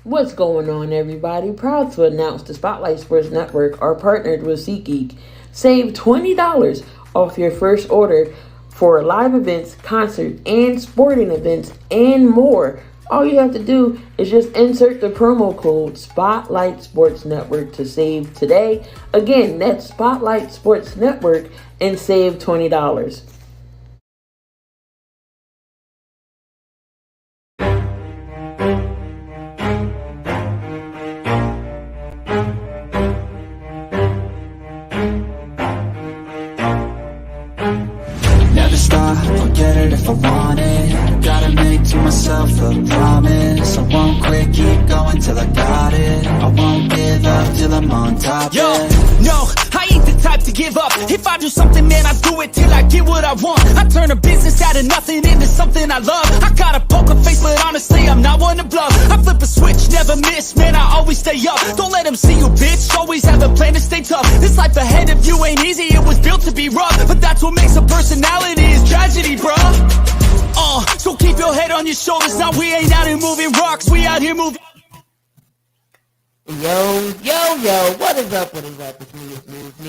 What's going on, everybody? Proud to announce the Spotlight Sports Network are partnered with SeatGeek. Save $20 off your first order for live events, concerts, and sporting events, and more. All you have to do is just insert the promo code Spotlight Sports Network to save today. Again, that's Spotlight Sports Network and save $20. Never stop, I'll get it if I want it. Gotta make to myself a promise. I won't quit, keep going till I got it. I won't give up till I'm on top. Yo, no, I ain't the type to give up. If I do something, man, I do it till I get what I want. I turn a business out of nothing into something I love. I got a poker face, but honestly, I'm not one to bluff. I flip a switch, never miss, man, I always stay up. Don't let them see you, bitch, always have a plan to stay tough. This life ahead of you ain't easy, it was built to be rough. But that's what makes a personality, is tragedy, bruh. So keep your head on your shoulders. Now we ain't out here moving rocks, we out here moving. Yo, what is up, It's me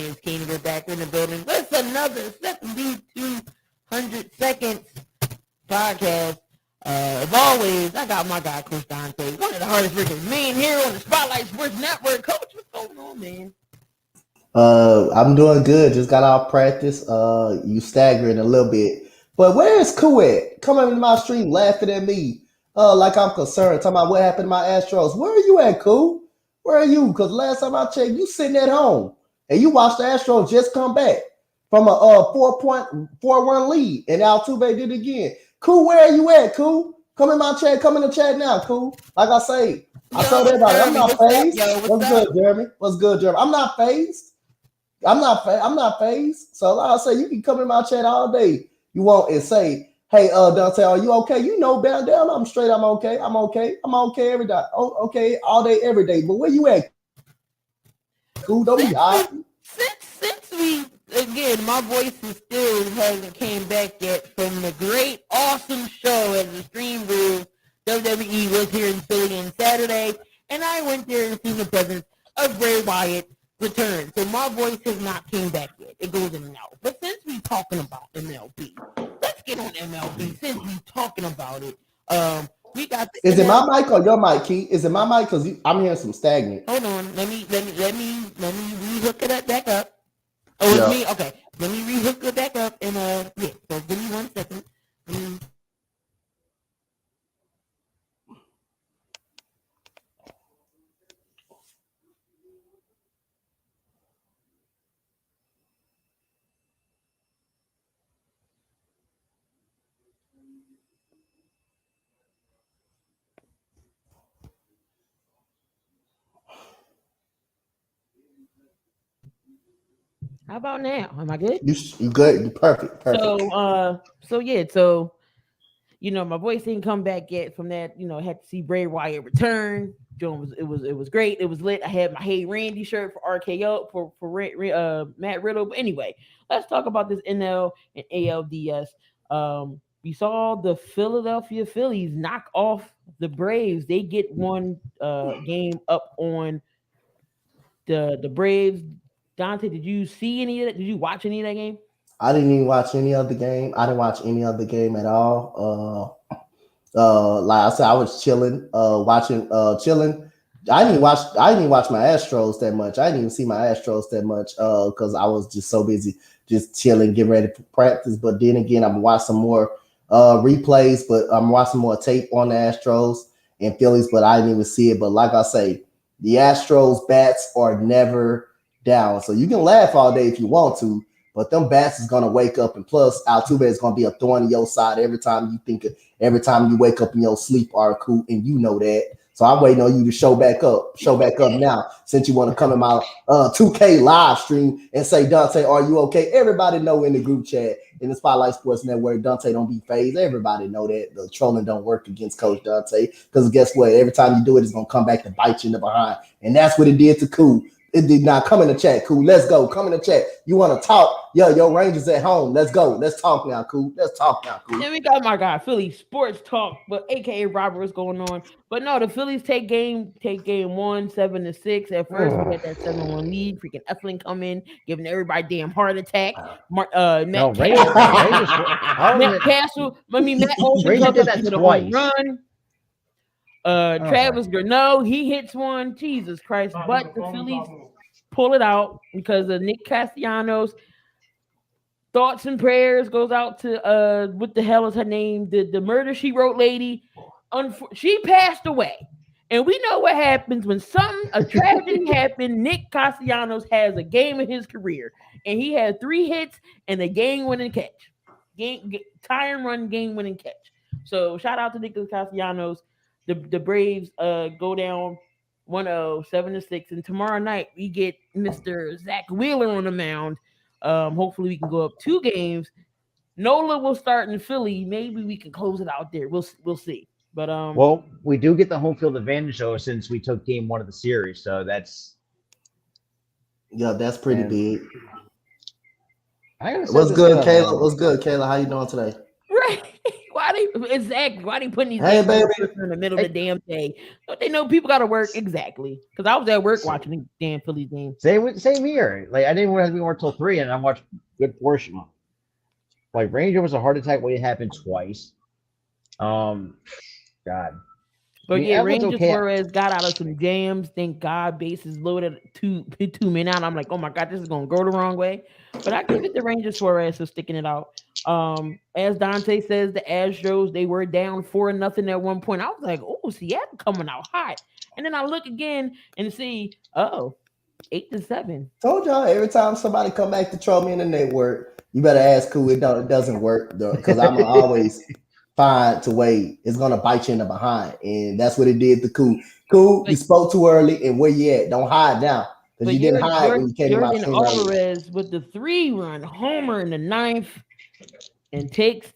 is King, we're back in the building with another 7200 seconds podcast. As always, I got my guy, Coach Dante, one of the hardest working men here on the Spotlight Sports Network. Coach, what's going on, man? I'm doing good. Just got off practice. You staggering a little bit. But where is Koo at? Coming into my stream laughing at me. Like I'm concerned. Talking about what happened to my Astros. Where are you at, Koo? Where are you? Because last time I checked, you sitting at home. And you watched the Astros just come back from a 4.41 lead. And Altuve did it again. Koo, where are you at, Koo? Come in my chat. Come in the chat now, Koo. Like I say, I told everybody, I'm not phased. What's good, Jeremy? What's good, Jeremy? I'm not phased. I'm not phased. So like I say, you can come in my chat all day. You won't and say, hey, Dante, are you okay? You know, down, I'm straight. I'm okay. I'm okay every day. Oh, okay, all day, every day. But where you at? Cool, don't be hot. Since we, again, my voice is still hasn't came back yet from the great, awesome show at the Stream Rules. WWE was here in Philly on Saturday, and I went there and seen the presence of Bray Wyatt return. So my voice has not came back yet. It goes in and out. But since we talking about MLB, let's get on MLB. Since we talking about it, we got. Is it my mic or your mic, Key? Is it my mic? Because I'm hearing some stagnant. Hold on. Let me rehook it back up. Oh, it's me. Okay. Let me rehook it back up and yeah. So give me 1 second. How about now? Am I good? You good? You perfect. So you know, my voice didn't come back yet from that. You know, I had to see Bray Wyatt return. It was great. It was lit. I had my Hey Randy shirt for RKO for Matt Riddle. But anyway, let's talk about this NL and ALDS. We saw the Philadelphia Phillies knock off the Braves. They get one game up on the Braves. Dante, did you see any of that? Did you watch any of that game? I didn't even watch any other game. I didn't watch any other game at all. Like I said, I was chilling, chilling. I didn't watch my Astros that much. I didn't even see my Astros that much because I was just so busy just chilling, getting ready for practice. But then again, I'm watching some more replays, but I'm watching more tape on the Astros and Phillies, but I didn't even see it. But like I say, the Astros bats are never down. So you can laugh all day if you want to, but them bats is gonna wake up, and plus Altuve is gonna be a thorn in your side every time you wake up in your sleep, Arku, and you know that. So I'm waiting on you to show back up now, since you want to come in my 2K live stream and say, Dante, are you okay? Everybody know in the group chat in the Spotlight Sports Network, Dante don't be phased. Everybody know that the trolling don't work against Coach Dante, because guess what? Every time you do it, it's gonna come back to bite you in the behind, and that's what it did to Koo. It did not come in the chat, cool. Let's go. Come in the chat. You want to talk? Yo, your Rangers at home. Let's go. Let's talk now, cool. Let's talk now, cool. Then we got my guy Philly Sports Talk, but AKA Robert, what's going on? But no, the Phillies take game 1, 7-6. At first, we had that 7-1 lead. Freaking Eflin come in, giving everybody damn heart attack. Matt Castle. Matt Olson comes up with a home run. Travis Gurneau, he hits one. Jesus Christ. But the Phillies pull it out because of Nick Castellanos. Thoughts and prayers goes out to what the hell is her name? The Murder She Wrote lady. She passed away. And we know what happens when a tragedy happened. Nick Castellanos has a game in his career. And he had 3 hits and a game-winning catch. Tie and run game-winning catch. So shout out to Nick Castellanos. The Braves go down 1-0, 7-6. And tomorrow night we get Mr. Zach Wheeler on the mound. Hopefully we can go up 2 games. Nola will start in Philly. Maybe we can close it out there. We'll see. But well, we do get the home field advantage though, since we took game 1 of the series. So that's pretty big. What's good, Kayla? What's good, Kayla? How you doing today? Right. Why they putting these baby in the middle of the damn day? Don't they know people gotta work? Exactly. Because I was at work watching the damn Phillies game. Same here. Like I didn't have to be work till 3, and I watched good portion. Like Ranger was a heart attack waiting to happen twice. God. But Ranger Suarez got out of some jams. Thank God, bases loaded, two men out. I'm like, oh my God, this is gonna go the wrong way. But I give it to Ranger Suarez for sticking it out. As Dante says, the Astros, they were down 4-0 at one point. I was like, oh, Seattle coming out hot. And then I look again and see, 8-7. Told y'all every time somebody come back to troll me in the network, you better ask who it doesn't work because I'm always find to wait. It's gonna bite you in the behind, and that's what it did to Cool. Cool, you spoke too early, and where you at? Don't hide now because you didn't hide when you came out. Jordan Alvarez with the 3-run homer in the 9th and takes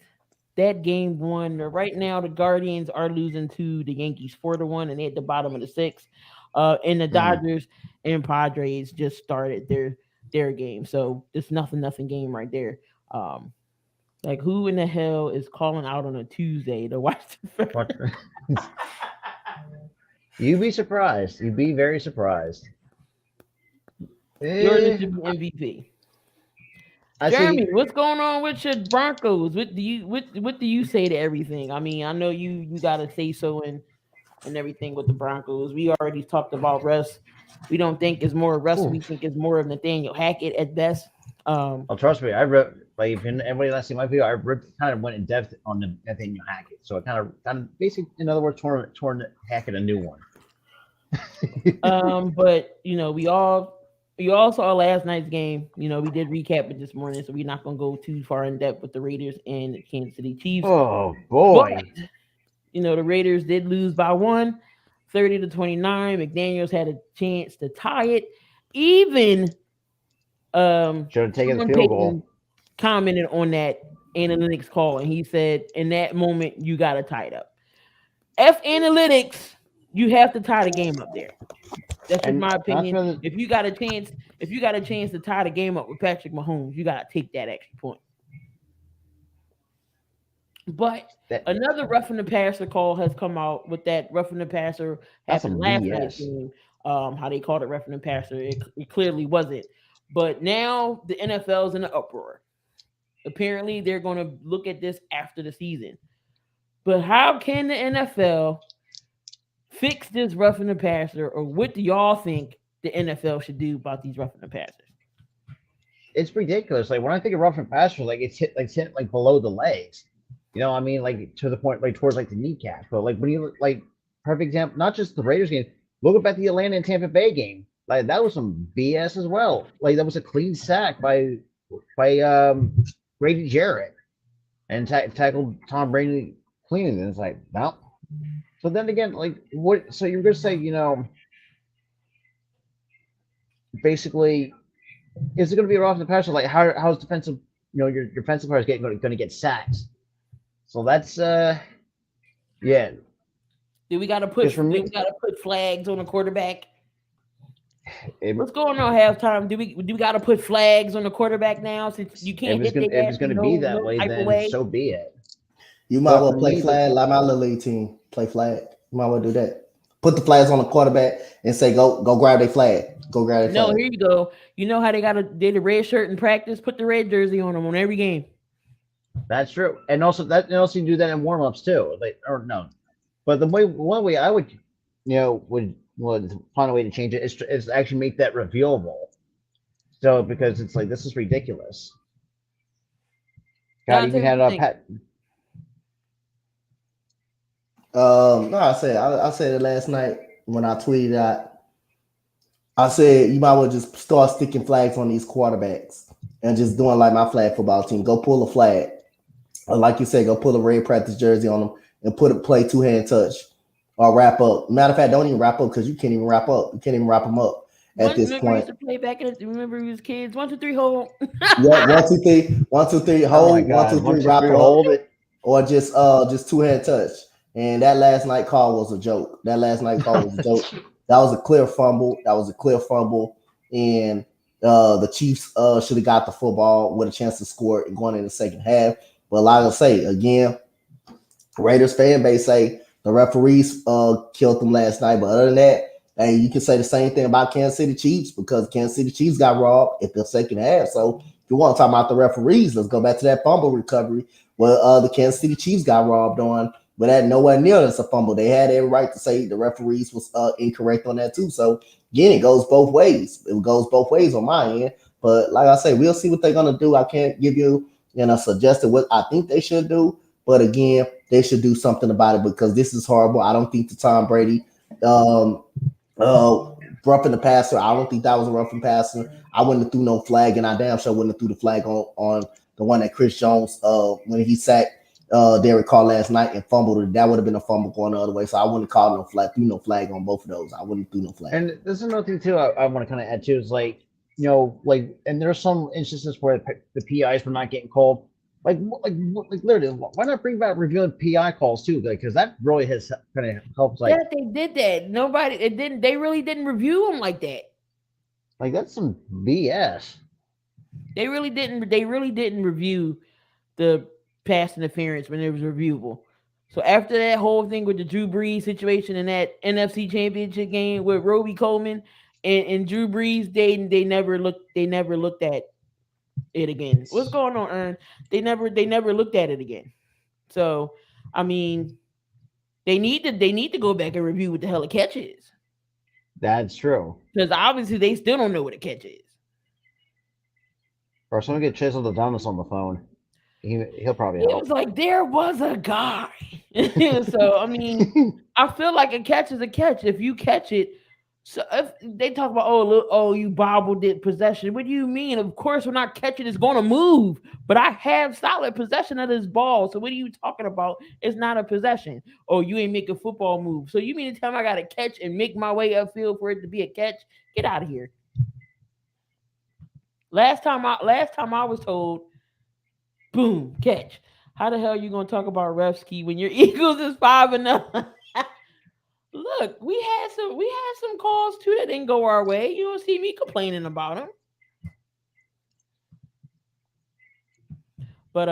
that game 1. Right now, the Guardians are losing to the Yankees 4-1, and they're at the bottom of the 6th. And the Dodgers and Padres just started their game, so it's nothing game right there. Like, who in the hell is calling out on a Tuesday to watch the You'd be surprised. You'd be very surprised. Jordan should be MVP. Jeremy, what's going on with your Broncos? What do you say to everything? I mean, I know you got to say so and everything with the Broncos. We already talked about Russ. We don't think it's more Russ. We think it's more of Nathaniel Hackett at best. Trust me, I wrote, like, if everybody last seen my video, I kind of went in depth on the Nathaniel Hackett. So I kind of basically, in other words, torn Hackett a new one. But we all saw last night's game. We did recap it this morning, so we're not gonna go too far in depth with the Raiders and the Kansas City Chiefs. Oh boy. But, the Raiders did lose by 1, 30-29. McDaniels had a chance to tie it. Even should have taken the field goal. Commented on that analytics call, and he said, in that moment, you got to tie it up. Analytics, you have to tie the game up there. That's in my opinion. If you got a chance to tie the game up with Patrick Mahomes, you got to take that extra point. But another roughing the passer call has come out with that roughing the passer happened last night's game. How they called it roughing the passer, it clearly wasn't. But now the NFL's in an uproar. Apparently, they're going to look at this after the season. But how can the NFL fix this roughing the passer, or what do y'all think the NFL should do about these roughing the passers? It's ridiculous. Like, when I think of roughing the passer, like it's hit below the legs. I mean, like to the point, like towards like the kneecap. But like when you like perfect example, not just the Raiders game. Look at the Atlanta and Tampa Bay game. Like that was some BS as well. Like that was a clean sack by Grady Jarrett and tackled Tom Brady clean. And it's like, no. So then again, like what? So you're gonna say, basically, is it gonna be a rough the passer? Like how's defensive? Your defensive players going to get sacks. So that's yeah. Do we got to put flags on a quarterback? It, What's going on halftime? Do we got to put flags on the quarterback now since you can't hit their if ass it's in gonna be that no way, type of then way? so be it. You might But well for play me, flag like my little league team. Play flag. You might well do that. Put the flags on the quarterback and say, go grab their flag. Go grab their No, flag. here you go. You know how they the red shirt in practice? Put the red jersey on them on every game. that's true, and also you do that in warm-ups too. Like, or no, but the one way I would, would find a way to change it is to actually make that reviewable. So because it's like this is ridiculous. God, Dante, even what had you think? Pat. No, I said it last night when I tweeted out. I said you might well just start sticking flags on these quarterbacks and just doing like my flag football team. Go pull a flag, or like you said, go pull a red practice jersey on them and play 2-hand touch or wrap up. Matter of fact, don't even wrap up because you can't even wrap up. You can't even wrap them up at this Remember we point. used to play back in remember we was kids? 1, 2, 3, hold. Yeah, 1, 2, 3, 1, 2, 3, Oh my hold, one, God! two, One, three, two, wrap three, up, hold it. or just 2-hand touch. And that last night call was a joke. That last night call was a joke. That was a clear fumble. That was a clear fumble. And the Chiefs should have got the football with a chance to score and going in the second half. But like I say again, Raiders fan base say the referees killed them last night. But other than that, hey, you can say the same thing about Kansas City Chiefs because Kansas City Chiefs got robbed at the second half. So if you want to talk about the referees, let's go back to that fumble recovery where the Kansas City Chiefs got robbed on. But that nowhere near as a fumble. They had every right to say the referees was incorrect on that too. So again, it goes both ways. It goes both ways on my end. But like I say, we'll see what they're gonna do. I can't give you suggested what I think they should do. But again, they should do something about it because this is horrible. I don't think the Tom Brady roughing the passer. I don't think that was a roughing passer. I wouldn't have threw no flag, and I damn sure wouldn't have threw the flag on the one that Chris Jones when he sacked Derek Carr last night and fumbled it. That would have been a fumble going the other way. So I wouldn't have called no flag, threw no flag on both of those. I wouldn't have threw no flag. And this is another thing too. I want to kind of add to is like and there's some instances where the PIs were not getting called. Like literally, why not bring back reviewing PI calls too? Because that really has kind of helped. Yeah, they did that. Nobody it didn't they really didn't review them like that. Like that's some BS. They really didn't review the pass interference when it was reviewable. So after that whole thing with the Drew Brees situation in that NFC Championship game with Roby Coleman and Drew Brees, they never looked at it again. What's going on, Ern? They never looked at it again. So I mean, they need to go back and review what the hell a catch is. That's true. Because obviously they still don't know what a catch is. Or someone get Chisel the Donuts on the phone. He'll probably It help. was like there was a guy. So I mean, I feel like a catch is a catch. If you catch it, so if they talk about you bobbled it possession. What do you mean? Of course, when I catch it, it's going to move. But I have solid possession of this ball. So what are you talking about? It's not a possession. Oh, you ain't make a football move. So you mean to tell me I got to catch and make my way upfield for it to be a catch? Get out of here. Last time I was told, boom, catch. How the hell are you gonna talk about Refsky when your Eagles is 5-0? Look, we had some calls too that didn't go our way. You don't see me complaining about them. But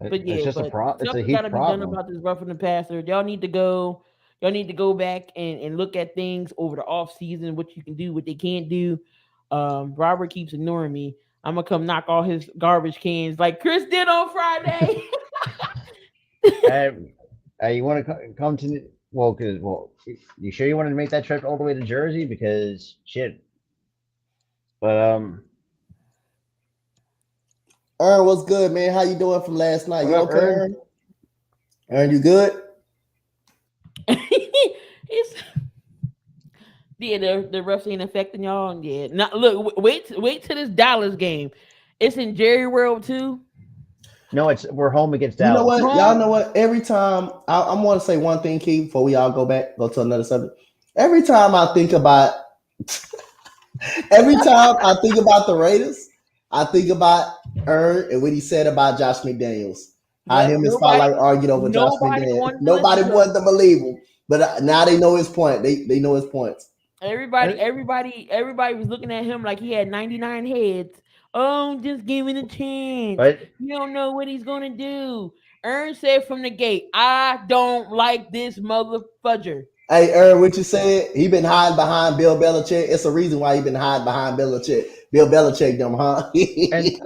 It's yeah, just but it's a something huge got to be done problem. about this roughing the passer. Y'all need to go. Y'all need to go back and look at things over the off season, what you can do, what they can't do. Robert keeps ignoring me. I'm gonna come knock all his garbage cans like Chris did on Friday. You want to come to you sure you wanted to make that trip all the way to Jersey? Because shit. But Aaron, what's good, man? How you doing from last night? what You up, okay, Ern? Aaron? Aaron, you good? It's yeah, the refs ain't affecting y'all. Yeah, not look. Wait till this Dallas game. It's in Jerry World too. No, we're home against You know Dallas. what? Y'all know what? Every time I want to say one thing, Keith, before we all go to another subject. Every time I think about, every time I think about the Raiders, I think about Ern and what he said about Josh McDaniels. How Yep, him and Spotlight argued over Josh nobody McDaniels. wanted to Nobody listen to wanted to believe him, but now they know his point. They know his points. Everybody was looking at him like he had 99 heads. Oh, just give it a chance. But You don't know what he's gonna do. Ern said from the gate, I don't like this mother fudger. Hey, what you said? He been hiding behind Bill Belichick. It's a reason why he been hiding behind Belichick. Bill Belichick, them, huh? and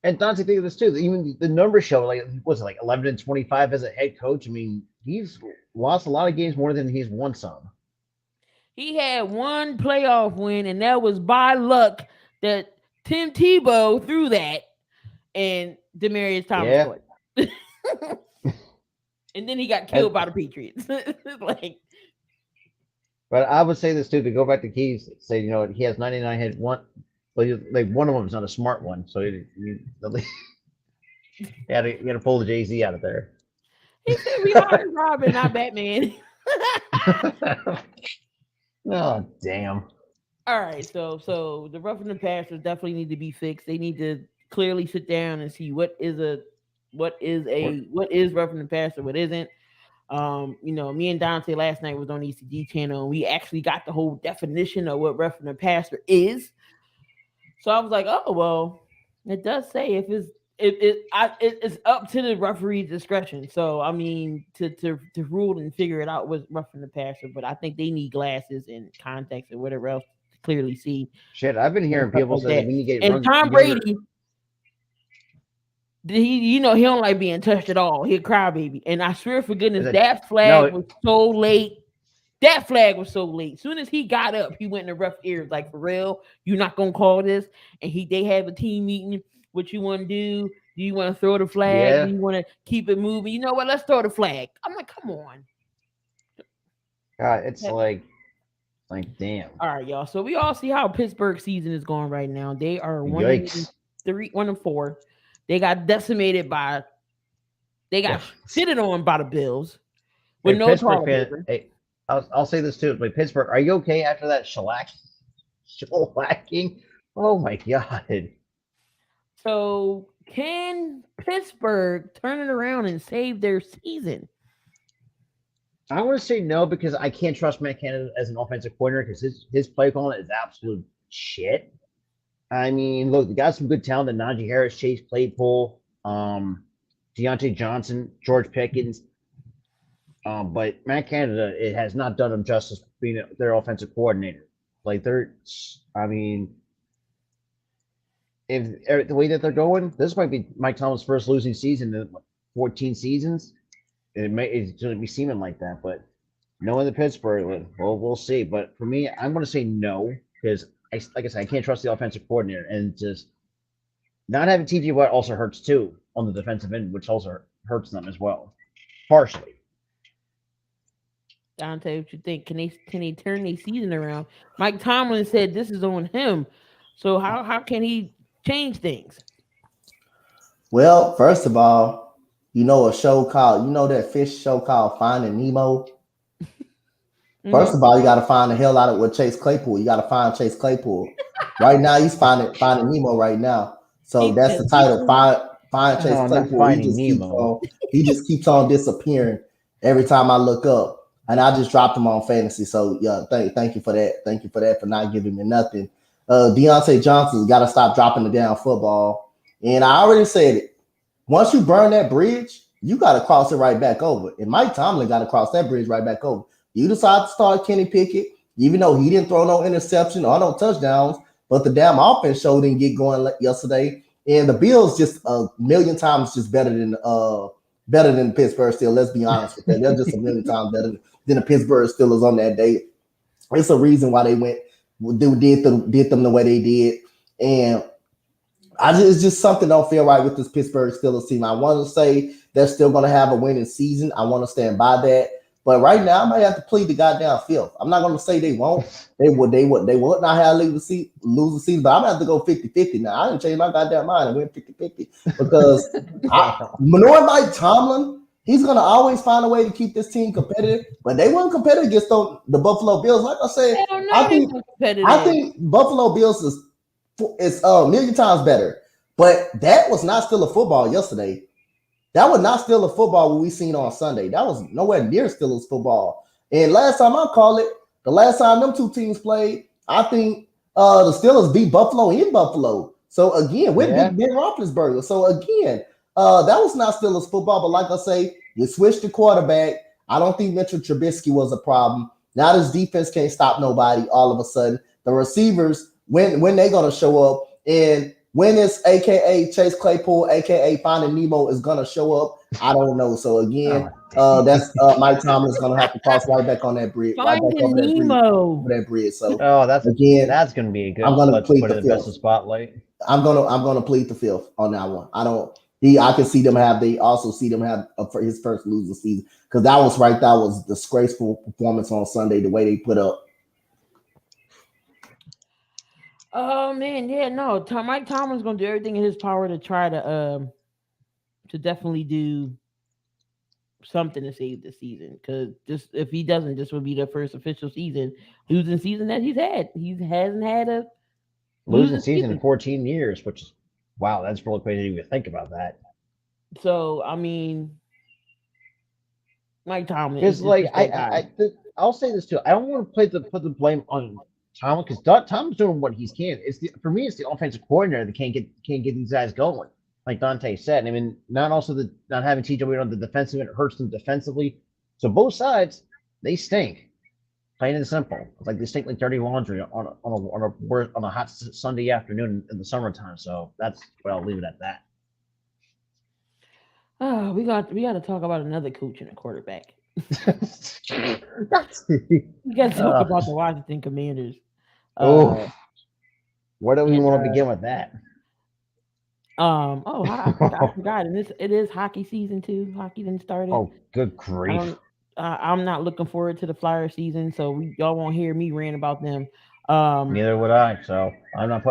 and Dante, think of this too. Even the numbers show like was it like 11-25 as a head coach. I mean, he's lost a lot of games more than he's won some. He had one playoff win, and that was by luck that Tim Tebow threw that, and Demarius Thomas Yeah, scored. And then he got and, killed by the Patriots. Like, but I would say this too. To go back to Keys, say he has 99 head one, but like one of them is not a smart one, so you had to pull the Jay Z out of there. he said we are Robin, not Batman. Oh damn! All right, so the roughing the passers definitely need to be fixed. They need to clearly sit down and see what is roughing the passer, what isn't. Me and Dante last night was on ECG channel, and we actually got the whole definition of what roughing the passer is. So I was like, oh well, it does say if it's up to the referee's discretion. So I mean to rule and figure it out was roughing the passer, but I think they need glasses and context and whatever else to clearly see. Shit, I've been hearing people Like say that that. we need to get And Tom Brady, he don't like being touched at all. He a crybaby, and I swear for goodness, that flag was so late. That flag was so late. Soon as he got up, he went in the rough ears. Like, for real, you're not gonna call this. And they have a team meeting. What you want to do? Do you want to throw the flag? Yeah. Do you want to keep it moving? You know what? Let's throw the flag. I'm like, come on. God, it's like damn. All right, y'all. So we all see how Pittsburgh season is going right now. They are 1-4. They got decimated by. They got shitted on by the Bills with no Pittsburgh fan. Hey, I'll say this too. But Pittsburgh, are you okay after that shellacking? Oh my god. So can Pittsburgh turn it around and save their season? I want to say no because I can't trust Matt Canada as an offensive coordinator because his play calling is absolute shit. I mean, look, they got some good talent: Najee Harris, Chase Claypool, Deontay Johnson, George Pickens. But Matt Canada, it has not done them justice being their offensive coordinator. Like I mean, if the way that they're going, this might be Mike Tomlin's first losing season in 14 seasons. It's going to be seeming like that, but knowing the Pittsburgh, well, we'll see. But for me, I'm going to say no because, like I said, I can't trust the offensive coordinator, and just not having TJ Watt also hurts too on the defensive end, which also hurts them as well, partially. Dante, what you think? Can they turn their season around? Mike Tomlin said this is on him, so how can he change things? Well, first of all, that fish show called Finding Nemo. First of all, you got to find the hell out of with Chase Claypool. You got to find Chase Claypool. Right now, he's finding Nemo right now. So that's the title. Find Chase Claypool. He just keeps on disappearing every time I look up. And I just dropped him on fantasy. So yeah, thank you for that. Thank you for that for not giving me nothing. Deontay Johnson's got to stop dropping the damn football. And I already said it. Once you burn that bridge, you got to cross it right back over. And Mike Tomlin got to cross that bridge right back over. You decide to start Kenny Pickett, even though he didn't throw no interception or no touchdowns, but the damn offense show didn't get going yesterday. And the Bills just a million times just better than Pittsburgh still. Let's be honest with that. They're just a million times better than the Pittsburgh Steelers on that day. It's a reason why they did them the way they did. And it's just something don't feel right with this Pittsburgh Steelers team. I want to say they're still going to have a winning season. I want to stand by that. But right now, I might have to plead the goddamn fifth. I'm not going to say they won't. They would not have lose the season, but I'm going to have to go 50-50 now. I didn't change my goddamn mind and went 50-50 because knowing Mike Tomlin, he's going to always find a way to keep this team competitive. But they weren't competitive against the Buffalo Bills. Like I said, I think Buffalo Bills is a million times better. But that was not still a football yesterday. That was not still a football we seen on Sunday. That was nowhere near Steelers football. And last time I called it, The last time them two teams played, I think the Steelers beat Buffalo in Buffalo. So again, with Yeah. Big Ben Roethlisberger. So again, that was not Steelers football. But like I say, you switched the quarterback. I don't think Mitchell Trubisky was a problem. Now this defense can't stop nobody. All of a sudden, the receivers when they gonna show up, and when is AKA Chase Claypool, AKA Finding Nemo is gonna show up, I don't know. So again, that's Mike Tomlin's gonna have to cross right back on that bridge, right back Finding over that bridge, Nemo. over that bridge. So Oh, again, that's gonna be a good. I'm gonna Let's plead put the it in best fifth. of spotlight. I'm gonna plead the fifth on that one. I can see them have. They also see them have for his first losing season, because that was right. That was disgraceful performance on Sunday. The way they put up. Oh man, yeah, no. Mike Tomlin's gonna do everything in his power to try to definitely do something to save the season. Because just if he doesn't, this will be the first official losing season that he's had. He hasn't had a Losing season in 14 years, which is wow, that's really crazy to even think about that. So I mean, Mike Tomlin Because is like just that guy. I'll say this too. I don't want to put the blame on Tomlin because Tomlin's doing what he can. For me, it's the offensive coordinator that can't get these guys going. Like Dante said, I mean, not having TJ Watt on the defensive end hurts them defensively. So both sides they stink. Plain and simple. It's like they stink like dirty laundry on a hot Sunday afternoon in the summertime. So that's well, I'll leave it at that. Oh, we got to talk about another coach and a quarterback. We got to talk about the Washington Commanders. Oh, where do we and, want to begin with that? I forgot. And it is hockey season too. Hockey done started. Oh, good grief! I'm not looking forward to the Flyer season, so y'all won't hear me rant about them. Neither would I. So I'm not.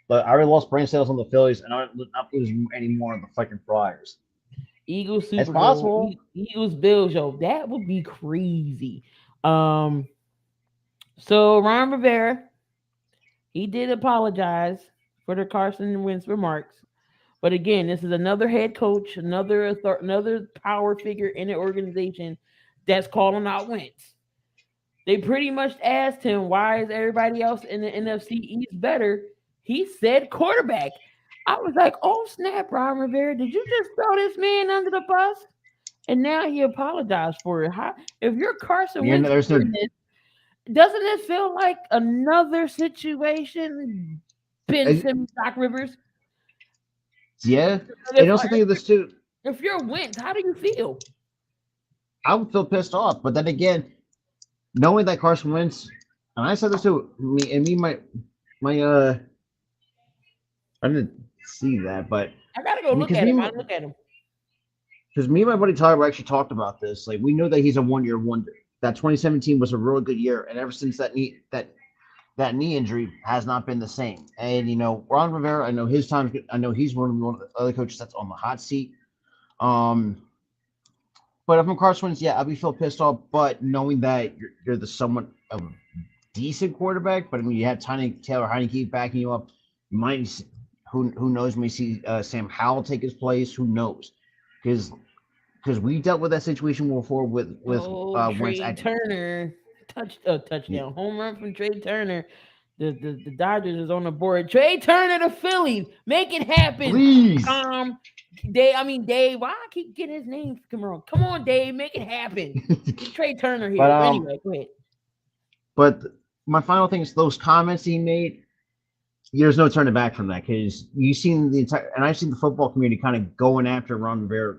But I already lost brain cells on the Phillies, and I'm not losing any more on the fucking Flyers. Eagles Super It's Bowl, possible. Eagles Bills, yo, that would be crazy. So Ron Rivera, he did apologize for the Carson Wentz remarks, but again, this is another head coach, another power figure in the organization that's calling out Wentz. They pretty much asked him, why is everybody else in the NFC East better? He said quarterback. I was like, oh snap, Ron Rivera, did you just throw this man under the bus? And now he apologized for it. If you're Carson Wentz, doesn't it feel like another situation? Ben Simmons, Doc Rivers. Yeah, and also think of this too. If you're Wentz, how do you feel? I would feel pissed off, but then again, knowing that Carson Wentz, and I said this too. I didn't see that, but I gotta go look at him. I look at him because me and my buddy Tyler actually talked about this. Like we know that he's a 1-year wonder. That 2017 was a really good year, and ever since that knee injury has not been the same. And Ron Rivera, I know his time. I know he's one of the other coaches that's on the hot seat. But if I'm Carson Wentz, yeah, I'd be feel pissed off. But knowing that you're the somewhat of a decent quarterback, but I mean you have Taylor Heineke backing you up, you might. Who knows? We see Sam Howell take his place. Who knows? Because we dealt with that situation before with Trey Turner touchdown home run from Trey Turner. The Dodgers is on the board. Trey Turner to Philly, make it happen. Please, Dave. Why I keep getting his name wrong? Come on, Dave, make it happen. Trey Turner here. But, anyway, go ahead. But my final thing is those comments he made. There's no turning back from that because you've seen and I've seen the football community kind of going after Ron Rivera,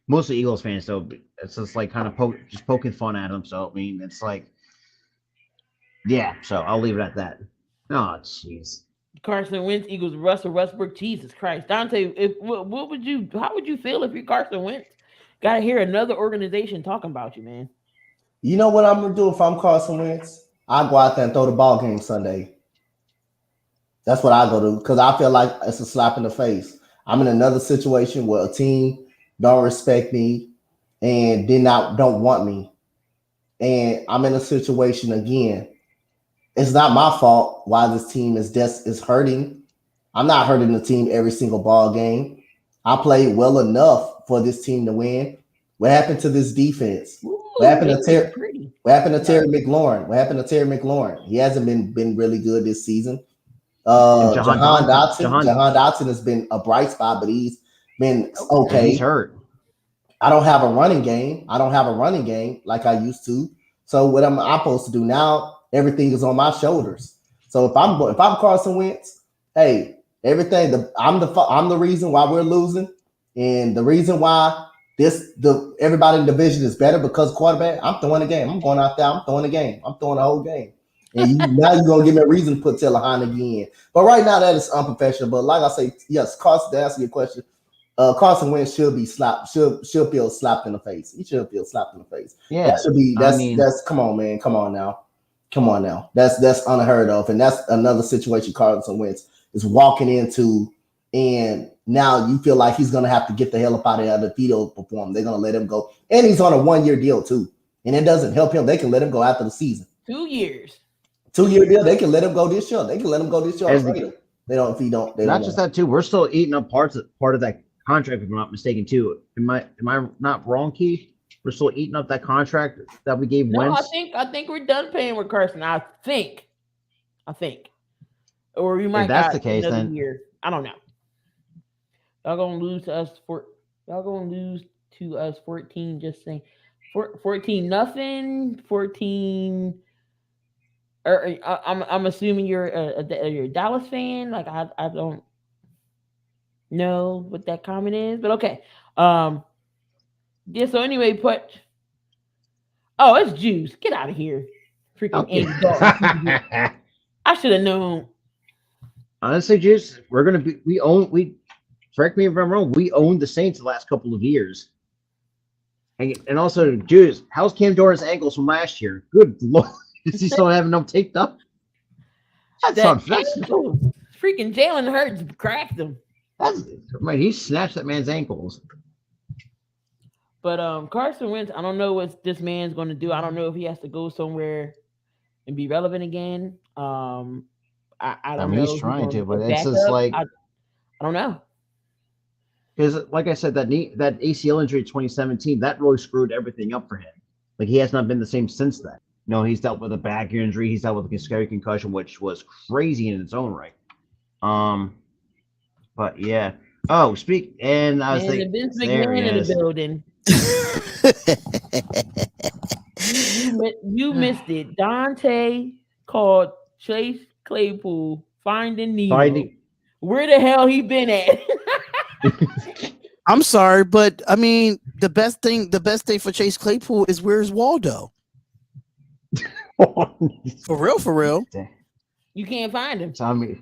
mostly Eagles fans. So it's just like kind of poking fun at him. So I mean, it's like, yeah. So I'll leave it at that. Oh, jeez. Carson Wentz, Eagles, Russell Westbrook. Jesus Christ, Dante. How would you feel if you're Carson Wentz? Got to hear another organization talking about you, man. You know what I'm gonna do if I'm Carson Wentz? I go out there and throw the ball game Sunday. That's what I go to because I feel like it's a slap in the face. I'm in another situation where a team don't respect me and don't want me. And I'm in a situation again. It's not my fault why this team is hurting. I'm not hurting the team every single ball game. I played well enough for this team to win. What happened to this defense? What happened to Baker's Terry? pretty. What happened to Terry McLaurin? What happened to Terry McLaurin? He hasn't been really good this season. And Jahan Dotson has been a bright spot, but he's been and okay. he's hurt. I don't have a running game. I don't have a running game like I used to. So what am I supposed to do now? Everything is on my shoulders. So if I'm Carson Wentz, hey, I'm the reason why we're losing, and the reason why everybody in the division is better because quarterback. I'm throwing a game. I'm going out there. I'm throwing a game. I'm throwing the whole game. And now you're gonna give me a reason to put Taylor Heineke in. But right now that is unprofessional. But like I say, yes, Carson, to answer your question, Carson Wentz should be slapped. Should feel slapped in the face. He should feel slapped in the face. Yeah, that should be. That's come on, man. Come on now. That's unheard of, and that's another situation Carson Wentz is walking into, and now you feel like he's gonna have to get the hell up out of there if he don't perform. They're gonna let him go, and he's on a 1-year deal too, and it doesn't help him. They can let him go after the season. 2 years. 2-year deal. They can let him go this year. They don't. If he don't. They not don't just that too. We're still eating up part of that contract, if I'm not mistaken, too. Am I not wrong, Keith? We're still eating up that contract that we gave Wentz. I think we're done paying with Carson. I think, or we might. If that's the case, then year. I don't know. Y'all gonna lose to us 14. Just saying, 14-0, 14. Or I'm assuming you're a Dallas fan. Like I don't know what that comment is, but okay. Yeah. So anyway, it's Juice. Get out of here, freaking Andy Dalton. I should have known. Honestly, Juice, correct me if I'm wrong. We owned the Saints the last couple of years, and also, Juice, how's Cam Jordan's ankles from last year? Good Lord, does he still have them taped up? That's freaking Jalen Hurts cracked him. He snatched that man's ankles. But Carson Wentz, I don't know what this man's going to do. I don't know if he has to go somewhere and be relevant again. I don't know. He's trying to, but it's just like I don't know. Because, like I said, that ACL injury in 2017 that really screwed everything up for him. Like he has not been the same since then. He's dealt with a back injury. He's dealt with a scary concussion, which was crazy in its own right. But yeah. Oh, and I was thinking, Vince McMahon in the building. You missed it. Dante called Chase Claypool Finding Nemo. Where the hell he been at? I'm sorry, but I mean the best thing for Chase Claypool is where's Waldo? For real. You can't find him. Tommy.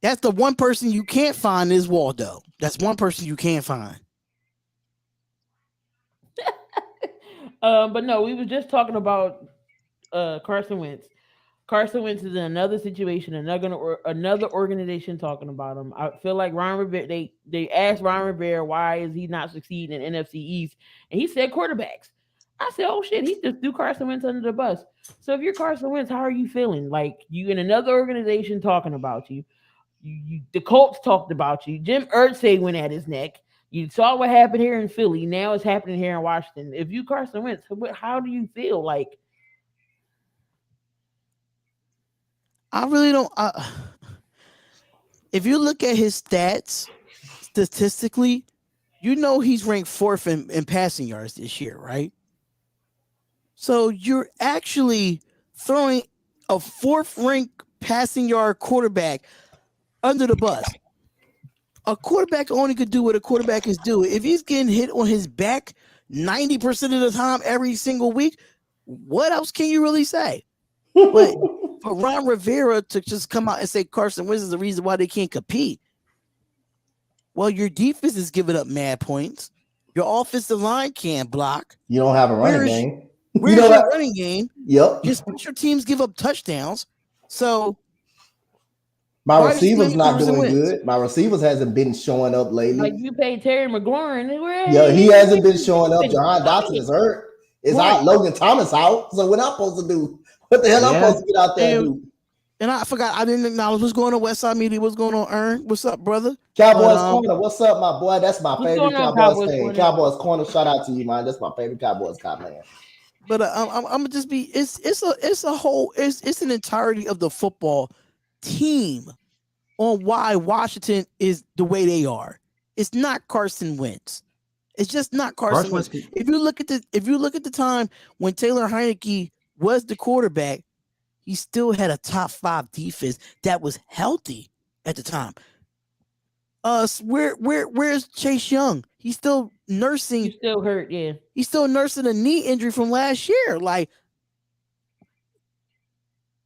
That's the one person you can't find is Waldo. That's one person you can't find. But no, we were just talking about Carson Wentz. Carson Wentz is in another situation, another organization talking about him. I feel like Ron Rivera. They asked Ron Rivera why is he not succeeding in NFC East, and he said quarterbacks. I said, oh shit, he just threw Carson Wentz under the bus. So if you're Carson Wentz, how are you feeling? Like you in another organization talking about you. The Colts talked about you. Jim Irsay went at his neck. You saw what happened here in Philly. Now it's happening here in Washington. If you Carson Wentz, how do you feel? Like, I really don't. If you look at his stats statistically, he's ranked 4th in passing yards this year, right? So you're actually throwing a 4th ranked passing yard quarterback under the bus. A quarterback only could do what a quarterback is doing. If he's getting hit on his back 90% of the time every single week, what else can you really say? But for Ron Rivera to just come out and say Carson Wentz is the reason why they can't compete. Well, your defense is giving up mad points. Your offensive line can't block. You don't have a running game. Where's your running game? Yep. Just your teams give up touchdowns. So my receivers not doing good. My receivers hasn't been showing up lately. Like you paid Terry McLaurin. Yeah, he hasn't been showing up. Jahan Dotson is hurt. It's out. Logan Thomas out. So what I'm supposed to do? What the hell I'm supposed to get out there and do? And I forgot. I didn't acknowledge what's going on. Westside Media. What's going on, Ern? What's up, brother? Cowboys Corner, what's up, my boy? That's my What's favorite going on, Cowboys Cowboys fan. Corner? Cowboys Corner, shout out to you, man. That's my favorite Cowboys cop, man. But I'm gonna just be it's a whole it's an entirety of the football team on why Washington is the way they are. It's not Carson Wentz. It's just not Carson Wentz. If you look at the time when Taylor Heineke was the quarterback, he still had a top 5 defense that was healthy at the time. Where's Chase Young? He's still nursing. He's still hurt, yeah. He's still nursing a knee injury from last year. Like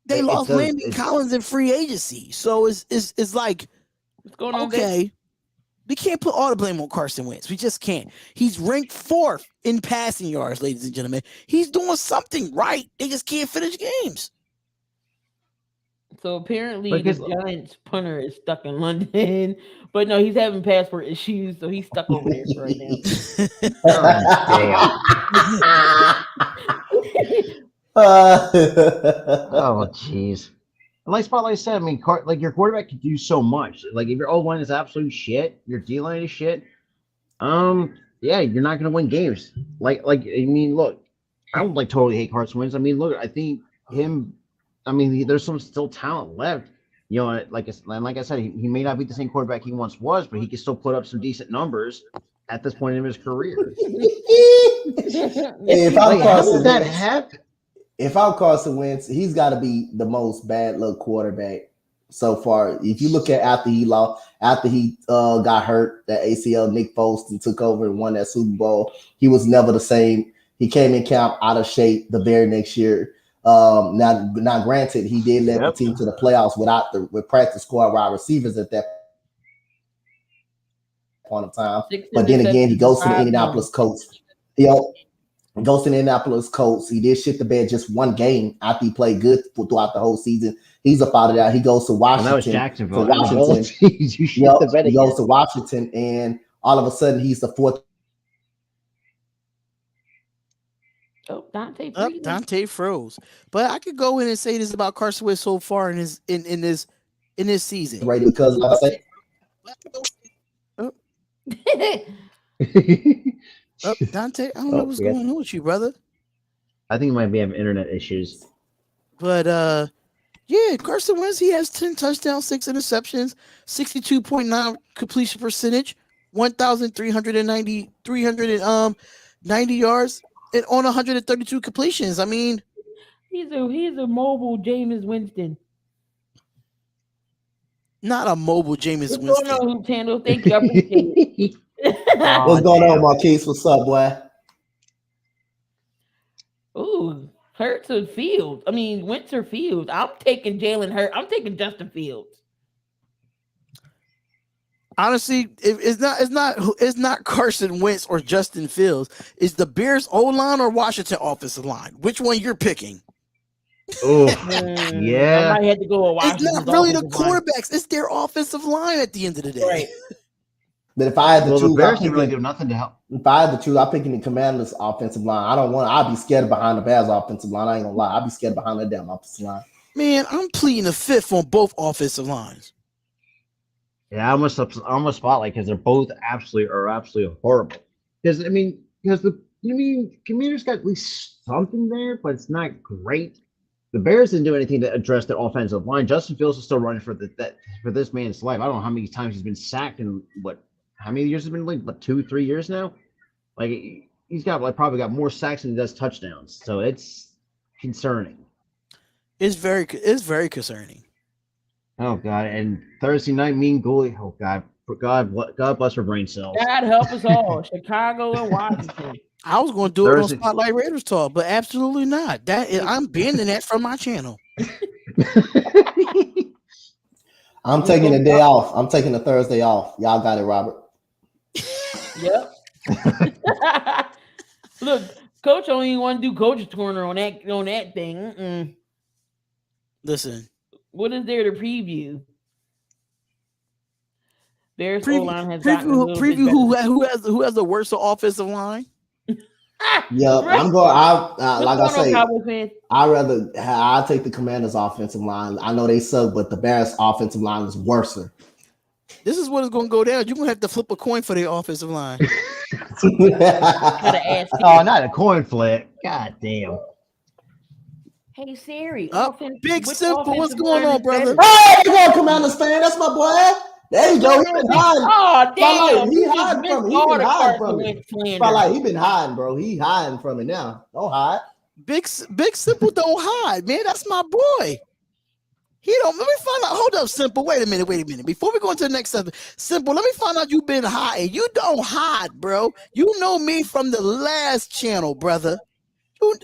they lost Landon Collins in free agency, so it's like, what's going on? Okay, we can't put all the blame on Carson Wentz. We just can't. He's ranked 4th in passing yards, ladies and gentlemen. He's doing something right. They just can't finish games. So apparently the Giants punter is stuck in London, but no, he's having passport issues, so he's stuck over there right now. Oh, jeez. Like I said, I mean, like your quarterback can do so much. Like if your O line is absolute shit, your D line is shit. Yeah, you're not gonna win games. Like I mean, look, I don't like totally hate Carson Wentz. I mean, look, I think him. I mean, there's some still talent left. You know, like I said, he may not be the same quarterback he once was, but he can still put up some decent numbers at this point in his career. If I'm Carson Wentz, he's got to be the most bad luck quarterback so far. If you look at after he got hurt, that ACL, Nick Foles took over and won that Super Bowl. He was never the same. He came in camp out of shape the very next year. Now, granted, he did lead the team to the playoffs with practice squad wide receivers at that point of time. But then again, he goes to the Indianapolis Colts. Goes to the Indianapolis Colts. He did shit the bed just one game after he played good throughout the whole season. He's up out of that. He goes to Washington. That was Jacksonville. He goes to Washington, and all of a sudden, he's the 4th. Oh, Dante froze. But I could go in and say this about Carson Wentz so far in this season. Right, because like I say, Dante, I don't know what's going on with you, brother. I think he might be having internet issues. But yeah, Carson Wentz, he has 10 touchdowns, 6 interceptions, 62.9 completion percentage, 1,390 yards. And on 132 completions. I mean, he's a mobile Jameis Winston. Not a mobile Jameis Winston. What's going on, Hoop Channel? Thank you. I appreciate it. What's going on, Marquise? What's up, boy? Ooh, Hurts or Fields? I mean, Wentz or Fields? I'm taking Jalen Hurts. I'm taking Justin Fields. Honestly, it's not Carson Wentz or Justin Fields. It's the Bears O-line or Washington offensive line. Which one you're picking? Oh, yeah. I might have to go with Washington. It's not really the quarterbacks. It's their offensive line at the end of the day. Right. But if I had to choose, the Bears can really do nothing to help. If I had to choose, I'm picking the Commanders' offensive line. I'd be scared behind the Bears' offensive line. I ain't gonna lie. I'd be scared behind the damn offensive line. Man, I'm pleading the 5th on both offensive lines. Yeah, I'm a spotlight because they're both absolutely horrible. Because the Commanders got at least something there, but it's not great. The Bears didn't do anything to address their offensive line. Justin Fields is still running for this man's life. I don't know how many times he's been sacked and how many years has been 2-3 years now. Like he's got probably got more sacks than he does touchdowns. So it's concerning. It's very concerning. Oh God! And Thursday night, Mean Goalie. Oh God! God bless her brain cells. God help us all. Chicago and Washington. I was going to do it on Spotlight Raiders Talk, but absolutely not. I'm banning that from my channel. I'm taking a day off. I'm taking a Thursday off. Y'all got it, Robert. Yep. Look, Coach only want to do Coach's Corner on that thing. Mm-mm. Listen. What is there to preview? Bears O-line has preview who has the worst offensive line. Yeah, I'm going. Like I say, I take the Commanders' offensive line. I know they suck, but the Bears' offensive line is worse. This is what is going to go down. You're going to have to flip a coin for the offensive line. Gotta ask Oh, Siri. not a coin flip. God damn. Hey Siri, Up, Big which Simple. What's offensive going line on, is better? brother? Hey, you going Commander's fan? That's my boy. There you go. He been hiding. Oh Spotlight, damn! he You just hiding missed from it. He all been the hiding Carson from it. Wentz slander. Spotlight, he been hiding, bro. He hiding from it now. Don't hide. Big Simple don't hide, man. That's my boy. He don't. Let me find out. Hold up, Simple. Wait a minute. Before we go into the next subject, Simple, let me find out you've been hiding. You don't hide, bro. You know me from the last channel, brother.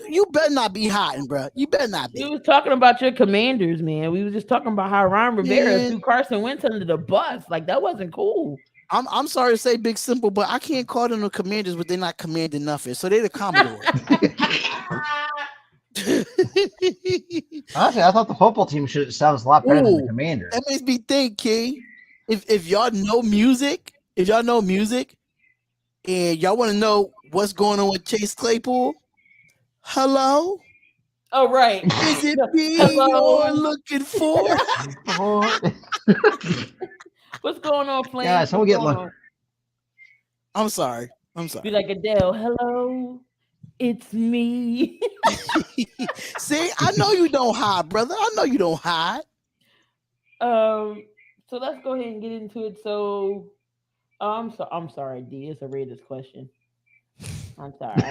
You better not be hiding, bro. You better not We be. was talking about your Commanders, man. We was just talking about how Ron Rivera Man. threw Carson Wentz under the bus. Like that wasn't cool. I'm sorry to say Big Simple, but I can't call them the Commanders, but they're not commanding nothing. So they're the Commodore. Honestly, I thought the football team sounds a lot better than the Ooh, Commanders. that makes me think, Key. If y'all know music, and y'all want to know what's going on with Chase Claypool, hello, Oh right. is it me Hello. you're looking for? What's going on, Flame? Yeah, someone get What's going on? I'm sorry. Be like Adele. Hello, it's me. See, I know you don't hide, brother. I know you don't hide. So let's go ahead and get into it. So, I'm sorry, D. It's a Raiders question. I'm sorry.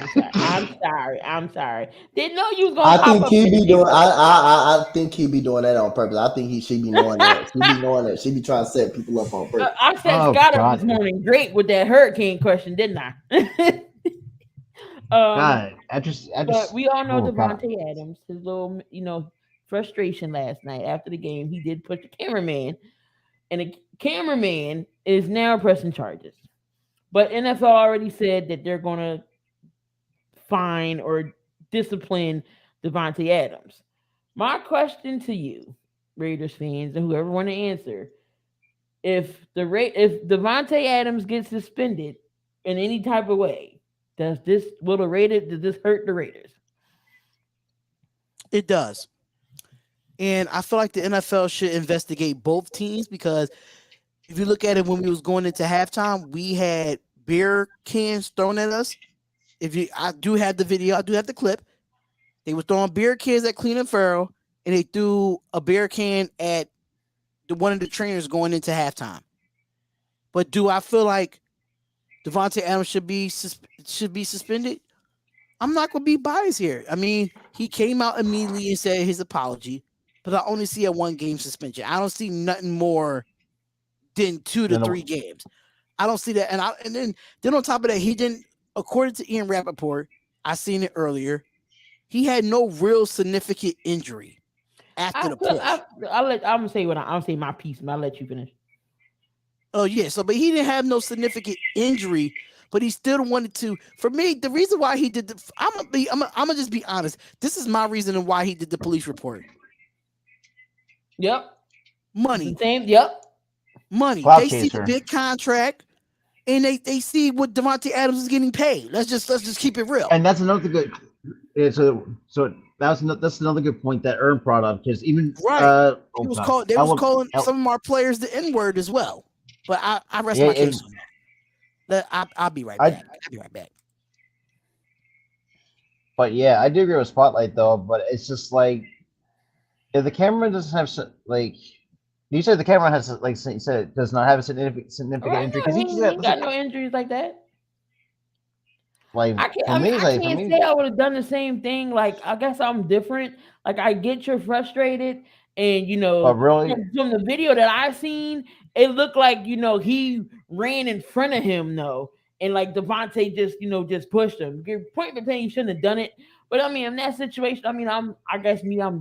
Didn't know you was gonna I pop think up. he in be the- doing. I think he be doing that on purpose. I think she be knowing that. She be knowing that. She be trying to set people up on purpose. I said Oh, Scott up God. this morning. Great with that hurricane question, didn't I? God, I just. But we all know oh, God. Devontae Adams, his little, frustration last night after the game. He did push the cameraman, and the cameraman is now pressing charges. But NFL already said that they're going to fine or discipline Devontae Adams. My question to you, Raiders fans, and whoever want to answer, if Devontae Adams gets suspended in any type of way, does this hurt the Raiders? It does. And I feel like the NFL should investigate both teams because if you look at it when we was going into halftime, we had beer cans thrown at us. I do have the video, I do have the clip. They were throwing beer cans at Cleveland Farrell, and they threw a beer can at one of the trainers going into halftime. But do I feel like Devontae Adams should be suspended? I'm not going to be biased here. I mean, he came out immediately and said his apology, but I only see a 1-game suspension. I don't see nothing more than 2 to 3 games. I don't see that. And then on top of that, he didn't, according to Ian Rappaport, I seen it earlier, he had no real significant injury after the push. I'm gonna say I'll say my piece, and I'll let you finish. Oh yeah, but he didn't have no significant injury, but he still wanted to. For me, the reason why he did I'm gonna just be honest. This is my reason why he did the police report. Yep. Money. Same. Yep. Money. Clout They see the chaser. big contract, and they see what Devontae Adams is getting paid. Let's just keep it real. And that's another good. Yeah, so that's another good point that Ern brought up because even Right. They was calling some of our players the N-word as well. But I rest my case on that. I'll be right back. I'll be right back. But yeah, I do agree with Spotlight though. But it's just like if the camera doesn't have like you said the camera has like you said it does not have a significant Right, injury no, because he ain't got no injuries like that. Like I can't say I would have done the same thing. Like I guess I'm different. Like I get you're frustrated, and But really, from the video that I seen, it looked like he ran in front of him though, and like Devontae just pushed him. Point blank, you shouldn't have done it. But I mean, in that situation, I'm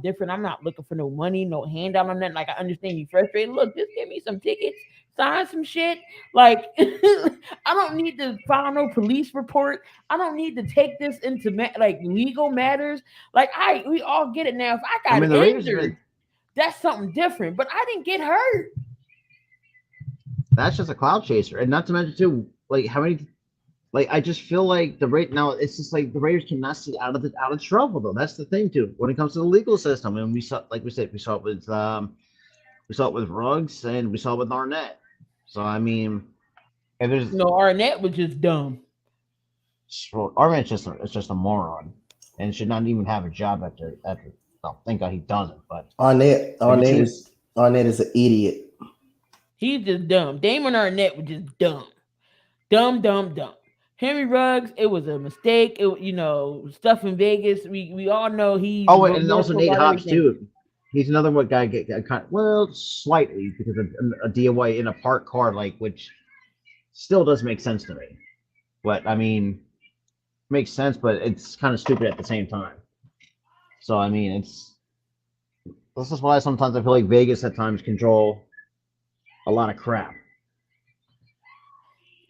different. I'm not looking for no money, no handout on that. Like I understand you frustrated. Look, just give me some tickets, sign some shit. Like I don't need to file no police report. I don't need to take this into legal matters. Like we all get it now. If I got injured, that's something different. But I didn't get hurt. That's just a cloud chaser, and not to mention too, like how many. Like I just feel like now it's just like the Raiders cannot see out of trouble though. That's the thing too. When it comes to the legal system, and we saw it with Ruggs and we saw it with Arnett. So I mean, if there's No, Arnett was just dumb. Armin's just a moron, and should not even have a job after. Well, thank God he doesn't. But Arnett like, Arnett is Arnett is an idiot. He's just dumb. Damon Arnett was just dumb. Dumb. Henry Ruggs, it was a mistake. Stuff in Vegas. We all know he. oh, and also Nate Hobbs too. He's another one guy get kind slightly because of a DOA in a parked car, like which still does make sense to me. But I mean, makes sense, but it's kind of stupid at the same time. So I mean, this is why sometimes I feel like Vegas at times control a lot of crap.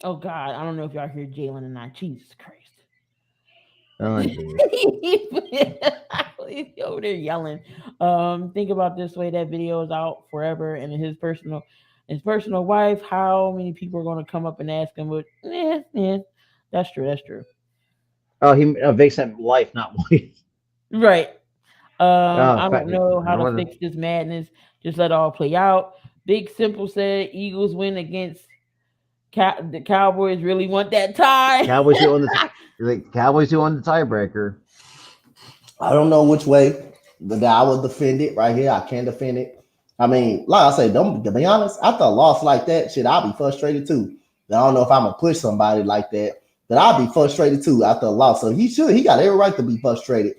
Oh God, I don't know if y'all hear Jalen and I. Jesus Christ. Oh, He's over there yelling. Think about this way: that video is out forever, and his personal wife. How many people are going to come up and ask him? But that's true. oh, he Vegas said life, not wife. Right. I don't fact- know how no to wonder- fix this madness. Just let it all play out. Big Simple said Eagles win against the Cowboys. Really want that tie. Cowboys who won the tiebreaker. I don't know which way that I would defend it right here. I can't defend it. I mean, like I say, to be honest, after a loss like that, shit, I'll be frustrated too. I don't know if I'm gonna push somebody like that, but I'll be frustrated too after a loss. So he got every right to be frustrated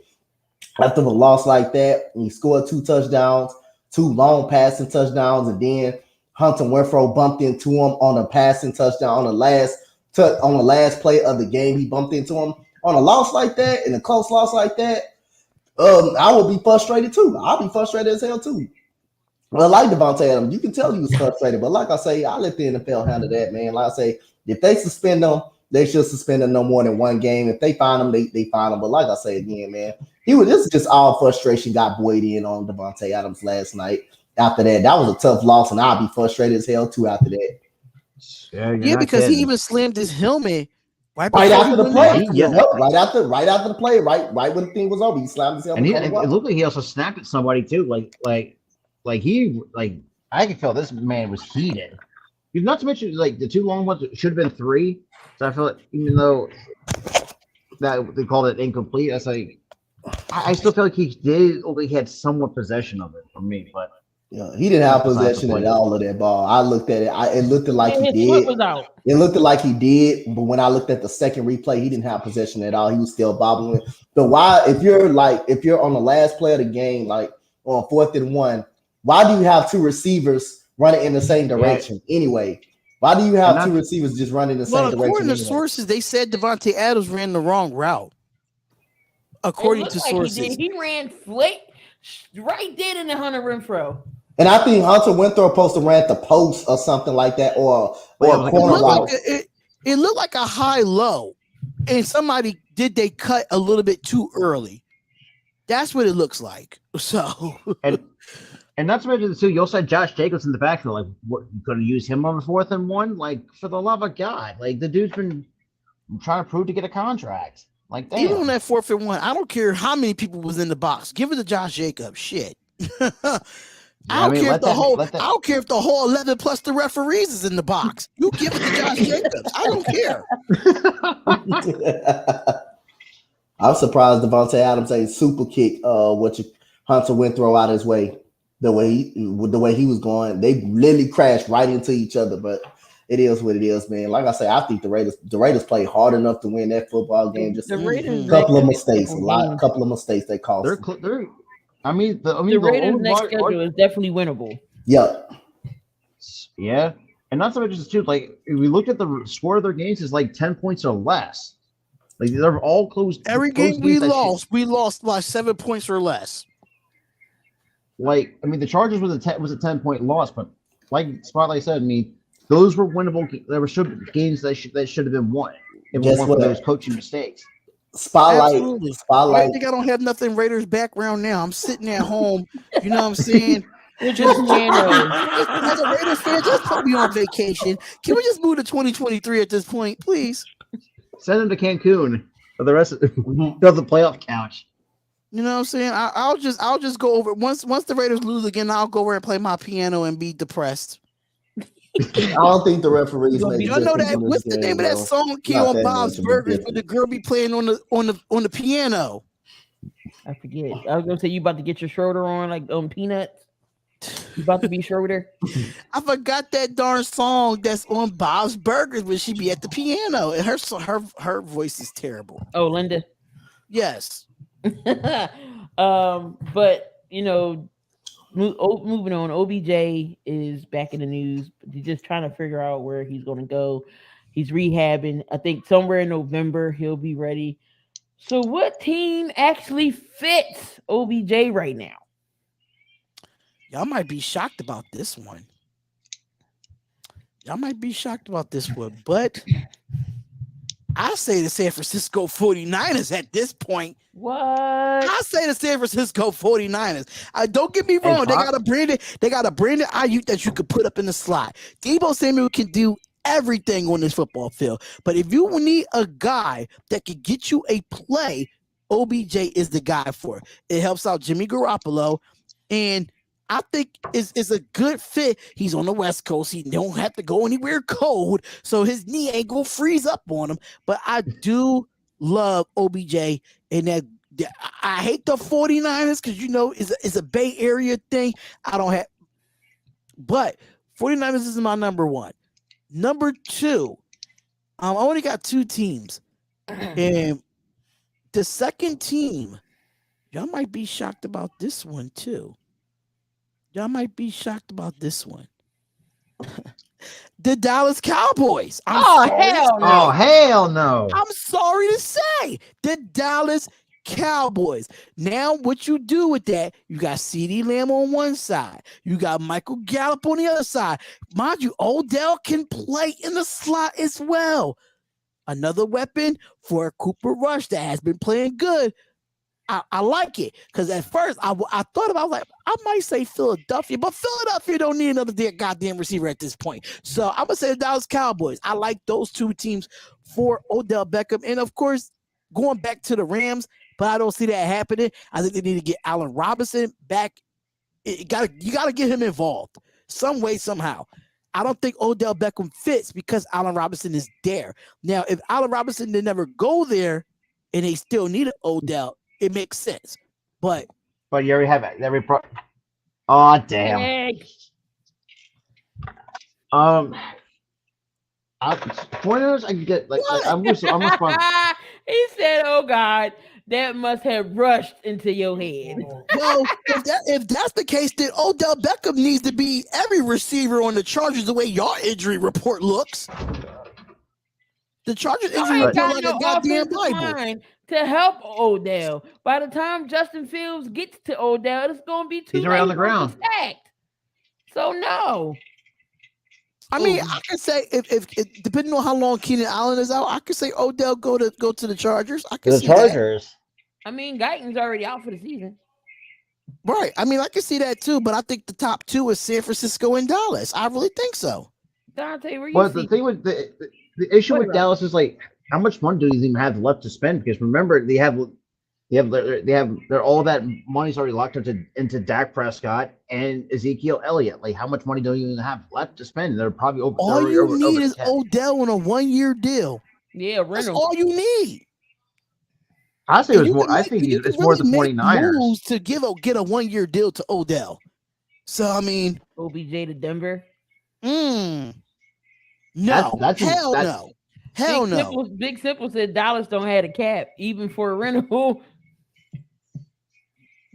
after a loss like that. He scored 2 touchdowns, 2 long passing touchdowns, and then Hunter Renfrow bumped into him on a passing touchdown on the last play of the game. He bumped into him on a loss like that, in a close loss like that. I would be frustrated too. I'll be frustrated as hell too. Well, like Devontae Adams, you can tell he was frustrated, but like I say, I let the NFL handle that, man. Like I say, if they suspend them, they should suspend them no more than 1 game. If they find them, they find them. But like I say again, man, this is just all frustration got buoyed in on Devontae Adams last night. After that was a tough loss, and I'll be frustrated as hell too after that. Yeah, because he even slammed his helmet right after the play. Yeah. Right after the play, right when the thing was over, he slammed his helmet. And it looked like he also snapped at somebody too. I can feel this man was heated. Not to mention like the 2 long ones should have been 3. So I feel like even though that they called it incomplete, that's like I still feel like he had somewhat possession of it for me, but yeah, he didn't have possession at all of that ball. I looked at it. It looked like he did. Was out. It looked like he did, but when I looked at the second replay, he didn't have possession at all. He was still bobbling. But why, if you're on the last play of the game, like on 4th and 1, why do you have 2 receivers running in the same direction anyway? Why do you have 2 receivers just running the same direction? According to sources, they said Devontae Adams ran the wrong route. According to sources, he ran right dead in the Hunter Renfrow. And I think Hunter Renfrow supposed to ran the post or something like that, or a corner route. It looked like a high-low, and somebody they cut a little bit too early. That's what it looks like. So, and not to mention too, you also had Josh Jacobs in the backfield. Like, what, going to use him on 4th and 1? Like, for the love of God, like the dude's been trying to prove to get a contract. Like, damn. Even on that 4th and 1, I don't care how many people was in the box. Give it to Josh Jacobs. Shit. I don't care if the whole 11 plus the referees is in the box. You give it to Josh Jacobs. I don't care. I'm surprised Devontae Adams ain't super kick Hunter Renfrow out his way. The way he was going, they literally crashed right into each other. But it is what it is, man. Like I say, I think the Raiders played hard enough to win that football game. Just a couple of mistakes they caused. The Raiders' next schedule is definitely winnable. Yep. Yeah, and not so much as too. Like, if we looked at the score of their games, is like 10 points or less. Like, they're all close. Every game we lost by 7 points or less. Like, I mean, the Chargers was a 10-point loss, but like Spotlight said, I mean, those were winnable. There were games that should have been won. If it weren't for those coaching mistakes. Spotlight. I think I don't have nothing Raiders background now. I'm sitting at home. You know what I'm saying? As a Raiders fan, just put me on vacation. Can we just move to 2023 at this point, please? Send them to Cancun for the rest of the playoff couch. You know what I'm saying? I'll just go over once the Raiders lose again. I'll go over and play my piano and be depressed. I don't think the referees gonna made be- a Y'all know difference that? in this What's the name game, of that bro. song came Not on that Bob's much of a Burgers with the difference. girl be playing on the piano? I forget. I was gonna say you about to get your Schroeder on like Peanuts. You about to be Schroeder. I forgot that darn song that's on Bob's Burgers when she be at the piano, and her voice is terrible. Oh, Linda. Yes. But moving on, OBJ is back in the news. They're just trying to figure out where he's going to go. He's rehabbing. I think somewhere in November he'll be ready. So, what team actually fits OBJ right now? Y'all might be shocked about this one. But I say the San Francisco 49ers at this point. What? I say the San Francisco 49ers. Don't get me wrong. They got a Brandon Ayuk that you could put up in the slot. Deebo Samuel can do everything on this football field. But if you need a guy that can get you a play, OBJ is the guy for it. It helps out Jimmy Garoppolo, and I think is a good fit. He's on the West Coast. He don't have to go anywhere cold, so his knee ain't gonna freeze up on him. But I do love OBJ, and that I hate the 49ers because it's a Bay Area thing. I don't have, but 49ers is my number one. Number two, I only got two teams, and the second team, y'all might be shocked about this one too. The Dallas Cowboys. Hell no! Oh, hell no! I'm sorry to say, the Dallas Cowboys. Now, what you do with that, you got CeeDee Lamb on one side. You got Michael Gallup on the other side. Mind you, Odell can play in the slot as well. Another weapon for Cooper Rush that has been playing good. I like it because at first I thought about like I might say Philadelphia, but Philadelphia don't need another goddamn receiver at this point. So I'm gonna say the Dallas Cowboys. I like those two teams for Odell Beckham, and of course going back to the Rams, but I don't see that happening. I think they need to get Allen Robinson back. You gotta get him involved some way somehow. I don't think Odell Beckham fits because Allen Robinson is there now. If Allen Robinson did never go there, and they still needed Odell. It makes sense, but you already have every pro. Oh damn. Heck. Pointers I can get like I'm responsible. He said, "Oh God, that must have rushed into your head." Well, if that's the case, then Odell Beckham needs to be every receiver on the Chargers the way your injury report looks. The Chargers injury I report got like no a goddamn offensive Bible. line to help Odell. By the time Justin Fields gets to Odell, it's going to be too He's already on the late for him to ground. stacked. So no. I mean, I can say if depending on how long Keenan Allen is out, I could say Odell go to the Chargers. I can The see that. Chargers. I mean, Guyton's already out for the season. Right. I mean, I can see that too, but I think the top two is San Francisco and Dallas. I really think so. Dante, where you But see? the thing with the issue with Whatever. Dallas is like how much money do you even have left to spend? Because remember they have they're all that money's already locked into Dak Prescott and Ezekiel Elliott. Like how much money do you even have left to spend? They're probably over. All they're you over, need over is 10. Odell on a 1-year deal. Yeah, That's Reynolds. all you need. I say it was And you more. can I make- think and you it's can more really the make 49ers. moves to get a 1-year deal to Odell. So I mean, OBJ to Denver. no, That's- hell that's- no, hell no. Big Simple said Dallas don't have a cap, even for a rental.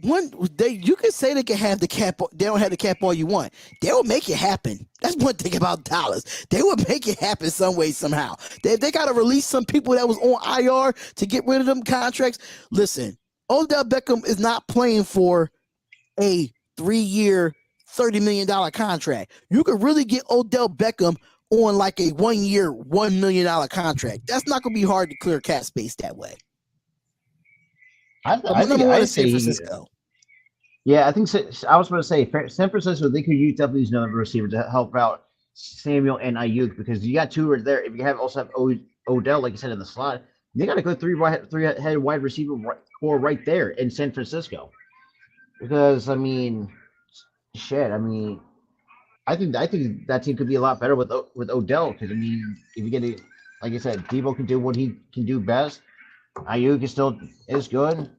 You can say they can have the cap. They don't have the cap all you want. They will make it happen. That's one thing about Dallas. They will make it happen some way somehow. They got to release some people that was on IR to get rid of them contracts. Listen, Odell Beckham is not playing for a 3-year, $30 million contract. You could really get Odell Beckham on like a 1-year, $1 million contract. That's not going to be hard to clear cap space that way. I Number one I'd is San say Francisco. Yeah, I think I was going to say San Francisco. They could definitely use another receiver to help out Samuel and Ayuk because you got two right there. If you also have Odell, like you said in the slot, they got a good three-head wide receiver core right there in San Francisco. Because I mean, shit. I mean, I think that team could be a lot better with Odell because I mean, if you get it, like I said, Debo can do what he can do best. Ayuk is good.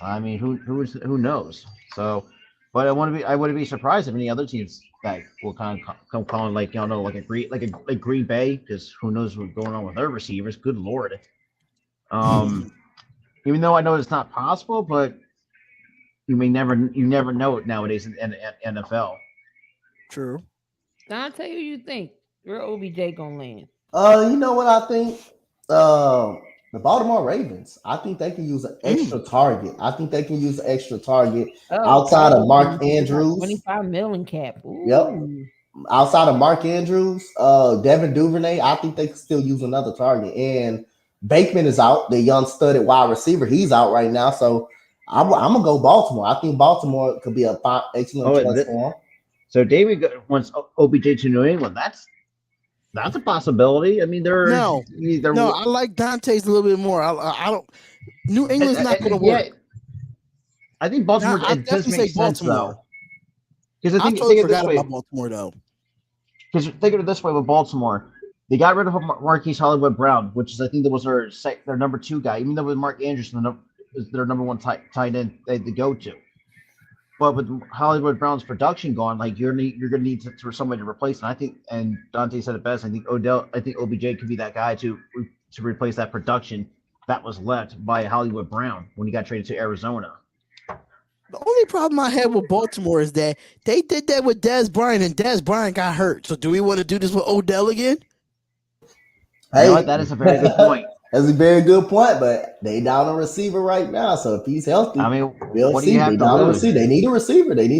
I mean, who knows? So, but I wouldn't be surprised if any other teams that will kind of come calling like like a Green Bay because who knows what's going on with their receivers? Good lord. Even though I know it's not possible, but you never know it nowadays in NFL. True. Dante, who you think? Where OBJ gonna land? You know what I think? The Baltimore Ravens. I think they can use an extra target. I think they can use an extra target outside of Mark Andrews. 25 million cap. Yep. Ooh. Outside of Mark Andrews, Devin Duvernay, I think they can still use another target. And Bateman is out, the young studded wide receiver. He's out right now. So I'm gonna go Baltimore. I think Baltimore could be a excellent choice for him. So David wants OBJ to New England. That's a possibility. I mean, no. I like Dante's a little bit more. I don't. New England's not going to work. I think Baltimore. I definitely say Baltimore. Because I totally forgot about Baltimore though. Because think of it this way with Baltimore, they got rid of Marquise Hollywood Brown, which is I think that was their number 2 guy, even though with Mark Anderson is their number 1 tight end they go to. But with Hollywood Brown's production gone, like you're gonna need for somebody to replace him. I think, and Dante said it best. I think OBJ could be that guy to replace that production that was left by Hollywood Brown when he got traded to Arizona. The only problem I had with Baltimore is that they did that with Dez Bryant, and Dez Bryant got hurt. So do we want to do this with Odell again? Hey, you know what? That is a very good point. That's a very good point, but they down a receiver right now. So if he's healthy, I mean, we'll see. They down a receiver. They need a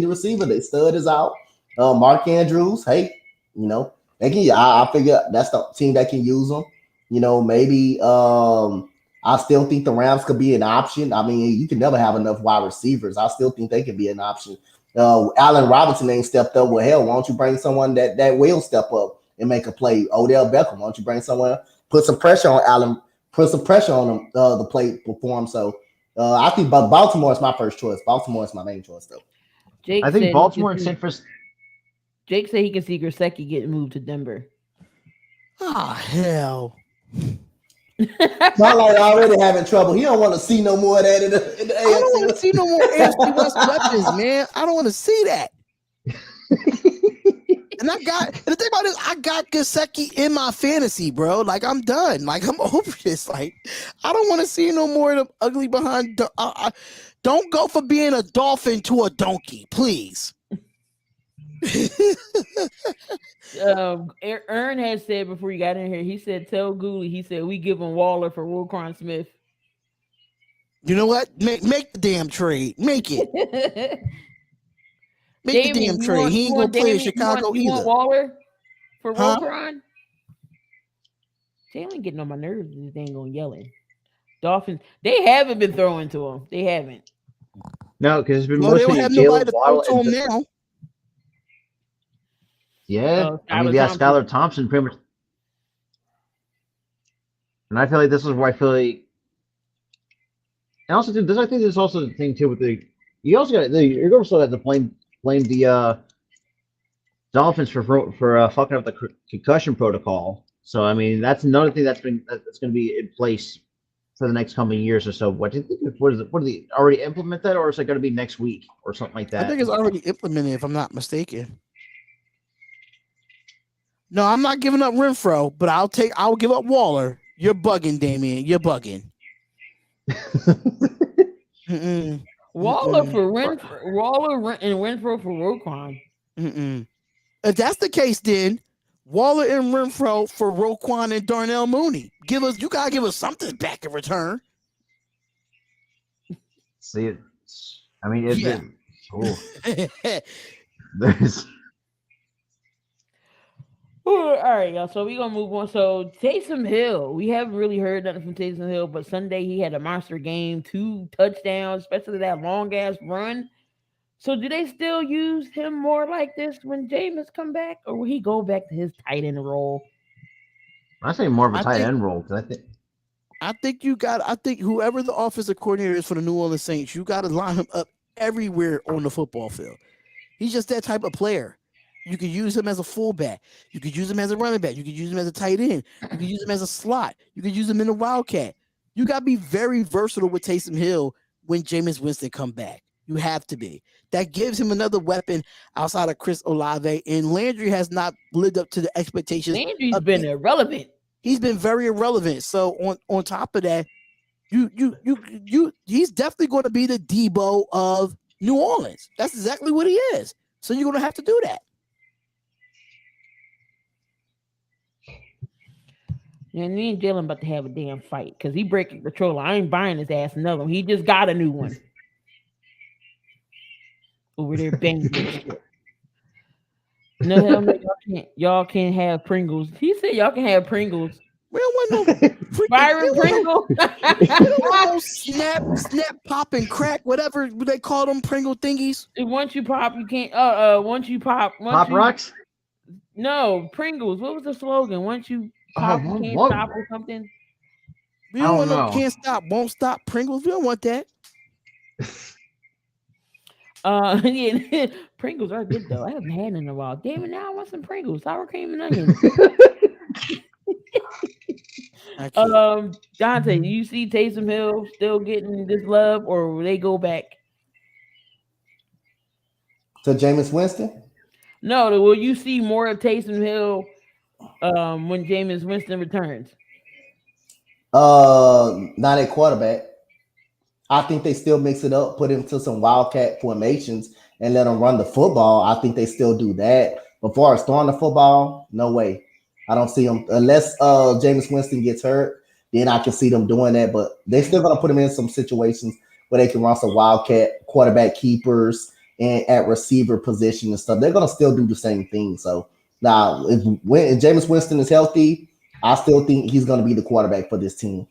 receiver. Their stud is out. Mark Andrews, hey, they can. I figure that's the team that can use them. Maybe I still think the Rams could be an option. I mean, you can never have enough wide receivers. I still think they can be an option. Allen Robinson ain't stepped up. Well, hell, why don't you bring someone that will step up and make a play? Odell Beckham, why don't you bring someone, put some pressure on Allen, put some pressure on him to play perform. So I think Baltimore is my first choice. Baltimore is my main choice, though. I think Baltimore and San Francisco. Jake said he can see Gesicki getting moved to Denver. Ah, hell. Not like already having trouble. He don't want to see no more of that in the AFC. I don't want to see no more AFC West weapons, man. I don't want to see that. And the thing about it is, I got Gesicki in my fantasy, bro. Like, I'm done. Like, I'm over this. Like, I don't want to see no more of them ugly behind. Don't go for being a dolphin to a donkey, please. Ern had said before you got in here, he said, tell Gooley, he said, we give him Waller for Roquan Smith. You know what? Make the damn trade. Make it. Make the damn trade. He ain't going to play in Chicago you either. Want Waller for Roquan? Jalen getting on my nerves. This ain't going yelling. Dolphins, they haven't been throwing to him. They haven't. No, because it's been they don't have nobody to throw to him now. Yeah, I mean, Skylar Thompson pretty much. And I feel like this is where I feel like. And also, too, I think there's also the thing too with you also got you're also have to blame the Dolphins for fucking up the concussion protocol. So I mean, that's another thing that's going to be in place for the next coming years or so. What do you think? What do they already implement that, or is it going to be next week or something like that? I think it's already implemented, if I'm not mistaken. No, I'm not giving up Renfro, but I'll give up Waller. You're bugging, Damien. You're bugging. Waller for Renfro. Waller and Renfro for Roquan. If that's the case, then Waller and Renfro for Roquan and Darnell Mooney. You gotta give us something back in return. See, I mean, there's. All right, y'all. So we're gonna move on. So Taysom Hill, we haven't really heard nothing from Taysom Hill, but Sunday he had a monster game, 2 touchdowns, especially that long ass run. So do they still use him more like this when Jameis come back, or will he go back to his tight end role? I say more of a tight end role because I think whoever the offensive coordinator is for the New Orleans Saints, you got to line him up everywhere on the football field. He's just that type of player. You could use him as a fullback. You could use him as a running back. You could use him as a tight end. You could use him as a slot. You could use him in a wildcat. You got to be very versatile with Taysom Hill when Jameis Winston come back. You have to be. That gives him another weapon outside of Chris Olave. And Landry has not lived up to the expectations. Landry's been irrelevant. He's been very irrelevant. So on top of that, he's definitely going to be the Debo of New Orleans. That's exactly what he is. So you're going to have to do that. And me and Jalen about to have a damn fight because he breaking control. I ain't buying his ass another one. He just got a new one. Over there banging shit. No, hell no, y'all can't have Pringles. He said y'all can have Pringles. We don't want no Byron Pringle. we don't want no snap, pop, and crack, whatever they call them Pringle thingies. Once you pop, you can't. Once you pop, Rocks. No, Pringles. What was the slogan? Once you pop, you can't stop or something. We don't want no can't stop, won't stop Pringles. We don't want that. Yeah, Pringles are good though. I haven't had them in a while. Damn it, now I want some Pringles, sour cream and onions. Dante, you see Taysom Hill still getting this love, or will they go back to Jameis Winston? No, will you see more of Taysom Hill when Jameis Winston returns? Not at quarterback. I think they still mix it up, put him to some wildcat formations, and let him run the football. I think they still do that. But far as throwing the football, no way. I don't see him unless Jameis Winston gets hurt. Then I can see them doing that. But they're still gonna put him in some situations where they can run some wildcat quarterback keepers and at receiver position and stuff. They're gonna still do the same thing. So now, if Jameis Winston is healthy, I still think he's gonna be the quarterback for this team.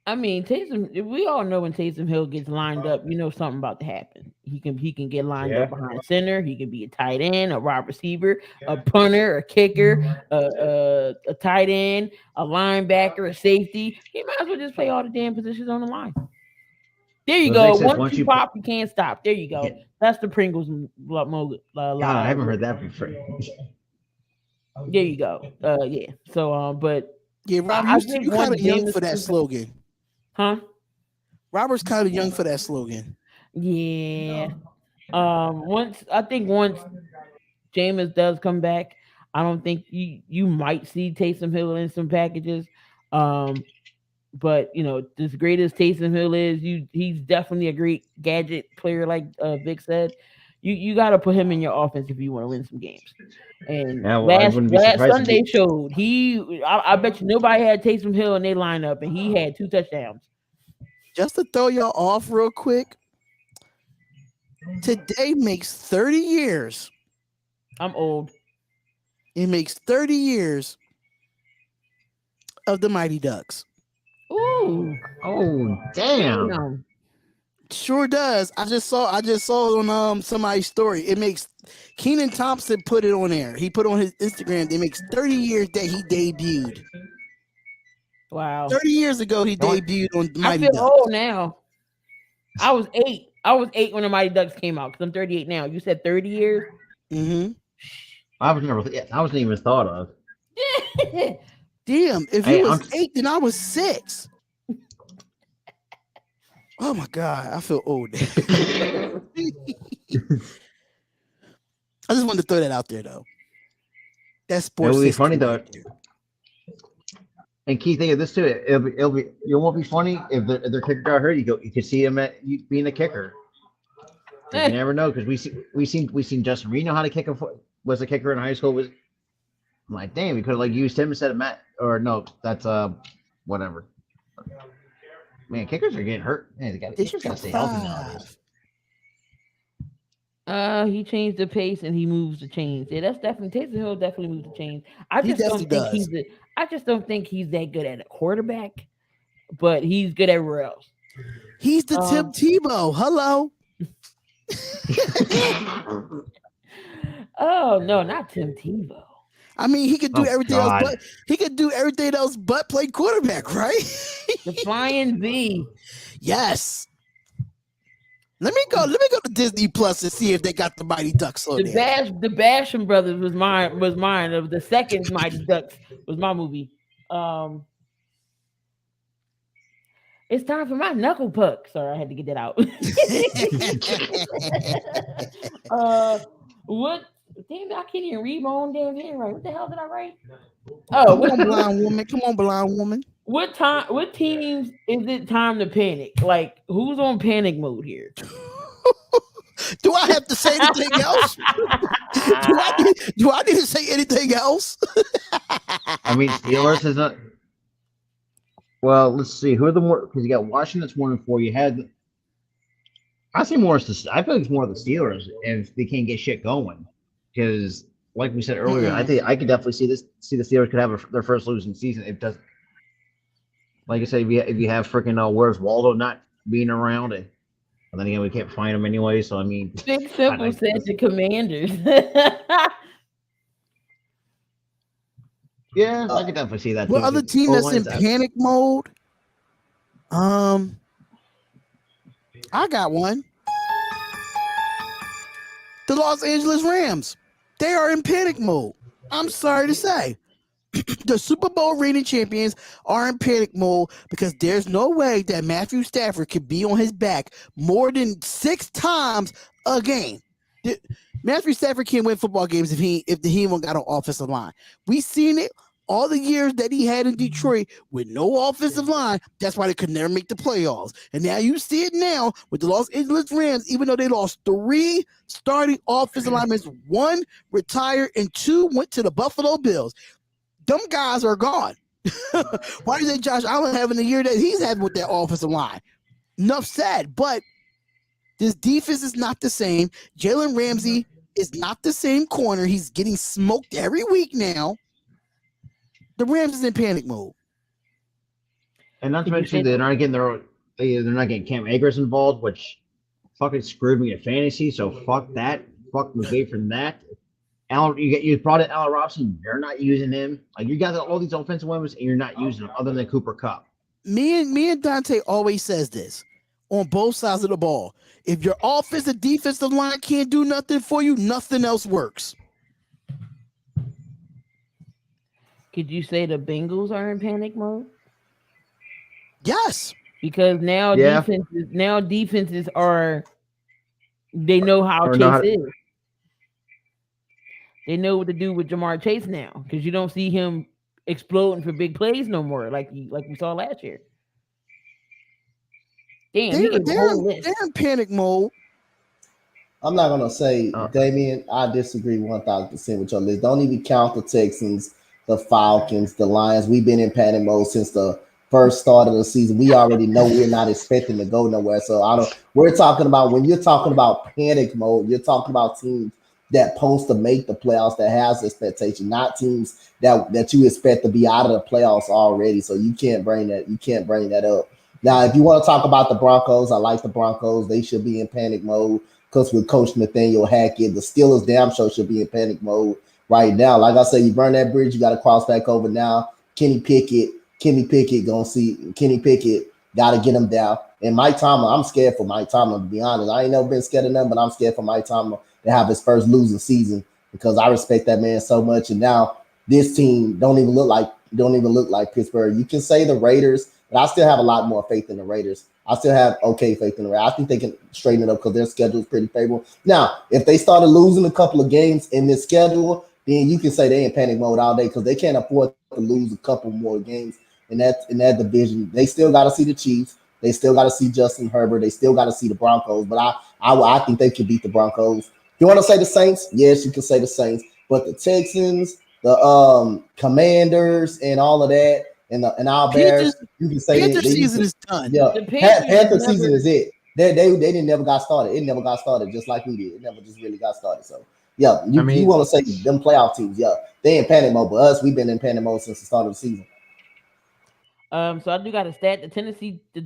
I mean, Taysom. We all know when Taysom Hill gets lined up, you know something about to happen. He can get lined up behind center. He can be a tight end, a wide receiver, a punter, a kicker, a tight end, a linebacker, a safety. He might as well just play all the damn positions on the line. There you go. Once you pop, you can't stop. There you go. Yeah. That's the Pringles. God, I haven't heard that before. There you go. Yeah. So, but yeah, Rob, you kind of young for that slogan. Huh? Robert's kind of young for that slogan. Yeah. Once Jameis does come back, I don't think you might see Taysom Hill in some packages. But you know, as great as Taysom Hill is, he's definitely a great gadget player, like Vic said. You got to put him in your offense if you want to win some games. And last Sunday showed I bet you nobody had Taysom Hill in their lineup, and he had 2 touchdowns. Just to throw y'all off real quick, today makes 30 years. I'm old. It makes 30 years of the Mighty Ducks. Ooh. Oh, damn. Sure does. I just saw it on somebody's story. It makes Keenan Thompson put it on there. He put on his Instagram. It makes 30 years that he debuted. Wow. 30 years ago he debuted on Mighty Ducks. I feel old now. I was 8. I was 8 when the Mighty Ducks came out because I'm 38 now. You said 30 years? Mm-hmm. I wasn't even thought of. Damn, if he was 8, then I was 6. Oh my God, I feel old. I just wanted to throw that out there, though. That's sports. It would be funny though. And key thing of this too, it'll be. It won't be funny if their kicker got hurt. You could see him being a kicker. You never know because we seen Justin Reno how to kick was a kicker in high school. I'm like, damn, we could have used him instead of Matt. Or no, that's whatever. Man, kickers are getting hurt. Man, kickers gotta stay healthy nowadays. He changed the pace and he moves the chains. Yeah, that's definitely Taysom Hill. Definitely moves the chains. I just don't think he's that good at a quarterback, but he's good everywhere else. He's the Tim Tebow. Hello. Oh no, not Tim Tebow. I mean, he could do everything else, but he could do everything else but play quarterback, right? The flying V. Yes. Let me go to Disney Plus and see if they got the Mighty Ducks on there. The Basham Brothers was mine. Of the second Mighty Ducks was my movie. Um, it's time for my knuckle puck. Sorry, I had to get that out. uh, what? Damn, I can't even read my own damn handwriting. What the hell did I write? Oh, Come on, blind woman. Come on, blind woman. what time? What teams is it time to panic? Like, who's on panic mode here? Do I have to say anything else? Do I need to say anything else? I mean, Steelers is not. Well, let's see. Who are the more? Because you got Washington that's 1-4. You had. I see more. I feel like it's more of the Steelers if they can't get shit going. Because, like we said earlier, I think I could definitely see this. See the Steelers could have their first losing season. It does. Like I said, if you have freaking where's Waldo not being around it. And then again, we can't find him anyway. So I mean, Big Simple said the Commanders. yeah, I could definitely see that. What other team that's in panic mode? I got one. The Los Angeles Rams. They are in panic mode. I'm sorry to say. The Super Bowl reigning champions are in panic mode because there's no way that Matthew Stafford could be on his back more than 6 times a game. Matthew Stafford can't win football games if he even got an offensive line. We've seen it all the years that he had in Detroit with no offensive line. That's why they could never make the playoffs. And now you see it now with the Los Angeles Rams, even though they lost 3 starting offensive linemen, 1 retired and 2 went to the Buffalo Bills. Them guys are gone. Why is it Josh Allen having the year that he's having with that offensive line? Enough said, but this defense is not the same. Jalen Ramsey is not the same corner. He's getting smoked every week now. The Rams is in panic mode. And not to mention they're not getting Cam Akers involved, which fucking screwed me in fantasy. So fuck that. Fuck me away from that. You brought in Allen Robinson. You're not using him. Like you got all these offensive weapons, and you're not using them other than Cooper Kupp. Me and Dante always says this on both sides of the ball. If your offensive defensive line can't do nothing for you, nothing else works. Could you say the Bengals are in panic mode? Yes, because now defenses are. They know how Chase is. They know what to do with Jamar Chase now because you don't see him exploding for big plays no more like we saw last year. Damn, they're in panic mode. I'm not gonna say, Damian, I disagree 1,000% with your list. Don't even count the Texans, the Falcons, the Lions. We've been in panic mode since the first start of the season. We already know we're not expecting to go nowhere. So we're talking about, when you're talking about panic mode, you're talking about teams that supposed to make the playoffs, that has expectation, not teams that you expect to be out of the playoffs already. So you can't bring that up. Now, if you want to talk about the Broncos, I like the Broncos. They should be in panic mode because with Coach Nathaniel Hackett, the Steelers damn sure should be in panic mode right now. Like I said, you burn that bridge, you got to cross back over now. Kenny Pickett got to get him down. And Mike Tomlin, I'm scared for Mike Tomlin, to be honest. I ain't never been scared of them, but I'm scared for Mike Tomlin to have his first losing season because I respect that man so much. And now this team don't even look like Pittsburgh. You can say the Raiders, but I still have a lot more faith in the Raiders. I still have faith in the Raiders. I think they can straighten it up because their schedule is pretty favorable. Now, if they started losing a couple of games in this schedule, then you can say they in panic mode all day because they can't afford to lose a couple more games in that division. They still got to see the Chiefs. They still got to see Justin Herbert. They still got to see the Broncos. But I think they can beat the Broncos. You want to say the Saints? Yes, you can say the Saints. But the Texans, the Commanders, and all of that, and our Bears, you can say Panther season is done. Yeah, Panther season is it. They didn't never got started. It never got started just like we did. It never just really got started. So yeah, you want to say them playoff teams? Yeah, they in panic mode. But us, we've been in panic mode since the start of the season. So I do got a stat. The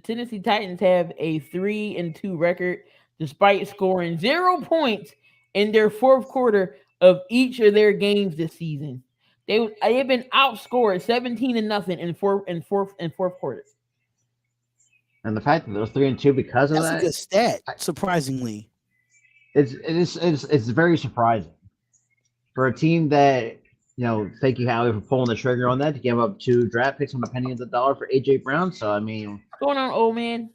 Tennessee Titans have a 3-2 record despite scoring 0 points in their fourth quarter of each of their games this season. They've been outscored 17-0 in fourth quarters. And the fact that they're 3-2 because of That's a that, good stat, surprisingly. it's very surprising for a team that thank you Howie for pulling the trigger on that to give up 2 draft picks on a penny of the dollar for AJ Brown. So I mean, What's going on, old man?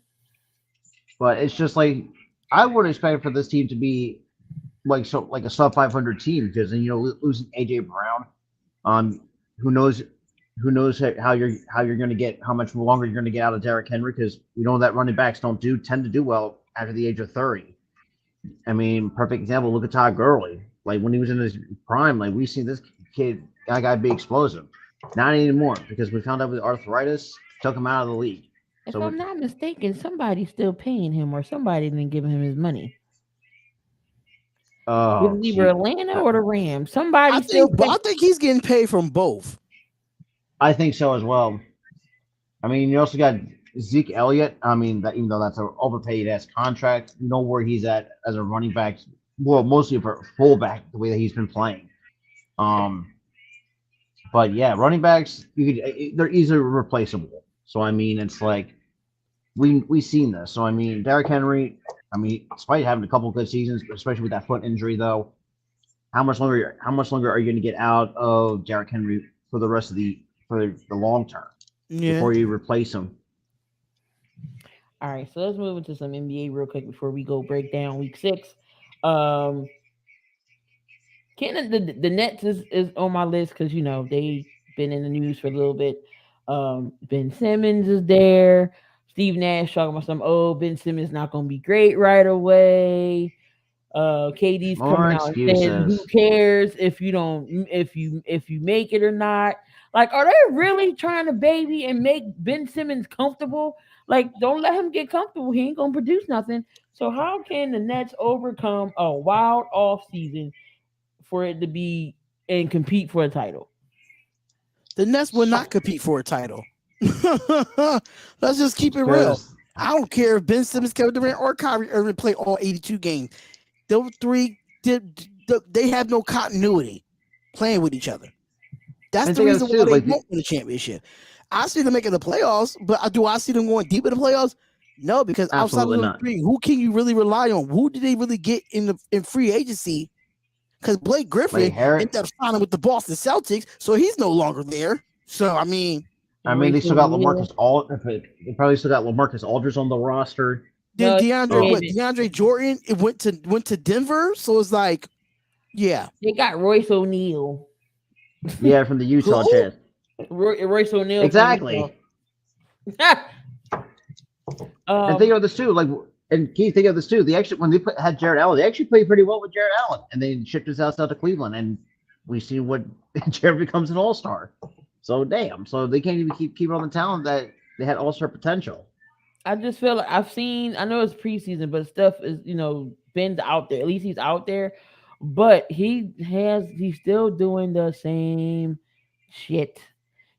but it's just like I would expect for this team to be like a sub 500 team because losing AJ Brown, um, who knows how you're going to get how much longer you're going to get out of Derrick Henry because we know that running backs tend to do well after the age of 30. I mean, perfect example. Look at Todd Gurley. Like when he was in his prime, like we seen this guy be explosive. Not anymore because we found out with arthritis took him out of the league. If So I'm not mistaken, somebody's still paying him, or somebody didn't give him his money. It oh was either gee, Atlanta or the Rams. Somebody still I think he's getting paid from both. I think so as well. I mean, you also got Zeke Elliott. I mean, that even though that's an overpaid ass contract, you know where he's at as a running back. Well, mostly for fullback, the way that he's been playing. Um, but yeah, running backs they're easily replaceable. So I mean, it's like we seen this. So I mean, Derrick Henry. I mean, despite having a couple of good seasons, especially with that foot injury, though, how much longer? How much longer are you going to get out of Derrick Henry for the rest of for the long term Yeah. before you replace him? All right, so let's move into some NBA real quick before we go break down week 6. Um, the Nets is on my list because they've been in the news for a little bit. Ben Simmons is there. Steve Nash talking about some Ben Simmons not gonna be great right away. KD's More coming out and saying, "Who excuses. cares if you make it or not?" Like, are they really trying to baby and make Ben Simmons comfortable? Like, don't let him get comfortable. He ain't gonna produce nothing. So how can the Nets overcome a wild off season for it to be and compete for a title? The Nets will not compete for a title. Let's just keep it real. Because I don't care if Ben Simmons, Kevin Durant, or Kyrie Irving play all 82 games. Those three they have no continuity playing with each other. That's I the think reason that's why too, they like won't win a championship. I see them making the playoffs, but do I see them going deep in the playoffs? No, because outside of absolutely those not. three, who can you really rely on? Who did they really get in free agency? Because Blake Griffin Like Harry, ended up signing with the Boston Celtics, so he's no longer there. So I mean, I mean, they Royce still got O'Neal. They probably still got LaMarcus Aldridge on the roster. then No, So DeAndre Jordan, it went to Denver, so it's like, yeah, they got Royce O'Neal. yeah, from the Utah who? Jazz. Royce O'Neal. Exactly. And think of this too, and Keith, think of this too. They actually, when had Jared Allen, they actually played pretty well with Jared Allen, and they shipped his ass out to Cleveland, and we see what Jared becomes an All Star. So damn, so they can't even keep on the talent that they had All Star potential. I just feel like I know it's preseason, but stuff is, been out there. At least he's out there. But he's still doing the same shit.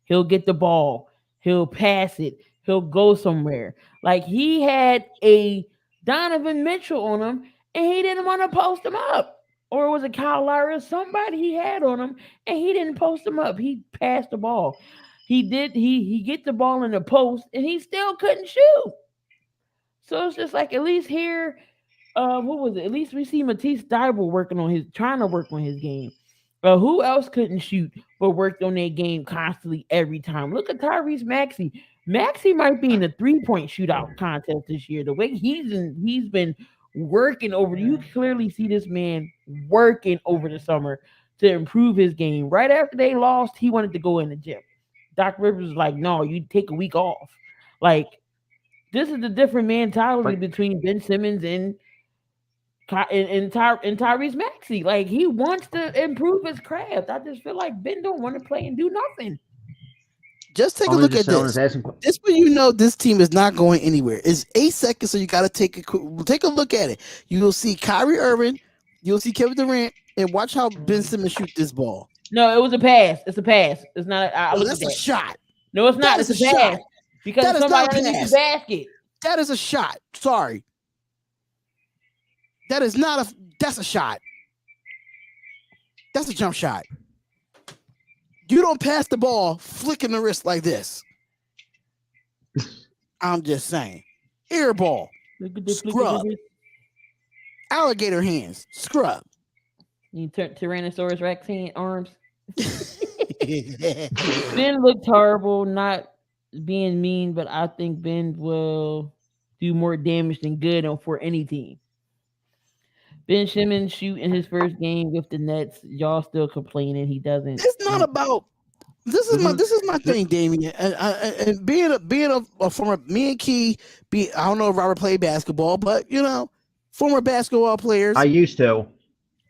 He'll get the ball, he'll pass it, he'll go somewhere. Like he had a Donovan Mitchell on him and he didn't want to post him up. Or was it Kyle Lowry? Somebody he had on him and he didn't post him up. He passed the ball. He get the ball in the post and he still couldn't shoot. So it's just like at least here, what was it? At least we see Matisse Thybulle trying to work on his game. Who else couldn't shoot but worked on their game constantly every time? Look at Tyrese Maxey. Maxey might be in the 3-point shootout contest this year. The way he's been working over. You clearly see this man working over the summer to improve his game. Right after they lost, he wanted to go in the gym. Doc Rivers was like, "No, you take a week off." Like this is the different mentality But between Ben Simmons and Tyrese Maxey. Like he wants to improve his craft. I just feel like Ben don't want to play and do nothing. just take a only look just at someone this. is asking. This way you know this team is not going anywhere. It's 8 seconds, so you got to take a look at it. You will see Kyrie Irving, you'll see Kevin Durant, and watch how Ben Simmons shoot this ball. No, it was a pass. It's a pass. It's not. I Oh, looked that's at a that. shot. No, it's not. That It's is a a pass shot. because That is somebody not a underneath pass. the basket. That is a shot. Sorry. That's a shot. That's a jump shot. You don't pass the ball flicking the wrist like this. I'm just saying. Air ball, Look at this. Look at scrub. this. Alligator hands, scrub. You turn Tyrannosaurus Rex hand arms. Ben looked horrible, not being mean, but I think Ben will do more damage than good on for any team. Ben Simmons shooting his first game with the Nets. Y'all still complaining he doesn't. It's not about. This is my thing, Damien, and being a former me and Key. I don't know if Robert played basketball, but former basketball players. I used to.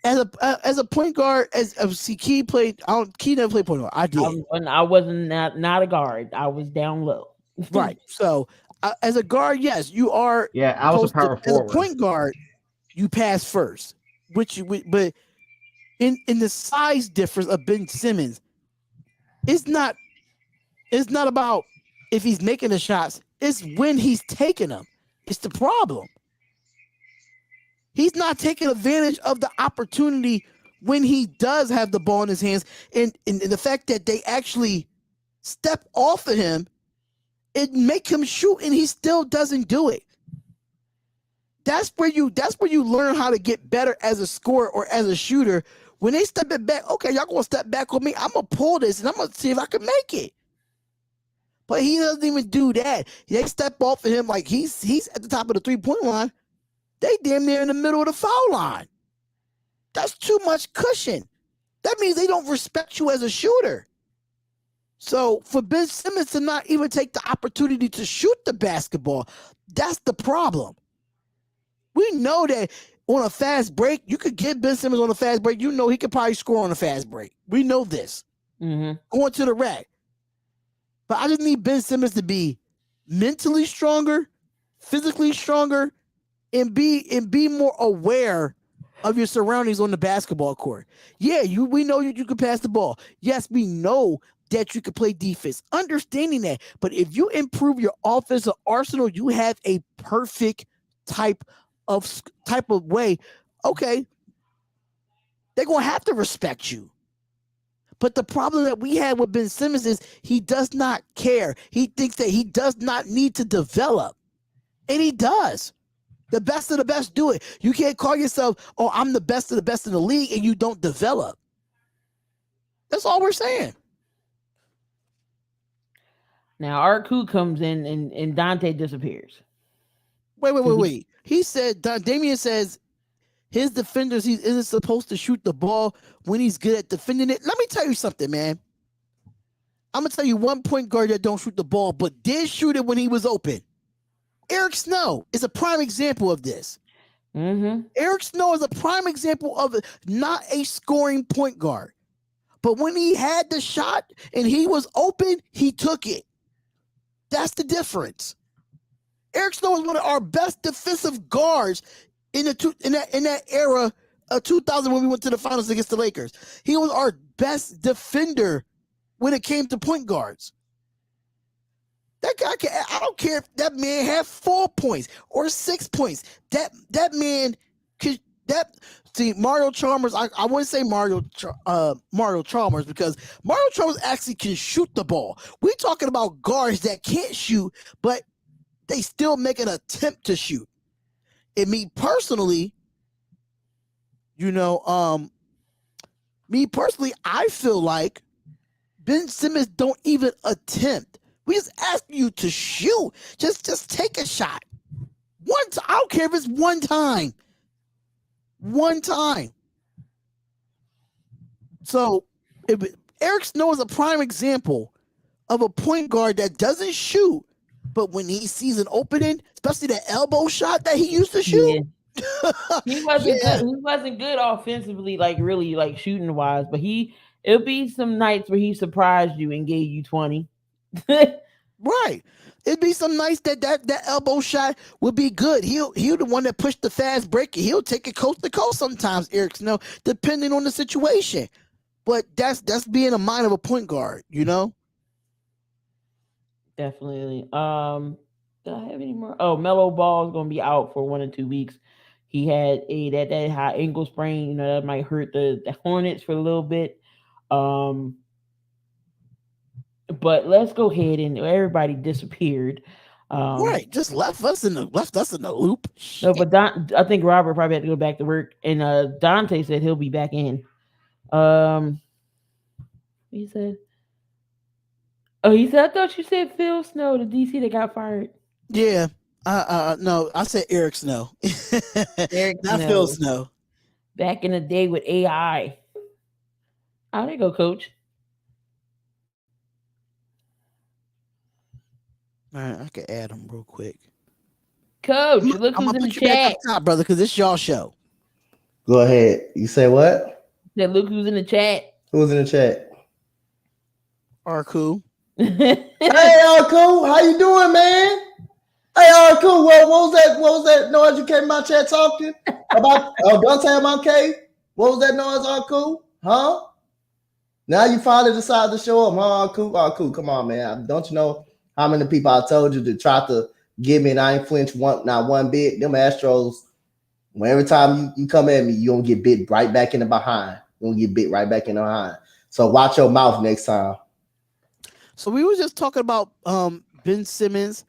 As a point guard, see Key played. Key never played point guard. I did. I wasn't not a guard. I was down low. Right. So as a guard, yes, you are. Yeah, I was a power forward. As a point guard, you pass first, but in the size difference of Ben Simmons, it's not about if he's making the shots. It's when he's taking them. It's the problem. He's not taking advantage of the opportunity when he does have the ball in his hands, and the fact that they actually step off of him, it make him shoot, and he still doesn't do it. That's where you learn how to get better as a scorer or as a shooter. When they step it back, okay, y'all gonna step back with me. I'm gonna pull this and I'm gonna see if I can make it. But he doesn't even do that. They step off of him like he's at the top of the 3-point line. They damn near in the middle of the foul line. That's too much cushion. That means they don't respect you as a shooter. So for Ben Simmons to not even take the opportunity to shoot the basketball, that's the problem. We know that on a fast break, you could get Ben Simmons on a fast break. You know he could probably score on a fast break. We know this. Going to the rack. But I just need Ben Simmons to be mentally stronger, physically stronger, and be more aware of your surroundings on the basketball court. Yeah, we know you can pass the ball. Yes, we know that you can play defense. Understanding that. But if you improve your offensive arsenal, you have a perfect type of way. Okay, they're going to have to respect you. But the problem that we have with Ben Simmons is he does not care. He thinks that he does not need to develop. And he does. The best of the best do it. You can't call yourself, oh, I'm the best of the best in the league, and you don't develop. That's all we're saying. Now, Arku comes in and Dante disappears. Wait. He said, Damian says his defenders, he isn't supposed to shoot the ball when he's good at defending it. Let me tell you something, man. I'm going to tell you one point guard that don't shoot the ball, but did shoot it when he was open. Eric Snow is a prime example of this. Eric Snow is a prime example of not a scoring point guard. But when he had the shot and he was open, he took it. That's the difference. Eric Snow is one of our best defensive guards in that era of 2000 when we went to the finals against the Lakers. He was our best defender when it came to point guards. That guy I don't care if that man had 4 points or 6 points. That man could Mario Chalmers. I wouldn't say Mario Chalmers because Mario Chalmers actually can shoot the ball. We're talking about guards that can't shoot, but they still make an attempt to shoot. And me personally, I feel like Ben Simmons don't even attempt. We just ask you to shoot. Just take a shot. I don't care if it's one time. One time. So Eric Snow is a prime example of a point guard that doesn't shoot, but when he sees an opening, especially the elbow shot that he used to shoot, he wasn't good. He wasn't good offensively, like really, like shooting wise. But it'll be some nights where he surprised you and gave you 20. Right. It'd be some nights that elbow shot would be good. He'll the one that pushed the fast break. He'll take it coast to coast sometimes, Eric Snow, depending on the situation. But that's being a mind of a point guard, Definitely. Do I have any more? Oh, Melo Ball is gonna be out for 1 or 2 weeks. He had that high ankle sprain, that might hurt the Hornets for a little bit. But let's go ahead and everybody disappeared. Right, just left us in the loop. No, but I think Robert probably had to go back to work, and Dante said he'll be back in. Um, he said, "Oh, he said I thought you said Phil Snow, the DC that got fired." Yeah. No, I said Eric Snow. Eric Not Snow. Phil Snow. Back in the day with AI. Oh, there you go, Coach. All right, I can add him real quick. Coach, look I'm who's gonna in the put you back chat. up top, brother, because it's y'all show. Go ahead. You say what? Said, look who's in the chat. Who's in the chat? Arku. Hey, Arku, how you doing, man? Hey, Arku, what was that? What was that noise you came in my chat talking about? Dante MK? What was that noise, Arku? Huh? Now you finally decided to show up, huh, Arku? Arku, come on, man. Don't you know how many people I told you to try to give me, and I ain't flinch not one bit? Them Astros, when every time you come at me, you gonna get bit right back in the behind. You gonna get bit right back in the behind. So watch your mouth next time. So we were just talking about Ben Simmons,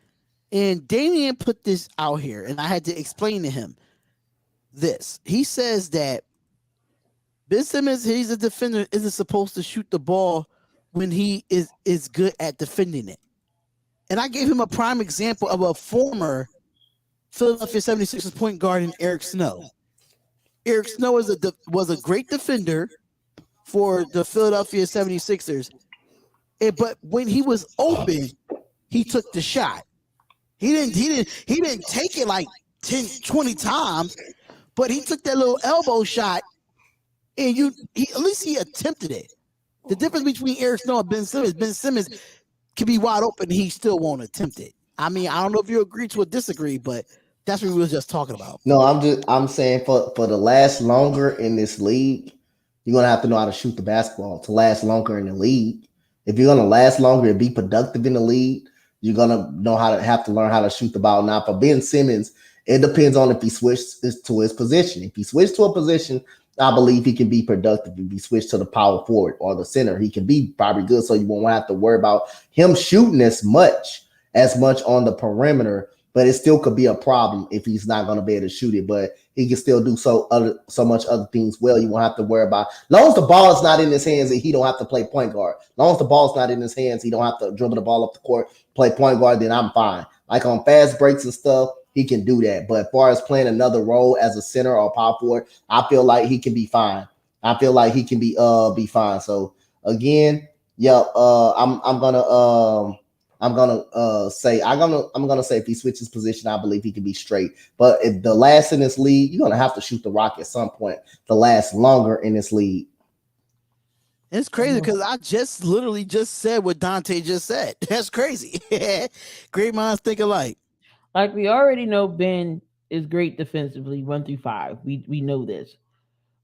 and Damian put this out here, and I had to explain to him this. He says that Ben Simmons, he's a defender, isn't supposed to shoot the ball when he is good at defending it. And I gave him a prime example of a former Philadelphia 76ers point guard in Eric Snow. Eric Snow was a great defender for the Philadelphia 76ers. But when he was open, he took the shot. He didn't take it like 10, 20 times, but he took that little elbow shot, and at least he attempted it. The difference between Eric Snow and Ben Simmons can be wide open, and he still won't attempt it. I mean, I don't know if you agree to or disagree, but that's what we were just talking about. No, I'm saying for the last longer in this league, you're gonna have to know how to shoot the basketball to last longer in the league. If you're gonna last longer and be productive in the league, you're gonna have to learn how to shoot the ball. Now, for Ben Simmons, it depends on if he switched to his position. If he switched to a position, I believe he can be productive. If he switched to the power forward or the center, he can be probably good. So you won't have to worry about him shooting as much on the perimeter. But it still could be a problem if he's not going to be able to shoot it. But he can still do so much other things well. You won't have to worry about. As long as the ball is not in his hands and he don't have to play point guard. As long as the ball's not in his hands, he don't have to dribble the ball up the court, play point guard, then I'm fine. Like on fast breaks and stuff, he can do that. But as far as playing another role as a center or power forward, I feel like he can be fine. I feel like he can be fine. So again, yeah, I'm gonna say if he switches position, I believe he can be straight. But if the last in this league, you're gonna have to shoot the rock at some point to last longer in this league. It's crazy because I literally just said what Dante just said. That's crazy. Great minds think alike. Like we already know, Ben is great defensively, 1 through 5. We know this.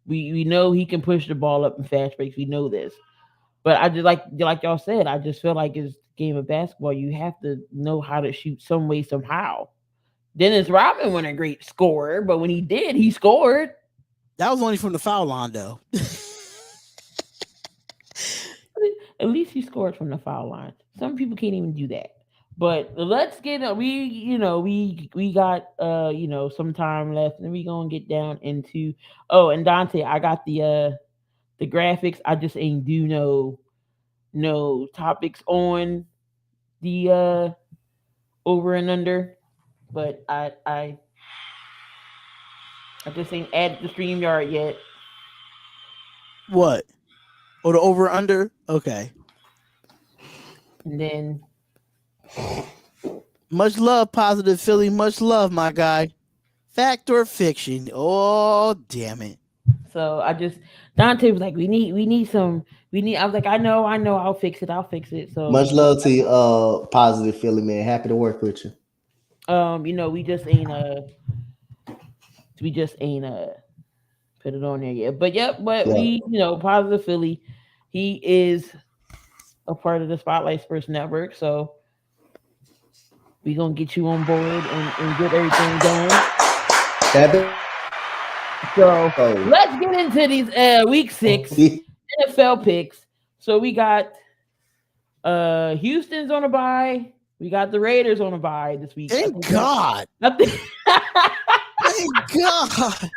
We know he can push the ball up in fast breaks. We know this. But I just like y'all said, I just feel like it's game of basketball. You have to know how to shoot some way, somehow. Dennis Rodman wasn't a great scorer, but when he did, he scored. That was only from the foul line, though. At least he scored from the foul line. Some people can't even do that. But let's get we got some time left, and we gonna get down into and Dante, I got the graphics. I just ain't do no topics on the over and under, but I just ain't added the StreamYard yet. What? Oh, the over under? Okay. And then much love, Positive Philly. Much love, my guy. Fact or fiction? Oh, damn it. So Dante was like, we need some. I was like, I know, I'll fix it. So much love to you, Positive Philly, man. Happy to work with you. We just ain't put it on there yet. But we, Positive Philly, he is a part of the Spotlight Sports Network, so we gonna get you on board and get everything going. So let's get into these week 6 NFL picks. So we got Houston's on a bye, We got the Raiders on a bye this week. Thank God. I think, Thank God.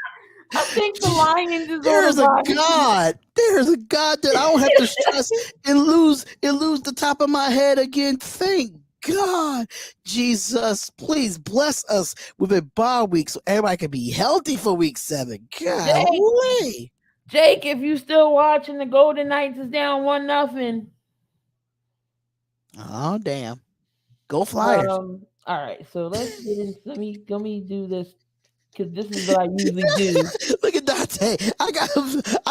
I think the Lions is There on is a a bye. God. There is a God that I don't have to stress and lose the top of my head again. Thank God. Jesus, please bless us with a bye week so everybody can be healthy for week 7. God. Jake, if you still watching, the Golden Knights is down 1-0. Oh, damn. Go Flyers. All right, so let's get in. Let me do this because this is what I usually do. Look at Dante. I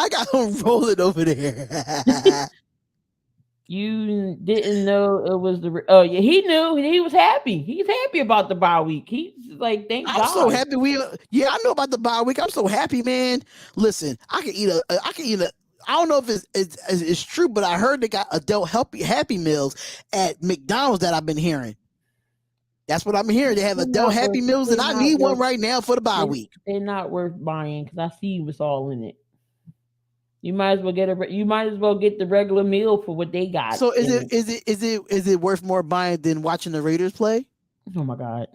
got him rolling over there. You didn't know it was the. Oh yeah, he knew. He was happy. He's happy about the bye week. He's like, thank I'm God. so happy yeah, I know about the bye week. I'm so happy, man. Listen, I can eat a I don't know if it's true, but I heard they got adult happy meals at McDonald's that I've been hearing. That's what I'm hearing. They have They're adult not happy worth. meals, They're and I not need one worth. right now for the bye week. They're not worth buying because I see what's all in it. You might as well get You might as well get the regular meal for what they got. So in it. is it worth more buying than watching the Raiders play? Oh my God.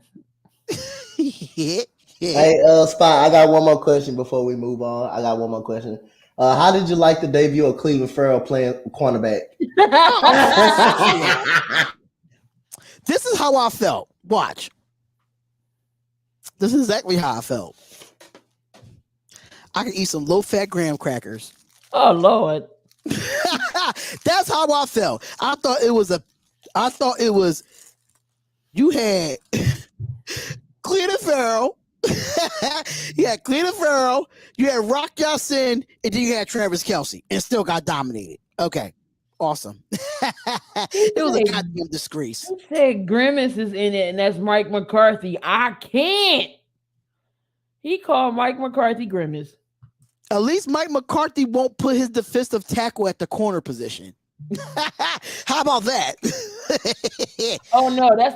Yeah. Hey, Spot, I got one more question before we move on. I got one more question. How did you like the debut of Cleveland Farrell playing cornerback? This is how I felt. Watch. This is exactly how I felt. I can eat some low-fat graham crackers. Oh Lord. That's how I felt. I thought it was you had Cleveland Farrell. You had Cleveland Farrell, you had Rock Ya-Sin, and then you had Travis Kelce, and still got dominated. Okay. Awesome. It was a goddamn disgrace. Who said Grimace is in it, and that's Mike McCarthy? I can't. He called Mike McCarthy Grimace. At least Mike McCarthy won't put his defensive tackle at the corner position. How about that? Oh no, that's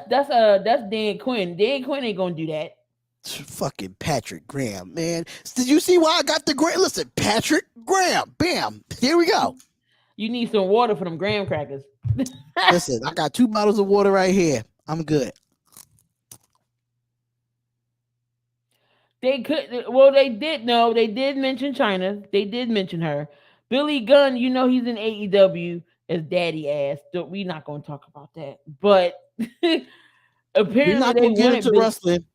Dan Quinn. Dan Quinn ain't gonna do that. Fucking Patrick Graham, man. Did you see why I got the Graham? Listen, Patrick Graham. Bam. Here we go. You need some water for them graham crackers. Listen, I got 2 bottles of water right here. I'm good. They could. Well, they did. No, they did mention China. They did mention her. Billy Gunn. You know he's in AEW as Daddy Ass. We're not going to talk about that. But apparently You're not they going to get wanted into wrestling.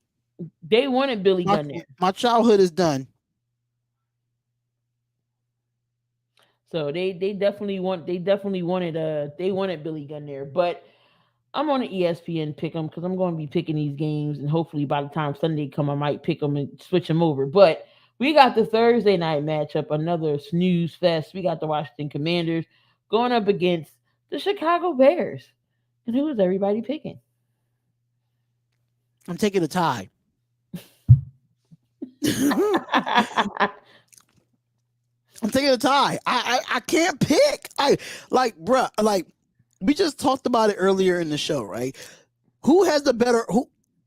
They wanted Billy Gunn there. My childhood is done. So they definitely wanted Billy Gunn there. But I'm on an ESPN pick 'em because I'm going to be picking these games, and hopefully by the time Sunday come, I might pick them and switch them over. But we got the Thursday night matchup, another snooze fest. We got the Washington Commanders going up against the Chicago Bears. And who is everybody picking? I'm taking a tie. I'm taking a tie. I can't pick. We just talked about it earlier in the show, right? Who has the better?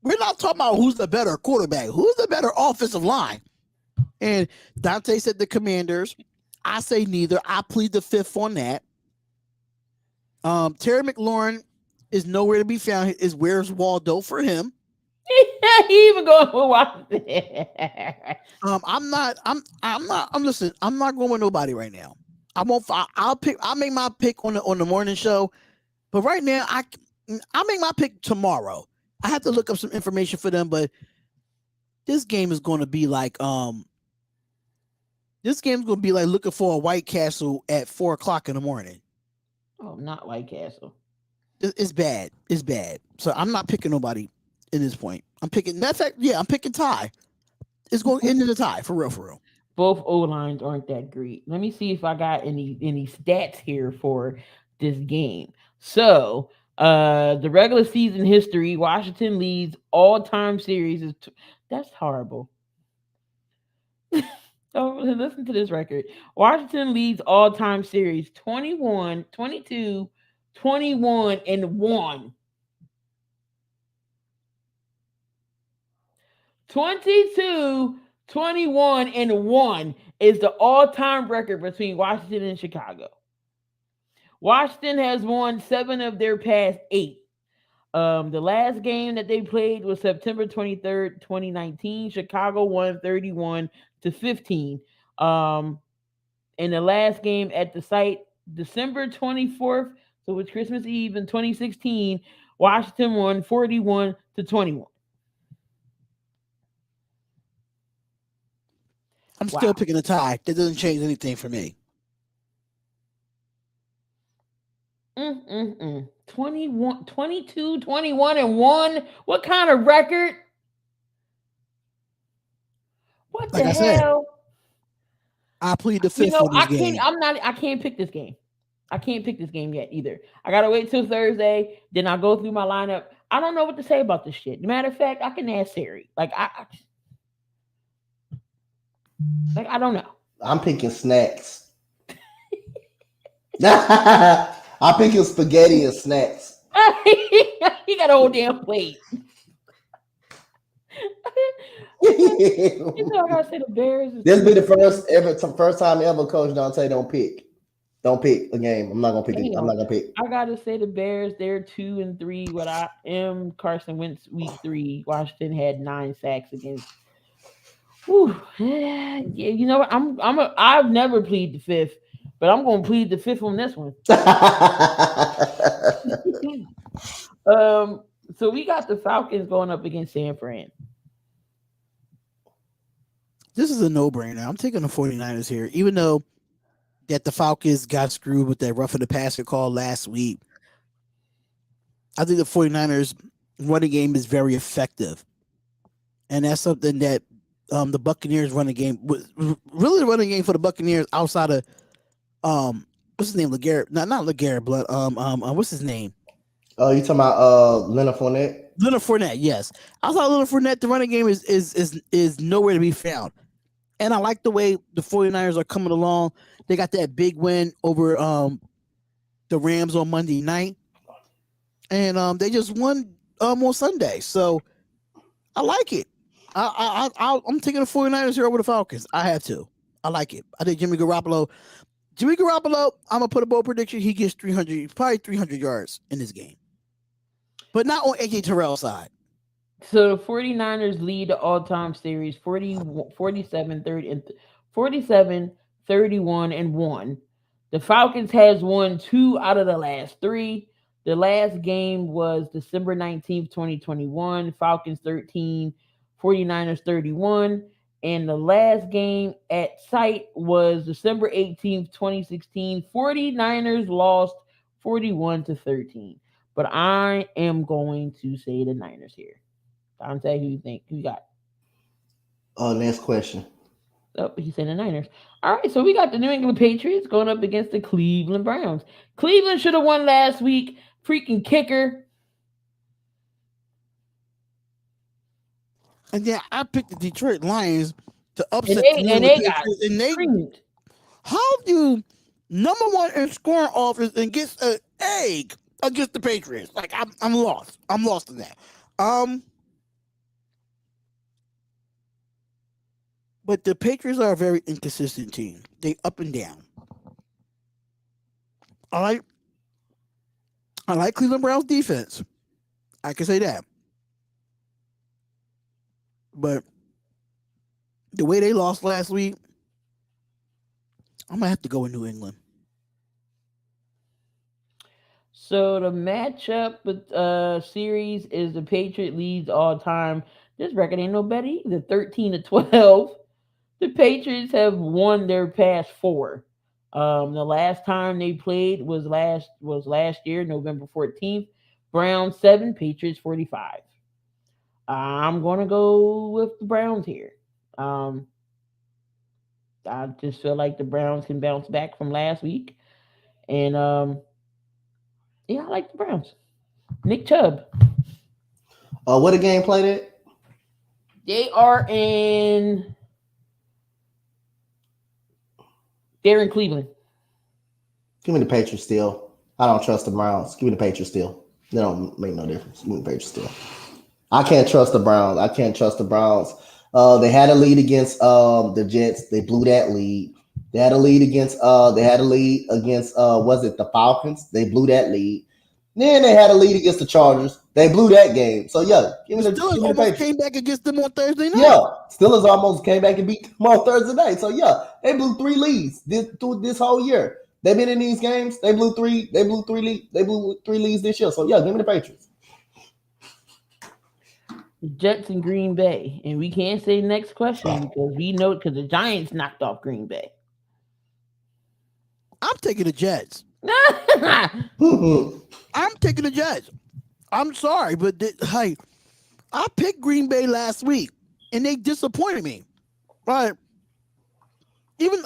We're not talking about who's the better quarterback. Who's the better offensive line? And Dante said the Commanders. I say neither. I plead the fifth on that. Terry McLaurin is nowhere to be found. Is where's Waldo for him? He even going for Washington. Listen, I'm not going with nobody right now. I'll make my pick on the morning show. But right now, I'll make my pick tomorrow. I have to look up some information for them, but this game is going to be like looking for a White Castle at 4:00 in the morning. Oh, not White Castle. It's bad. It's bad. So I'm not picking nobody at this point. I'm picking I'm picking tie. It's going into the tie for real. Both O lines aren't that great. Let me see if I got any stats here for this game. So, the regular season history, Washington leads all-time series. That's horrible. Oh, listen to this record. Washington leads all-time series 21, 22, 21, and 1. 22, 21, and 1 is the all-time record between Washington and Chicago. Washington has won 7 of their past 8. The last game that they played was September 23rd, 2019. Chicago won 31-15. Um, in the last game at the site, December 24th, so it was Christmas Eve in 2016, Washington won 41-21. I'm still Wow. picking a tie. That doesn't change anything for me. 21, 22, 21, and 1. What kind of record? What the Like I said, hell? I plead the fifth on this game. I can't pick this game. I can't pick this game yet either. I gotta wait till Thursday. Then I'll go through my lineup. I don't know what to say about this shit. Matter of fact, I can ask Siri. I don't know. I'm picking snacks. I'm picking spaghetti and snacks. He got a whole damn plate. You know, I gotta say the Bears. This be the first time ever Coach Dante don't pick a game. I'm not gonna pick it. I'm not gonna pick. I gotta say the Bears. They're 2-3. What I am Carson Wentz week 3. Washington had 9 sacks against. Whew, yeah, you know what? I've never plead the fifth, but I'm gonna plead the fifth on this one. So we got the Falcons going up against San Fran. This is a no-brainer. I'm taking the 49ers here, even though that the Falcons got screwed with that roughing the passer call last week. I think the 49ers running game is very effective. And that's something that the Buccaneers running game was really the running game for the Buccaneers outside of what's his name? LeGarrette, not LeGarrette Blunt. What's his name? Oh, you talking about Leonard Fournette? Leonard Fournette, yes. Outside of Leonard Fournette, the running game is nowhere to be found. And I like the way the 49ers are coming along. They got that big win over the Rams on Monday night. And they just won on Sunday. So I like it. I'm taking the 49ers here over the Falcons. I have to. I like it. I think Jimmy Garoppolo, I'm going to put a bold prediction. He gets 300 yards in this game. But not on AJ Terrell's side. So the 49ers lead the all-time series 47, 31, and 1. The Falcons has won 2 out of the last 3. The last game was December 19th, 2021. Falcons 13, 49ers 31. And the last game at site was December 18th, 2016. 49ers lost 41-13. But I am going to say the Niners here. Dante, who you think? Who you got? Next question. Oh, he said the Niners. All right, so we got the New England Patriots going up against the Cleveland Browns. Cleveland should have won last week. Freaking kicker. And then I picked the Detroit Lions to upset And the New they England got Patriots. And they screamed. how do number one in scoring offense and gets an egg against the Patriots? Like I'm lost. I'm lost in that. But the Patriots are a very inconsistent team. They up and down. I like Cleveland Browns defense. I can say that. But the way they lost last week, I'm gonna have to go with New England. So the matchup with series is the Patriot leads all time. This record ain't no better either. 13-12. The Patriots have won their past 4. The last time they played was last year, November 14th. Browns 7, Patriots 45. I'm gonna go with the Browns here. I just feel like the Browns can bounce back from last week, and yeah, I like the Browns. Nick Chubb. What a game played at? They're in Cleveland. Give me the Patriots still. I don't trust the Browns. Give me the Patriots still. They don't make no difference. Give me the Patriots still. I can't trust the Browns. They had a lead against the Jets. They blew that lead. They had a lead against was it the Falcons? They blew that lead. Then they had a lead against the Chargers. They blew that game. So yeah, The Steelers give me the almost Patriots. came back against them on Thursday night. Yeah, Steelers almost came back and beat them on Thursday night. So yeah, they blew 3 leads this whole year. They've been in these games. They blew 3. They blew 3 leads. They blew 3 leads this year. So yeah, give me the Patriots. Jets and Green Bay, and we can't say next question because we know because the Giants knocked off Green Bay. I'm taking the Jets. Mhm. I'm taking the Jets. I'm sorry, but hey, I picked Green Bay last week, and they disappointed me. Right? Even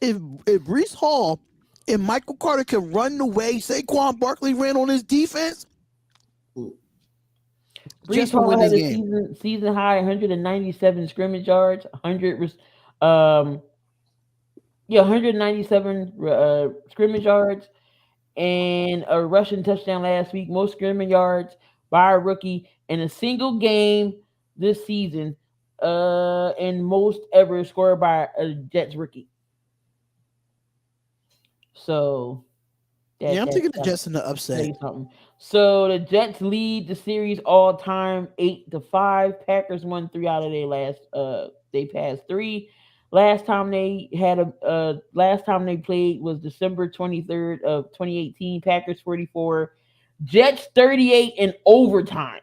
if Brees Hall and Michael Carter can run the way Saquon Barkley ran on his defense, Brees Jets will Hall win had this a game. season high 197 scrimmage yards, 197 scrimmage yards, and a rushing touchdown last week. Most scrimmage yards by a rookie in a single game this season, and most ever scored by a Jets rookie. So Yeah, I'm that taking the that Jets in the upset. say something. So the Jets lead the series all time 8-5. Packers won 3 out of their last they passed 3. Last time they played was December 23rd of 2018. Packers 44, Jets 38 in overtime.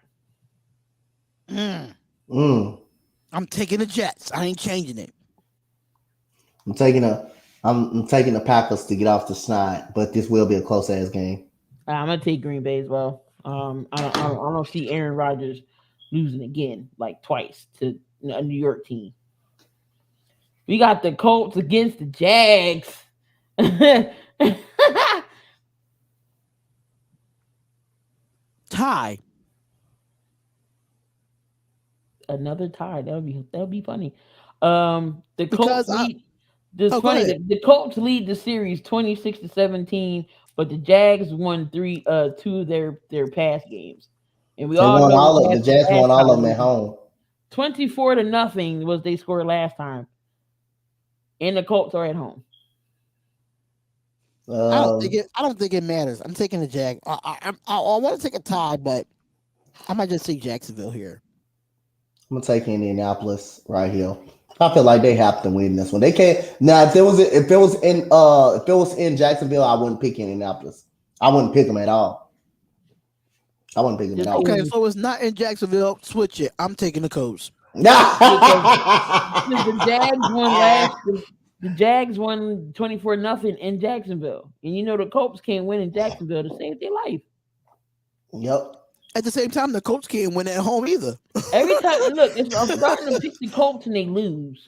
Mm, Mm. I'm taking the Jets. I ain't changing it. I'm taking the Packers to get off the snide, but this will be a close ass game. I'm gonna take Green Bay as well. I don't see Aaron Rodgers losing again like twice to a New York team. We got the Colts against the Jags. Tie. Another tie. That would be funny. The Colts Because lead. This go funny. ahead. The Colts lead the series 26-17, but the Jags won 2 of their past games, and we They all won know all what of the happened Jets last won all of time. them at home. 24-0 was they scored last time, and the Colts are at home. Um, I don't think it matters. I'm taking the Jag. I want to take a tie, but I might just take Jacksonville here. I'm gonna take Indianapolis right here. I feel like they have to win this one. They can't now. If it was in Jacksonville, I wouldn't pick Indianapolis. I wouldn't pick them at all. I wouldn't pick them at Just all. Okay, saying, so it's not in Jacksonville. Switch it. I'm taking the Colts. because the Jags won the Jags won 24-0 in Jacksonville, and you know the Colts can't win in Jacksonville to save their life. Yep. At the same time, the Colts can't win at home either. Every time, look, if I'm starting to pick the Colts and they lose.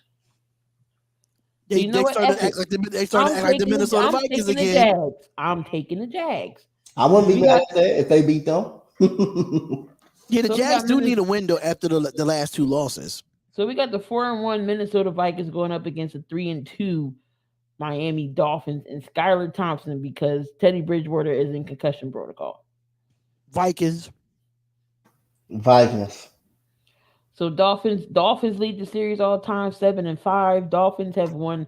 So you know They what? started to Epic. act like the Minnesota I'm Vikings taking the again. Jags. I'm taking the Jags. I wouldn't be We mad got at that if they beat them. Yeah, the so we Jags got do need a window after the last 2 losses. so we got the 4-1 Minnesota Vikings going up against the 3-2 Miami Dolphins and Skylar Thompson because Teddy Bridgewater is in concussion protocol. Vikings. Vikings. So Dolphins lead the series all time 7-5. Dolphins have won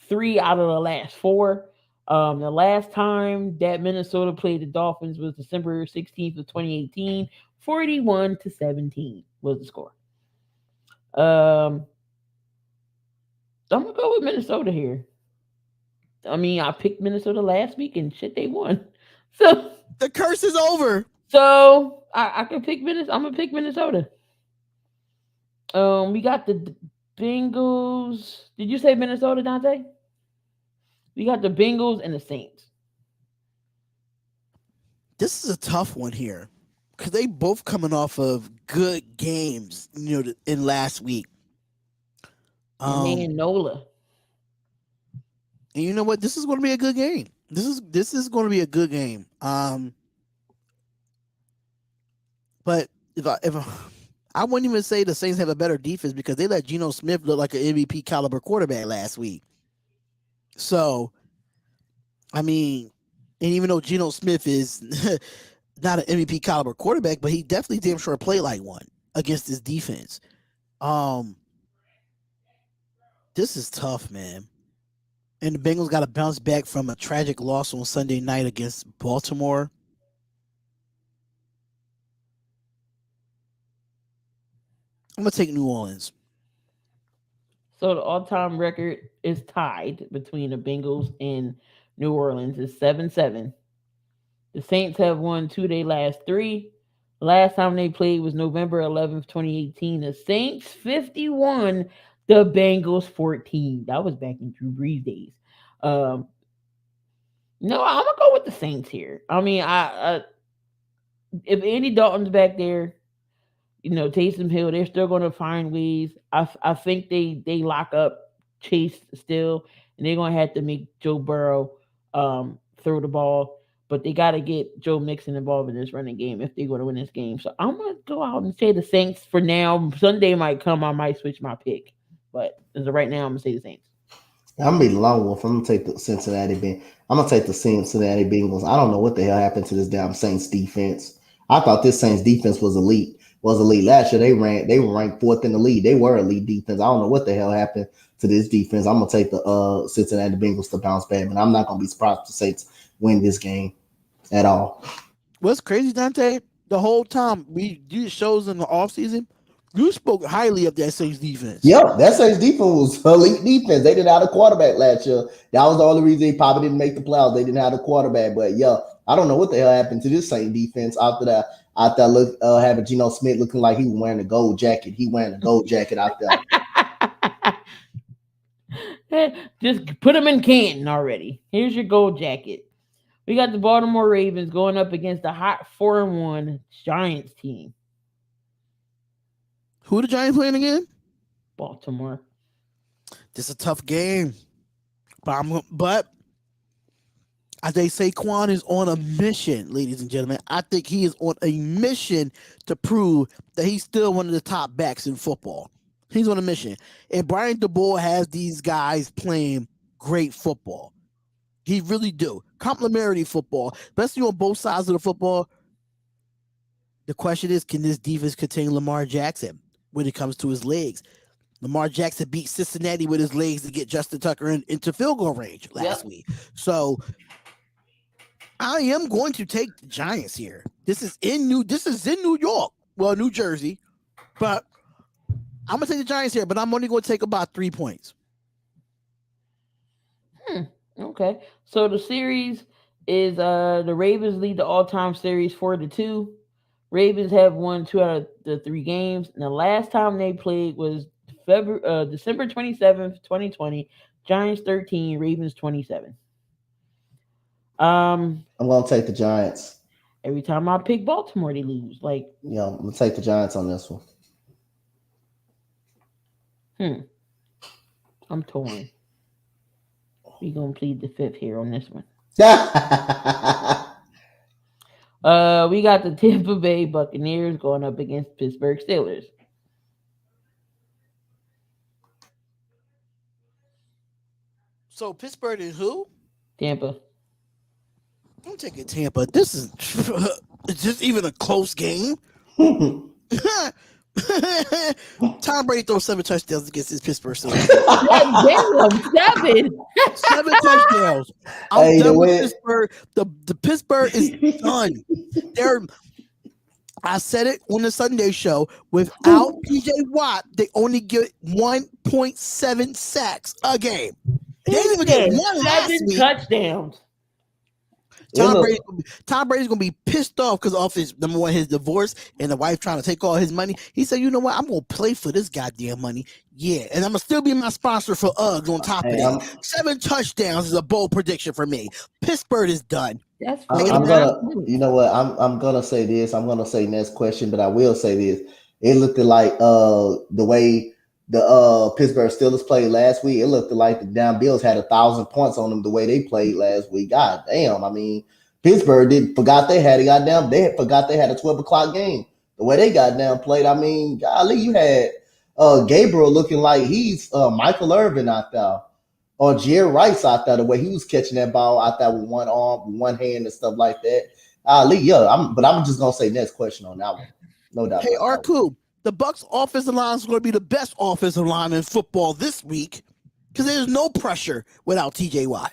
3 out of the last 4. The last time that Minnesota played the Dolphins was December 16th of 2018. 41-17 was the score. I'm gonna go with Minnesota here. I mean, I picked Minnesota last week and shit, they won. So The curse is over. I can pick Minnesota. I'm gonna pick Minnesota. We got the Bengals. Did you say Minnesota, Dante? We got the Bengals and the Saints. This is a tough one here because they both coming off of good games, in last week. Man, Nola. And you know what? This is going to be a good game. This is going to be a good game. But if I wouldn't even say the Saints have a better defense because they let Geno Smith look like an MVP caliber quarterback last week. So, I mean, and even though Geno Smith is not an MVP caliber quarterback, but he definitely damn sure played like one against this defense. This is tough, man. And the Bengals got to bounce back from a tragic loss on Sunday night against Baltimore. I'm gonna take New Orleans. So the all-time record is tied between the Bengals and New Orleans. It's 7-7. The Saints have won two of their last three. Last time they played was November 11th, 2018. The Saints 51, the Bengals 14. That was back in Drew Brees days. Um, no, I'm gonna go with the Saints here. I mean, I if Andy Dalton's back there, Taysom Hill, they're still going to find ways. I think they lock up Chase still, and they're going to have to make Joe Burrow throw the ball. But they got to get Joe Mixon involved in this running game if they're going to win this game. So I'm going to go out and say the Saints for now. Sunday might come, I might switch my pick. But as of right now, I'm going to say the Saints. I'm gonna be the lone wolf. I'm gonna take the Cincinnati Bengals. I'm gonna take the Cincinnati Bengals. I don't know what the hell happened to this damn Saints defense. I thought this Saints defense was elite. Was elite last year. They were ranked fourth in the league. They were elite defense. I don't know what the hell happened to this defense. I'm gonna take the Cincinnati Bengals to bounce back, but I'm not gonna be surprised if the Saints win this game at all. What's crazy, Dante? The whole time we do shows in the offseason, you spoke highly of that Saints defense. Yeah, that Saints defense was elite defense. They didn't have a quarterback last year. That was the only reason they probably didn't make the playoffs. They didn't have a quarterback. But yeah, I don't know what the hell happened to this Saints defense after that. After having Geno Smith looking like he was wearing a gold jacket. He wearing a gold jacket out there. Just put him in Canton already. Here's your gold jacket. We got the Baltimore Ravens going up against the hot 4-1 Giants team. Who the Giants playing again? Baltimore. This is a tough game. But as they say, Saquon is on a mission, ladies and gentlemen. I think he is on a mission to prove that he's still one of the top backs in football. He's on a mission. And Brian DeBoer has these guys playing great football. He really do. Complimentary football, especially on both sides of the football. The question is, can this defense contain Lamar Jackson when it comes to his legs? Lamar Jackson beat Cincinnati with his legs to get Justin Tucker into field goal range last week. So I am going to take the Giants here. This is in New York. Well, New Jersey. But I'm going to take the Giants here, but I'm only going to take about 3 points. Okay. So the series is the Ravens lead the all-time series 4-2. Ravens have won 2 out of the 3 games. And the last time they played was December 27th, 2020. Giants 13, Ravens 27. I'm gonna take the Giants. Every time I pick Baltimore, they lose. I'm gonna take the Giants on this one. I'm torn. We're gonna plead the fifth here on this one. We got the Tampa Bay Buccaneers going up against Pittsburgh Steelers. So Pittsburgh and who? Tampa. I'm taking Tampa. This is just even a close game. Tom Brady throws 7 touchdowns against his Pittsburgh Steelers. 7 touchdowns. I'm done with Pittsburgh. The Pittsburgh is done. I said it on the Sunday show. Without PJ Watt, they only get 1.7 sacks a game. They didn't even get 7 touchdowns. Tom Brady's gonna be pissed off because of his number one, his divorce, and the wife trying to take all his money. He said, "You know what? I'm gonna play for this goddamn money, yeah, and I'm gonna still be my sponsor for Uggs on top of that." 7 touchdowns is a bold prediction for me. Pittsburgh is done. That's I'm gonna, you know what? I'm gonna say this. I'm gonna say next question, but I will say this. It looked like the way the Pittsburgh Steelers played last week. It looked like the damn Bills had 1,000 points on them the way they played last week. God damn! I mean, Pittsburgh forgot they had a 12 o'clock game. The way they goddamn played. I mean, golly, you had Gabriel looking like he's Michael Irvin out there, or Jerry Rice out there. The way he was catching that ball out there with one arm, with one hand, and stuff like that. I'm just gonna say next question on that one. No doubt. Hey, Arku. The Bucs offensive line is going to be the best offensive line in football this week because there's no pressure without TJ Watt.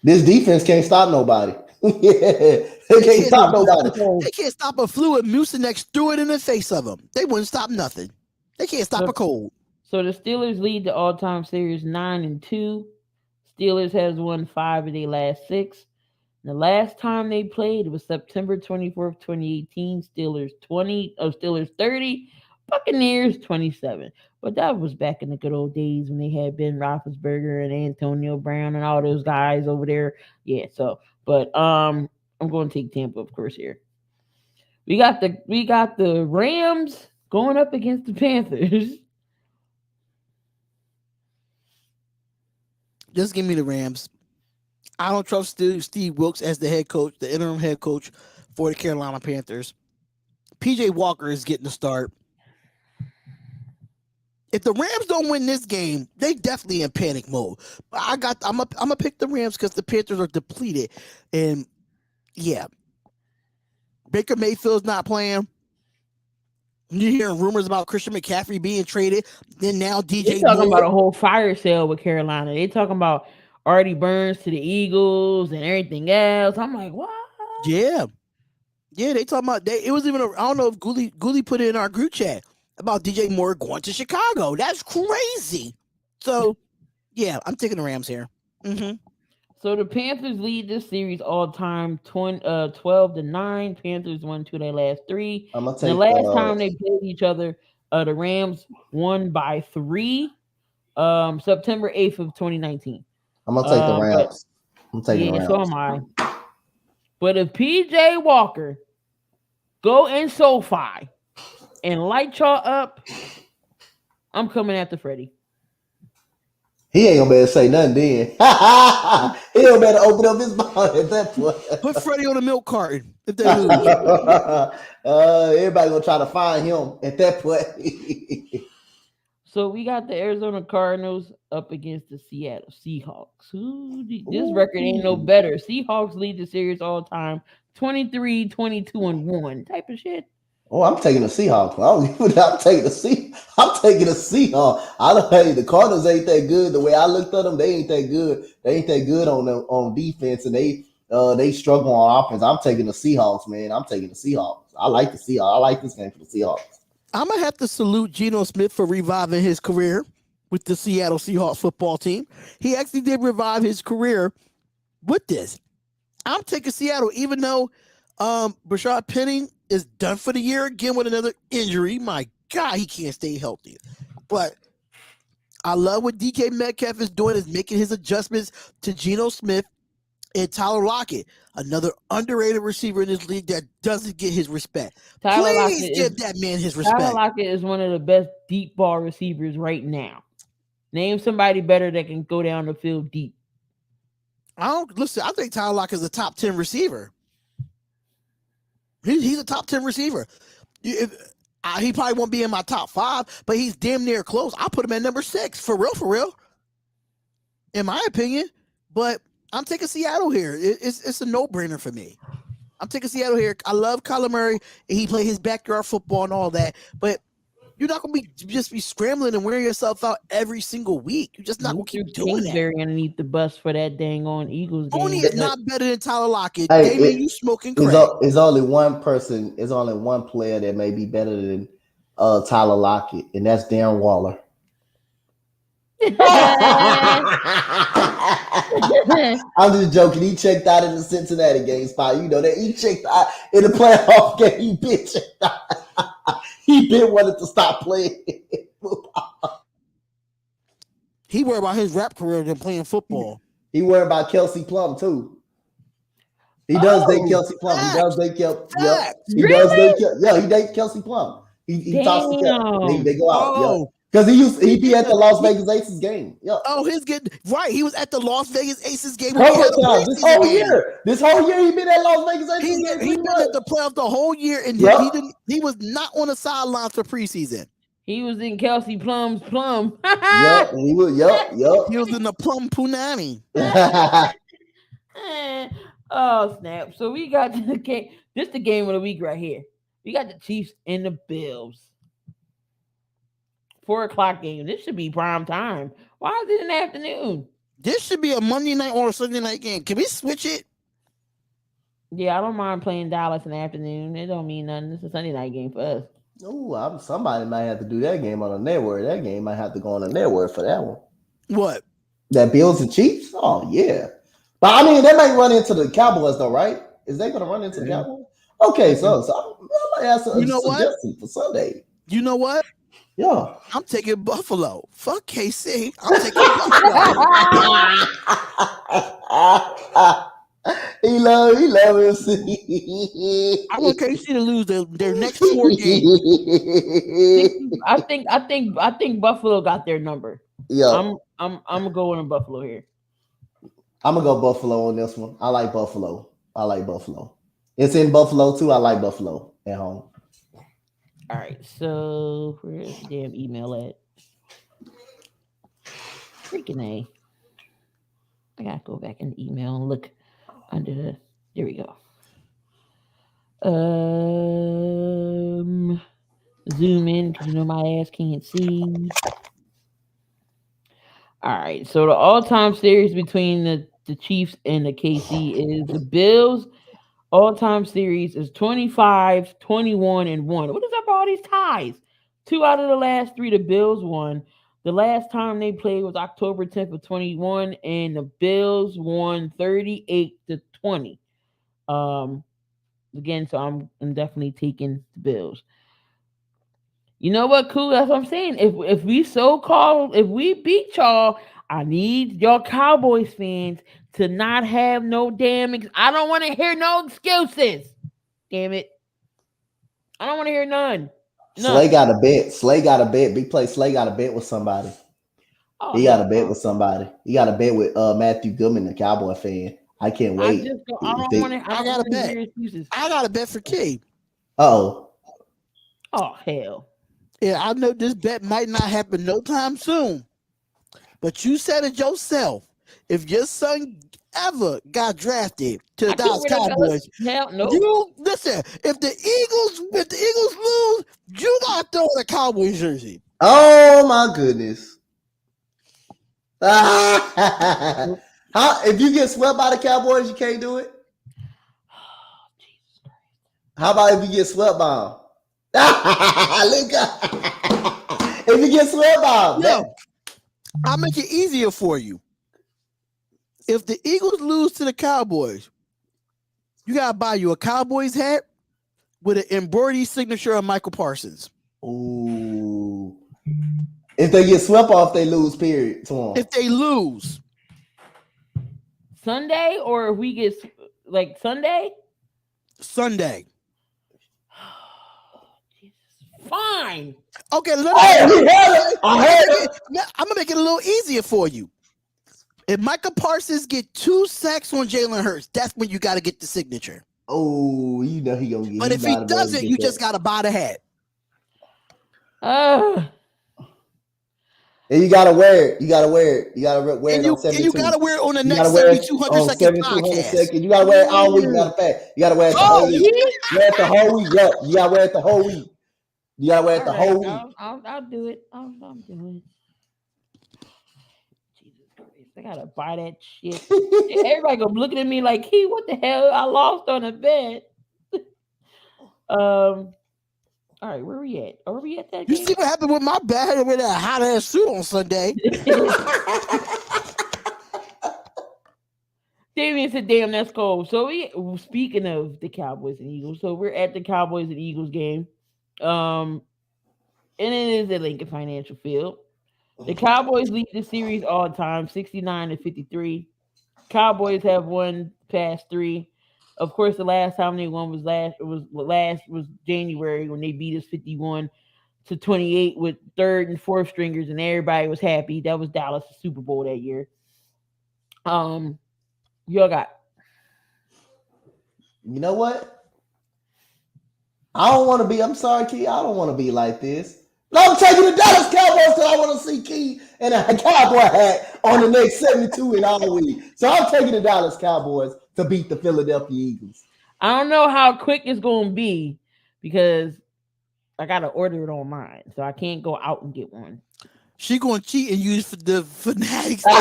This defense can't stop nobody. They can't stop nobody. They can't stop a fluid Mucinex threw it in the face of them. They wouldn't stop nothing. They can't stop a cold. So the Steelers lead the all-time series 9-2. Steelers has won 5 of their last 6. The last time they played was September 24th, 2018. Steelers 30, Buccaneers 27. But that was back in the good old days when they had Ben Roethlisberger and Antonio Brown and all those guys over there. Yeah, so but I'm going to take Tampa, of course, here. We got the Rams going up against the Panthers. Just give me the Rams. I don't trust Steve Wilkes as the head coach, the interim head coach for the Carolina Panthers. PJ Walker is getting the start. If the Rams don't win this game, they definitely in panic mode. I'm gonna pick the Rams because the Panthers are depleted, and yeah, Baker Mayfield's not playing. You're hearing rumors about Christian McCaffrey being traded. Then now DJ. They're talking about a whole fire sale with Carolina. They talking about Artie Burns to the Eagles and everything else. I'm like, what? Yeah, they talking about it was even I don't know if Gooley put it in our group chat about DJ Moore going to Chicago. That's crazy. So yeah, I'm taking the Rams here. Mm-hmm. So the Panthers lead this series all time 12-9. Panthers won 2 of their last 3. I'm gonna take the last time they played each other, the Rams won by 3. September 8th of 2019. I'm gonna take the Rams. I'm taking the Rams. So am I. But if PJ Walker go in SoFi and light y'all up, I'm coming after Freddie. He ain't gonna be able to say nothing then. He don't better open up his mouth at that point. Put Freddie on a milk carton if they lose. Everybody gonna try to find him at that point. So we got the Arizona Cardinals up against the Seattle Seahawks. This record ain't no better. Seahawks lead the series all time 23, 22, and 1 type of shit. Oh, I'm taking the Seahawks. I'm taking the Seahawks. I don't think the Cardinals ain't that good. The way I looked at them, they ain't that good. They ain't that good on defense, and they struggle on offense. I'm taking the Seahawks, man. I'm taking the Seahawks. I like the Seahawks. I like this game for the Seahawks. I'm gonna have to salute Geno Smith for reviving his career with the Seattle Seahawks football team. He actually did revive his career with this. I'm taking Seattle, even though Rashad Penny is done for the year again with another injury. My God, he can't stay healthy. But I love what DK Metcalf is doing, is making his adjustments to Geno Smith and Tyler Lockett, another underrated receiver in this league that doesn't get his respect. Please give that man his respect. Tyler Lockett is one of the best deep ball receivers right now. Name somebody better that can go down the field deep. I think Tyler Lockett is a top 10 receiver. He's a top 10 receiver. He probably won't be in my top 5, but he's damn near close. I'll put him at number 6, for real. In my opinion. But I'm taking Seattle here. It's a no-brainer for me. I'm taking Seattle here. I love Kyler Murray, and he played his backyard football and all that. But you're not going to be scrambling and wearing yourself out every single week. You're just not going to keep doing that. Very underneath the bus for that dang on Eagles game. Tony is not better than Tyler Lockett. Damien, you smoking crack. There's only one person. There's only one player that may be better than Tyler Lockett, and that's Darren Waller. I'm just joking. He checked out in the Cincinnati game spot. You know that he checked out in the playoff game. He been checked out. He been wanted to stop playing football. He worried about his rap career than playing football. He worried about Kelsey Plum too. He does date Kelsey Plum. He does date Kelsey. Yep. He does date. Yeah, he dates Kelsey Plum. He talks to Kelsey. They go out. Because he be at the Las Vegas Aces game. Yep. Oh, right. He was at the Las Vegas Aces game. This whole year he been at Las Vegas Aces game. He been at the playoffs the whole year, and he was not on the sidelines for preseason. He was in Kelsey Plum's plum. Yep, he was. Yep. He was in the plum punani. Oh snap! So we got the game. This the game of the week right here. We got the Chiefs and the Bills. 4:00 game. This should be prime time. Why is it in the afternoon? This should be a Monday night or a Sunday night game. Can we switch it? Yeah, I don't mind playing Dallas in the afternoon. It don't mean nothing. It's a Sunday night game for us. Ooh, somebody might have to do that game on the network. That game might have to go on the network for that one. What? That Bills and Chiefs? Oh yeah. But I mean, they might run into the Cowboys though, right? Is they gonna run into the Cowboys? Okay, so I might have You a know what? suggestion for Sunday. You know what? Yeah. I'm taking Buffalo. Fuck KC. I'm taking Buffalo. he love him. I want KC to lose their next 4 games. I think Buffalo got their number. Yeah, I'm going to Buffalo here. I'm gonna go Buffalo on this one. I like Buffalo. It's in Buffalo too. I like Buffalo at home. All right, so where's the damn email at? Freaking A. I gotta go back in the email and look under the. There we go. Zoom in because my ass can't see. All right, so the all-time series between the Chiefs and the KC is the Bills. All-time series is 25, 21, and 1. What is up with all these ties? 2 out of the last 3 the Bills won. The last time they played was October 10th of 21, and the Bills won 38-20. Again, so I'm definitely taking the Bills. You know what, cool? That's what I'm saying. If we beat y'all, I need y'all Cowboys fans to not have no damn. I don't want to hear no excuses. Damn it, I don't want to hear none. Slay got a bet. Big play. Slay got a bet with somebody. Oh, He got a bet with somebody. He got a bet with Matthew Goodman, the Cowboy fan. I can't wait. I don't want to. I got a bet. I got a bet for Key. Oh hell. Yeah, I know this bet might not happen no time soon, but you said it yourself. If your son ever got drafted to the Dallas Cowboys, hell no. You listen. If the Eagles lose, you gotta throw the Cowboys jersey. Oh my goodness. How if you get swept by the Cowboys, you can't do it? How about if you get swept by them? If you get swept by them, I'll make it easier for you. If the Eagles lose to the Cowboys, you gotta buy you a Cowboys hat with an embroidered signature of Michael Parsons. Ooh. If they get swept off, they lose, period. If they lose. Sunday, or if we get like Sunday? Sunday. Fine. Okay, I'm gonna make it a little easier for you. If Michael Parsons get 2 sacks on Jalen Hurts, that's when you got to get the signature. Oh, you know he gonna get. But if he doesn't, you just got to buy the hat. And you gotta wear it. You gotta wear it. You gotta wear it. And you gotta wear it on the next 7,200 second podcast. You gotta wear it all week. Matter of fact, you gotta wear it the whole week. Wear it the whole week. Yep. You gotta wear it the whole week. You gotta wear it the whole week. I'll do it. I'll do it. Jesus Christ, I gotta buy that shit. Everybody gonna be looking at me like, "He, what the hell? I lost on a bet." All right, where we at? Are we at that? You see what happened with my bad with that hot ass suit on Sunday? Damien said, "Damn, that's cold." So speaking of the Cowboys and Eagles, so we're at the Cowboys and Eagles game, and it is at Lincoln Financial Field. The Cowboys lead the series all time, 69-53. Cowboys have won past 3. Of course, the last time they won was January when they beat us 51-28 with 3rd and 4th stringers, and everybody was happy. That was Dallas' Super Bowl that year. Y'all got. You know what? I don't want to be. I'm sorry, Key. I don't want to be like this. But I'm taking the Dallas Cowboys because I want to see Key in a cowboy hat on the next 72 in all week. So I'm taking the Dallas Cowboys to beat the Philadelphia Eagles. I don't know how quick it's going to be because I got to order it online, so I can't go out and get one. She going to cheat and use the Fanatics. I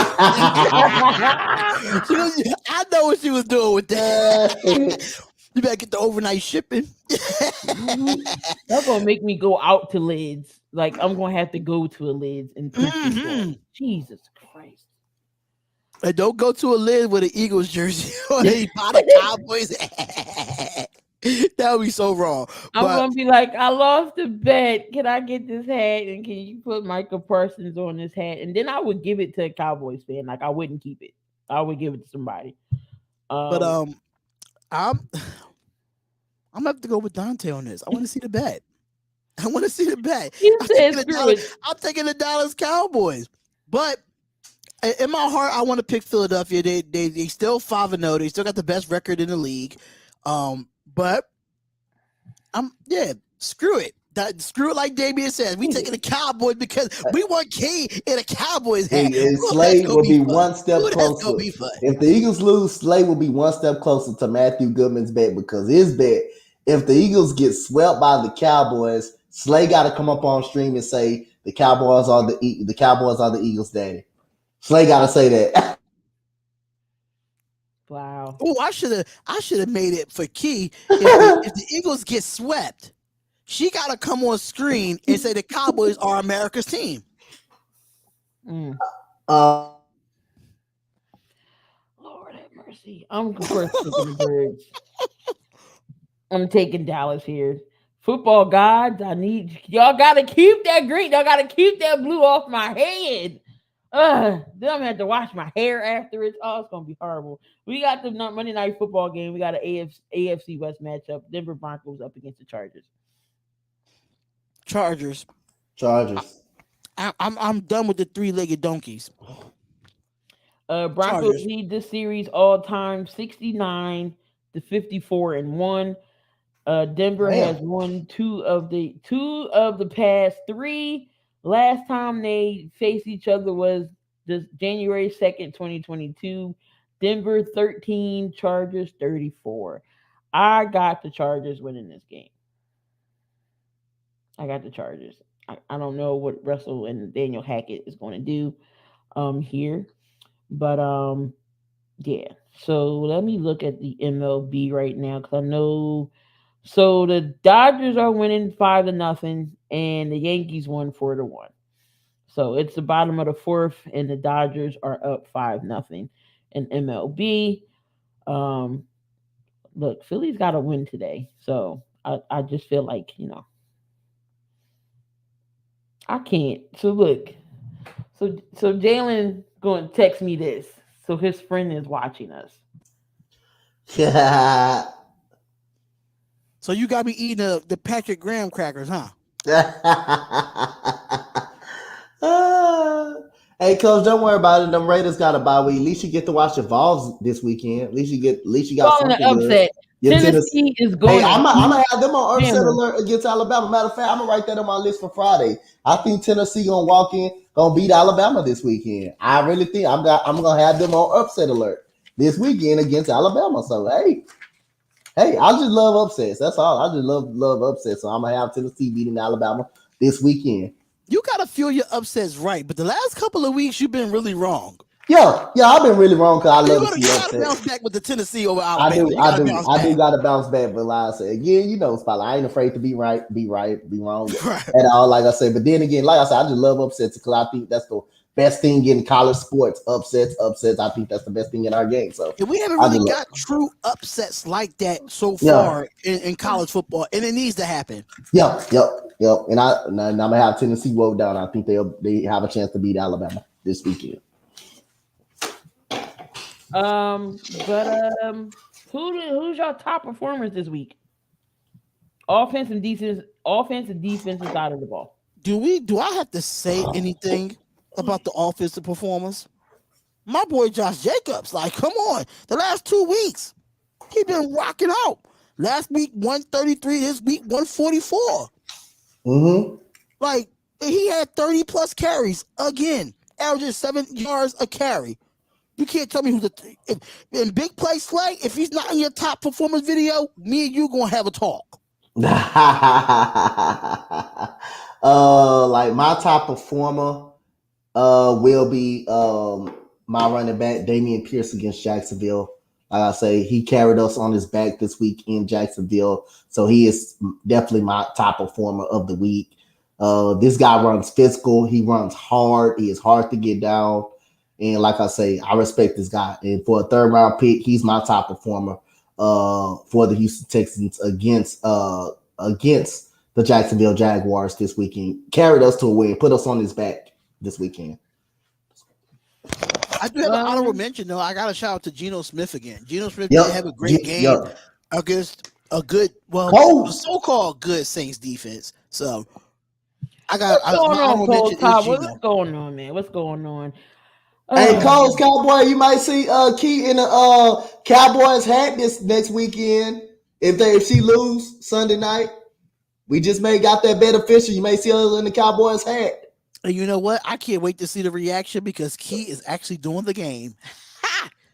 know what she was doing with that. You better get the overnight shipping. That's gonna make me go out to Lids. Like I'm gonna have to go to a Lids and pick this up. Jesus Christ. And don't go to a lid with an Eagles jersey or they buy the Cowboys. That would be so wrong. I'm But gonna be like, I lost the bet. Can I get this hat? And can you put Michael Parsons on this hat? And then I would give it to a Cowboys fan. Like I wouldn't keep it. I would give it to somebody. but I'm gonna have to go with Dante on this. I want to see the bet. I want to see the bet. You I'm said taking the screw Dallas, it. I'm taking the Dallas Cowboys. But in my heart, I want to pick Philadelphia. They still 5-0. They still got the best record in the league. But screw it. Screw it, like Damian says. We taking the Cowboys because we want Key in a Cowboys hat. And Slay will be one step closer. If the Eagles lose, Slay will be one step closer to Matthew Goodman's bet because his bet, if the Eagles get swept by the Cowboys, Slay got to come up on stream and say the Cowboys are the Eagles' daddy. Slay got to say that. Wow. Oh, I should have made it for Key. If the Eagles get swept, she got to come on screen and say the Cowboys are America's team. Lord have mercy. I'm first taking the birds. I'm taking Dallas here. Football gods, I need y'all. Gotta keep that green. Y'all gotta keep that blue off my head. Then I'm gonna have to wash my hair after it. Oh, it's gonna be horrible. We got the Monday Night Football game. We got an AFC West matchup. Denver Broncos up against the Chargers. Chargers. I'm done with the three-legged donkeys. Broncos Chargers. lead this series all time 69-54-1. Denver has won two of the past three. Last time they faced each other was this January 2nd, 2022. Denver 13, Chargers 34. I got the Chargers winning this game. I got the Chargers. I don't know what Russell and Daniel Hackett is going to do here. But yeah. So let me look at the MLB right now because I know. So the Dodgers are winning 5-0, and the Yankees won 4-1. So it's the bottom of the fourth, and the Dodgers are up 5-0 in MLB. Look, Philly's got to win today, so I just feel like I can't. So look, so Jalen going to text me this. So his friend is watching us. Yeah. So you got me eating the Patrick Graham crackers, huh? Hey, coach, don't worry about it. Them Raiders got a bye week. At least you get to watch the Vols this weekend. At least you got Calling something an upset. Tennessee is going. Hey, I'm gonna have them on upset alert against Alabama. Matter of fact, I'm gonna write that on my list for Friday. I think Tennessee gonna walk in, gonna beat Alabama this weekend. I really think I'm gonna have them on upset alert this weekend against Alabama. So hey, I just love upsets. That's all. I just love upsets. So I'm gonna have Tennessee beating Alabama this weekend. You gotta feel your upsets right, but the last couple of weeks you've been really wrong. Yeah, I've been really wrong because I love to see upsets. You gotta bounce back with the Tennessee over Alabama. I do gotta bounce back, but like I said again, Spotlight, I ain't afraid to be right, be wrong at all. Like I said, but then again, like I said, I just love upsets because I think that's the best thing in college sports. Upsets. I think that's the best thing in our game. So we haven't really got true upsets like that so far in college football, and it needs to happen. Yep. And I'm gonna have Tennessee roll down. I think they have a chance to beat Alabama this weekend. Who's your top performers this week? Offense and defense side of the ball. Do I have to say anything about the offensive performers? My boy Josh Jacobs, like, come on. The last 2 weeks, he been rocking out. Last week 133, this week 144. Mm-hmm. Like, he had 30 plus carries again, averaging 7 yards a carry. You can't tell me in big play Slay, if he's not in your top performance video, me and you gonna have a talk. Like my top performer will be my running back Damian Pierce against Jacksonville. Like I say, he carried us on his back this week in Jacksonville, so he is definitely my top performer of the week. This guy runs physical. He runs hard. He is hard to get down. And like I say, I respect this guy. And for a third round pick, he's my top performer for the Houston Texans against the Jacksonville Jaguars this weekend. Carried us to a win, put us on his back this weekend. I do have an honorable mention, though. I got to shout out to Geno Smith again. Geno Smith did have a great game against a good, so-called good Saints defense. So I got what's going on, man? What's going on? Hey, Coles Cowboy, you might see Key in a Cowboys hat this next weekend if she lose Sunday night. We just got that bet official. You may see her in the Cowboys hat. And you know what? I can't wait to see the reaction because Key is actually doing the game.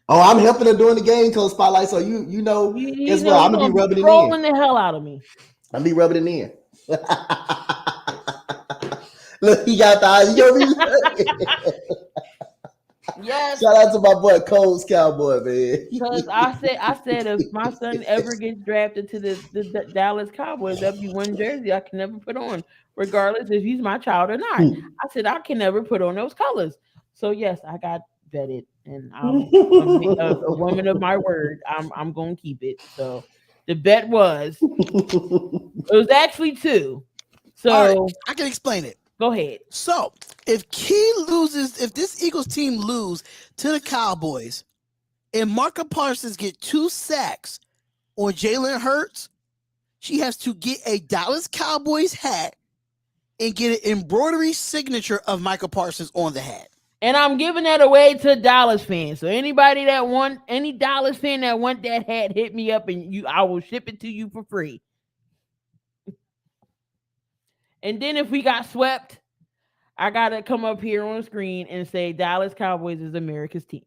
Oh, I'm helping her doing the game, Coach Spotlight. So you know, as well, I'm gonna be rubbing it in. Trolling the hell out of me. I'm be rubbing it in. Look, he got the eyes. Yes. Shout out to my boy Coles Cowboy, man. Because I said if my son ever gets drafted to the Dallas Cowboys, that'd be one jersey I can never put on, regardless if he's my child or not. I said I can never put on those colors. So yes, I got vetted, and I'm a woman of my word. I'm gonna keep it. So the bet was it was actually 2. So right, I can explain it. Go ahead. So, if Key loses, if this Eagles team lose to the Cowboys, and Marka Parsons get 2 sacks on Jalen Hurts, she has to get a Dallas Cowboys hat and get an embroidery signature of Micah Parsons on the hat. And I'm giving that away to Dallas fans. So any Dallas fan that want that hat, hit me up and I will ship it to you for free. And then if we got swept, I got to come up here on the screen and say Dallas Cowboys is America's team.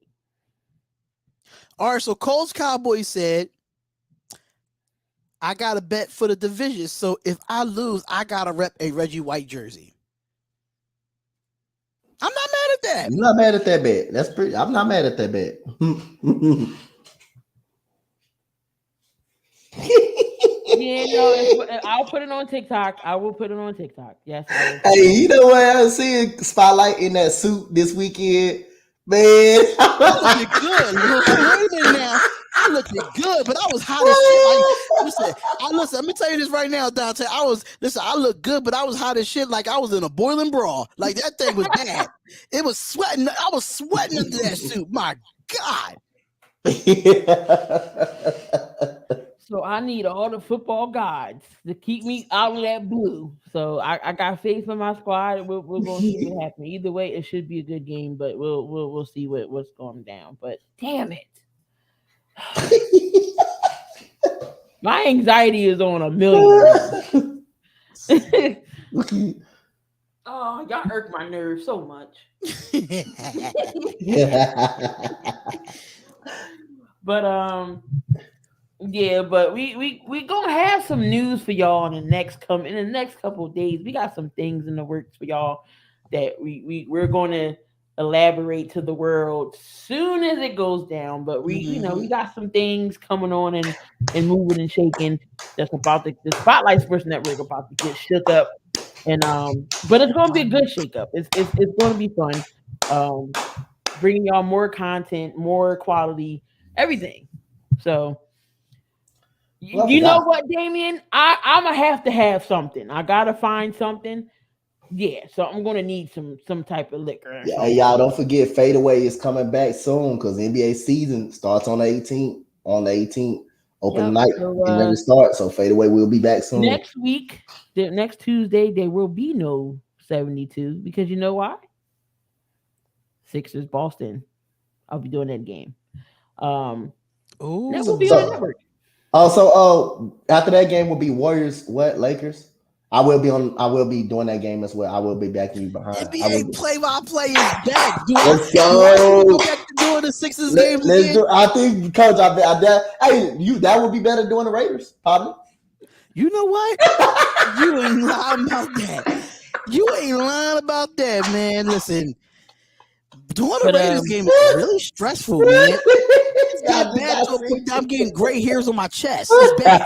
All right, so Coles Cowboys said, I got to bet for the division. So if I lose, I got to rep a Reggie White jersey. I'm not mad at that. I'm not mad at that bet. I'm not mad at that bet. Yeah, no, I'll put it on TikTok. I will put it on TikTok. Yes. Hey, you know what? I see a Spotlight in that suit this weekend, man. I looked good. Wait a minute now. I looked good, but I was hot as shit. Like, listen, let me tell you this right now, Dante. I looked good, but I was hot as shit. Like I was in a boiling brawl. Like that thing was bad. It was sweating. I was sweating under that suit. My God. So I need all the football gods to keep me out of that blue. So I got faith in my squad. We're going to see what happens. Either way, it should be a good game, but we'll see what's going down. But damn it. My anxiety is on 1,000,000. Oh, y'all irk my nerves so much. But yeah, but we gonna have some news for y'all in the next couple of days. We got some things in the works for y'all that we're gonna elaborate to the world soon as it goes down. But we got some things coming on and moving and shaking. That's about the Spotlight Sports Network about to get shook up, and but it's gonna be a good shakeup. It's gonna be fun. Bringing y'all more content, more quality, everything. So. You know what, Damien? I'm gonna have to have something. I gotta find something. Yeah, so I'm gonna need some type of liquor. Yeah, y'all don't forget Fadeaway is coming back soon because NBA season starts on the 18th. On the 18th, open night and ready to start. So Fadeaway will be back soon. Next week, next Tuesday, there will be no 72 because you know why? Sixers Boston. I'll be doing that game. That will be on the network. Also, after that game will be Warriors. What Lakers? I will be doing that game as well. I will be backing you behind. NBA play-by-play is back. Let's go. Go back to doing the Sixers games again. I think, Coach, that would be better doing the Raiders, probably. You know what? You ain't lying about that. You ain't lying about that, man. Listen, doing the Raiders game is really stressful, man. It's getting bad to a point that I'm getting gray hairs on my chest. It's bad.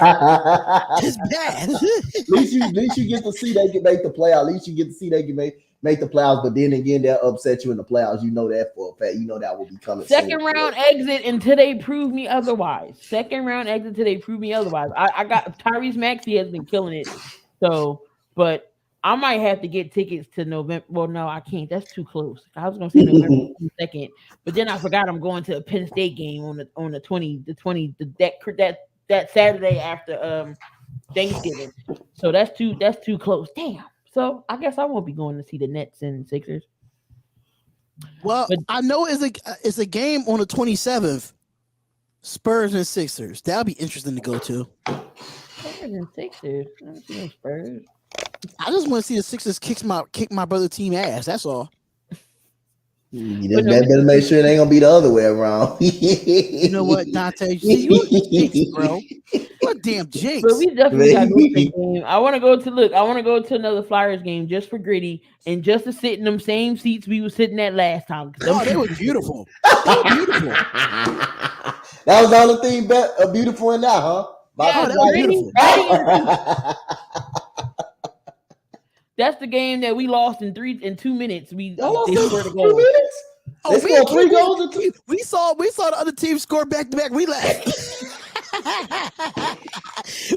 It's bad. At least you get to see they can make the playoffs. At least you get to see they can make the playoffs. But then again, they'll upset you in the playoffs. You know that for a fact. You know that will be coming. Second round exit until they prove me otherwise. Second round exit until they prove me otherwise. I got Tyrese Maxey has been killing it. So, but I might have to get tickets to November. Well, no, I can't. That's too close. I was gonna say November 2nd, but then I forgot I'm going to a Penn State game on the 20 that Saturday after Thanksgiving. So that's too close. Damn. So I guess I won't be going to see the Nets and Sixers. Well, but I know it's a game on the 27th. Spurs and Sixers. That'll be interesting to go to. Spurs and Sixers. I don't see no Spurs. I just want to see the Sixers kick my brother team ass. That's all. You just better make sure it ain't gonna be the other way around. You know what, Dante? See, you a jinx, bro. You're a damn jinx. But we definitely got to go to the game. I want to go to another Flyers game just for Gritty and just to sit in them same seats we were sitting at last time. Oh, they were beautiful. They were beautiful. That was the only thing beautiful in that, huh? Yeah, that was beautiful. That's the game that we lost in 2 minutes. They scored a goal. 2 minutes? They scored 3 goals in 2. We saw the other team score back to back. We left.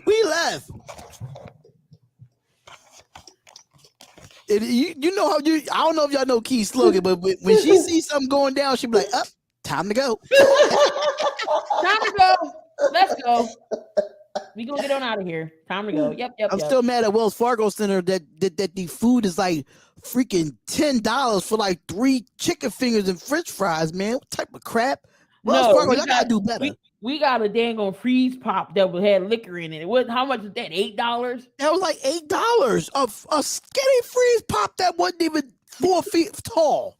We left. You know how I don't know if y'all know Key's slogan, but when she sees something going down, she'll be like, "Up, time to go." Time to go. Let's go. We gonna get on out of here. Time to go. Yep. I'm still mad at Wells Fargo Center that the food is like freaking $10 for like 3 chicken fingers and French fries, man. What type of crap? Wells Fargo, y'all gotta do better. We got a dang on freeze pop that had liquor in it. How much is that? $8? That was like $8. A skinny freeze pop that wasn't even 4 feet tall.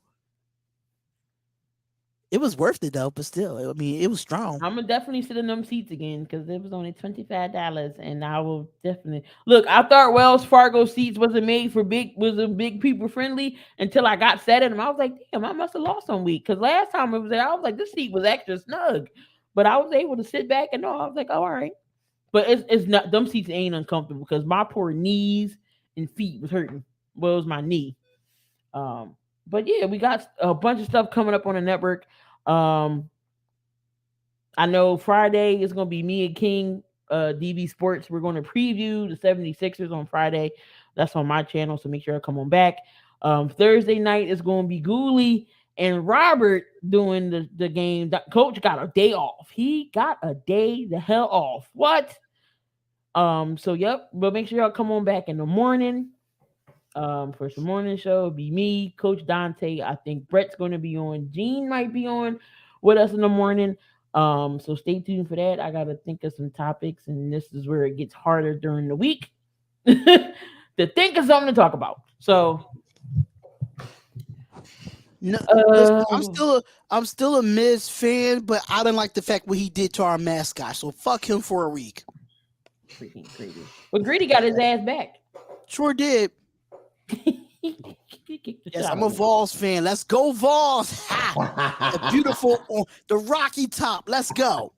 It was worth it though, but still, I mean, it was strong. I'm gonna definitely sit in them seats again because it was only $25, and I will definitely look. I thought Wells Fargo seats wasn't made for big people friendly until I got sat in them. I was like, damn, I must have lost some weight because last time I was there, I was like, this seat was extra snug, but I was able to sit back and I was like, oh, all right. But it's not, them seats ain't uncomfortable because my poor knees and feet was hurting. Well, it was my knee. But yeah, we got a bunch of stuff coming up on the network. I know Friday is going to be me and King, DB Sports. We're going to preview the 76ers on Friday. That's on my channel, so make sure I come on back. Thursday night is going to be Gooley and Robert doing the game. The coach got a day off. He got a day the hell off. What? So yep, but make sure y'all come on back in the morning. For some morning show, it'll be me, Coach Dante. I think Brett's going to be on. Gene might be on with us in the morning. So stay tuned for that. I got to think of some topics, and this is where it gets harder during the week to think of something to talk about. So, no, I'm still a Miz fan, but I don't like the fact what he did to our mascot. So fuck him for a week. Freaking crazy. But Greedy got his ass back. Sure did. Yes, I'm a Vols fan. Let's go, Vols! The beautiful, the Rocky Top. Let's go.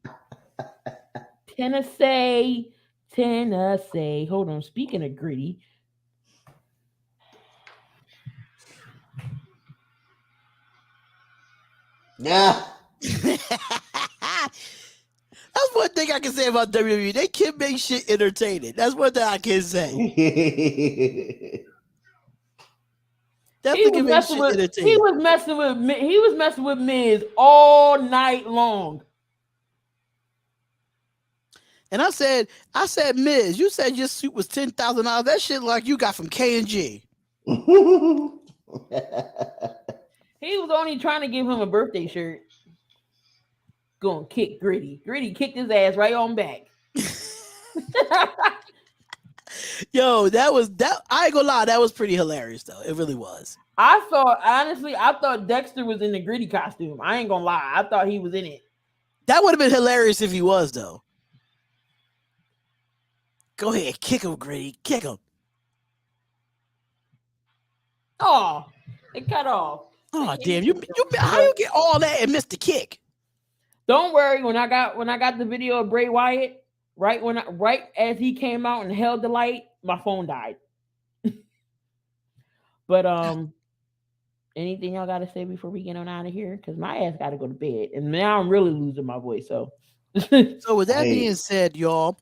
Tennessee. Hold on. Speaking of Gritty, yeah. That's one thing I can say about WWE. They can make shit entertaining. That's one thing I can say. He was messing with Miz all night long. And I said, Miz, you said your suit was $10,000. That shit like you got from K&G. He was only trying to give him a birthday shirt. Gonna kick Gritty. Gritty kicked his ass right on back. Yo, that I ain't gonna lie, that was pretty hilarious though. It really was. I thought Dexter was in the Gritty costume. I ain't gonna lie. I thought he was in it. That would have been hilarious if he was though. Go ahead, kick him, Gritty. Kick him. Oh, it cut off. Oh damn, you how you get all that and miss the kick? Don't worry. When I got the video of Bray Wyatt, right as he came out and held the light, my phone died. But anything y'all got to say before we get on out of here? Because my ass got to go to bed, and now I'm really losing my voice. So, so with that being said, y'all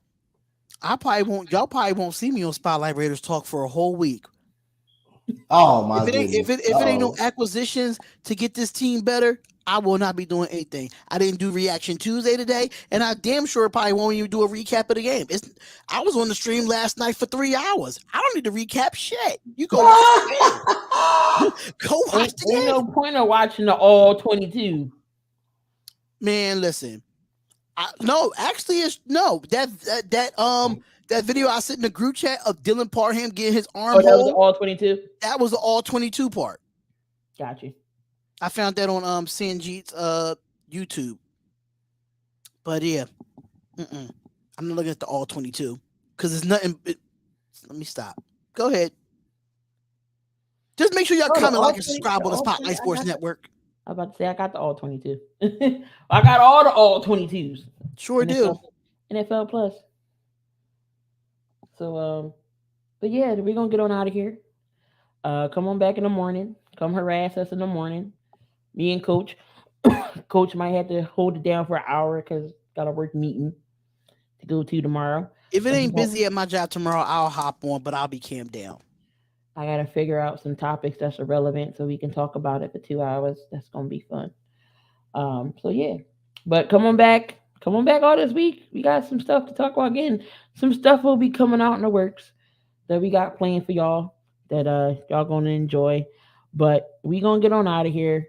probably won't see me on Spotlight Raiders Talk for a whole week. Oh my goodness! If it ain't no acquisitions to get this team better, I will not be doing anything. I didn't do Reaction Tuesday today, and I damn sure probably won't even do a recap of the game. I was on the stream last night for 3 hours. I don't need to recap shit. You go watch the game. Go watch the game. Ain't no point of watching the all 22. Man, listen. That video I sent in the group chat of Dylan Parham getting his arm. Oh, that was the all 22. That was the all 22 part. Got you. I found that on Sanjeet's YouTube. But yeah, I'm not looking at the all 22 because it's nothing. Let me stop. Go ahead. Just make sure y'all comment, like, and subscribe on the Spotlight Sports Network. I was about to say I got the all 22. I got all the all 22s. Sure do. NFL Plus. So, but yeah, we're gonna get on out of here. Come on back in the morning. Come harass us in the morning. Me and Coach. Coach might have to hold it down for an hour because got a work meeting to go to tomorrow. If it ain't busy at my job tomorrow, I'll hop on, but I'll be camped down. I gotta figure out some topics that's irrelevant so we can talk about it for 2 hours. That's gonna be fun. So yeah, but come on back all this week. We got some stuff to talk about again. Some stuff will be coming out in the works that we got planned for y'all that y'all gonna enjoy. But we gonna get on out of here.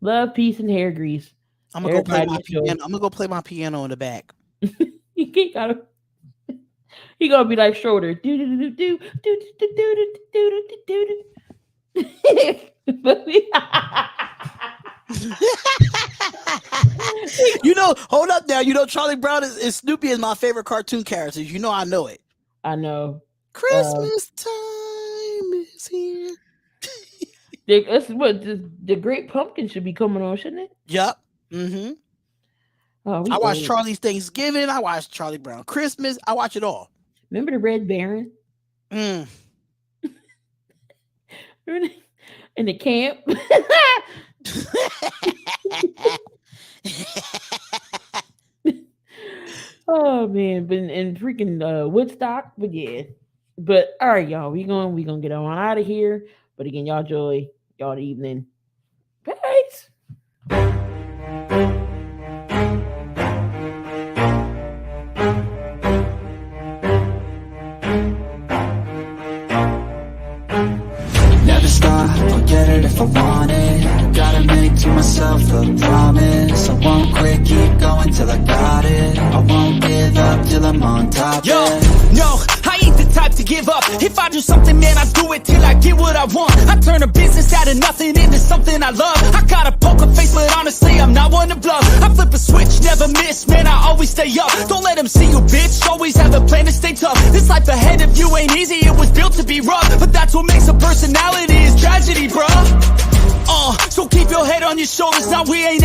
Love, peace, and hair grease. I'm gonna go play my piano in the back. He gonna be like Schroeder. Hold up now. Charlie Brown is Snoopy is my favorite cartoon characters. I know it. I know. Christmas time is here. The Great Pumpkin should be coming on, shouldn't it? Yep. Mm-hmm. I watched Charlie's Thanksgiving. I watched Charlie Brown Christmas. I watch it all. Remember the Red Baron? Mm. In the camp. Oh man, but in freaking Woodstock, but yeah. But all right, y'all, we gonna get on out of here. But again, y'all enjoy y'all evening. Peace. Never stop, I'll get it if I want it. Gotta make to myself a promise. I won't quit, keep going till I got it. I won't give up till I'm on top. Yo, no, I ain't the type to give up. If I do something, man, I do it till I get what I want. I turn a business out of nothing into something I love. I got a poker face, but honestly, I'm not one to bluff. I flip a switch, never miss, man, I always stay up. Don't let them see you, bitch, always have a plan to stay tough. This life ahead of you ain't easy, it was built to be rough. But that's what makes a personality, is tragedy, bruh. So keep your head on your shoulders, now we ain't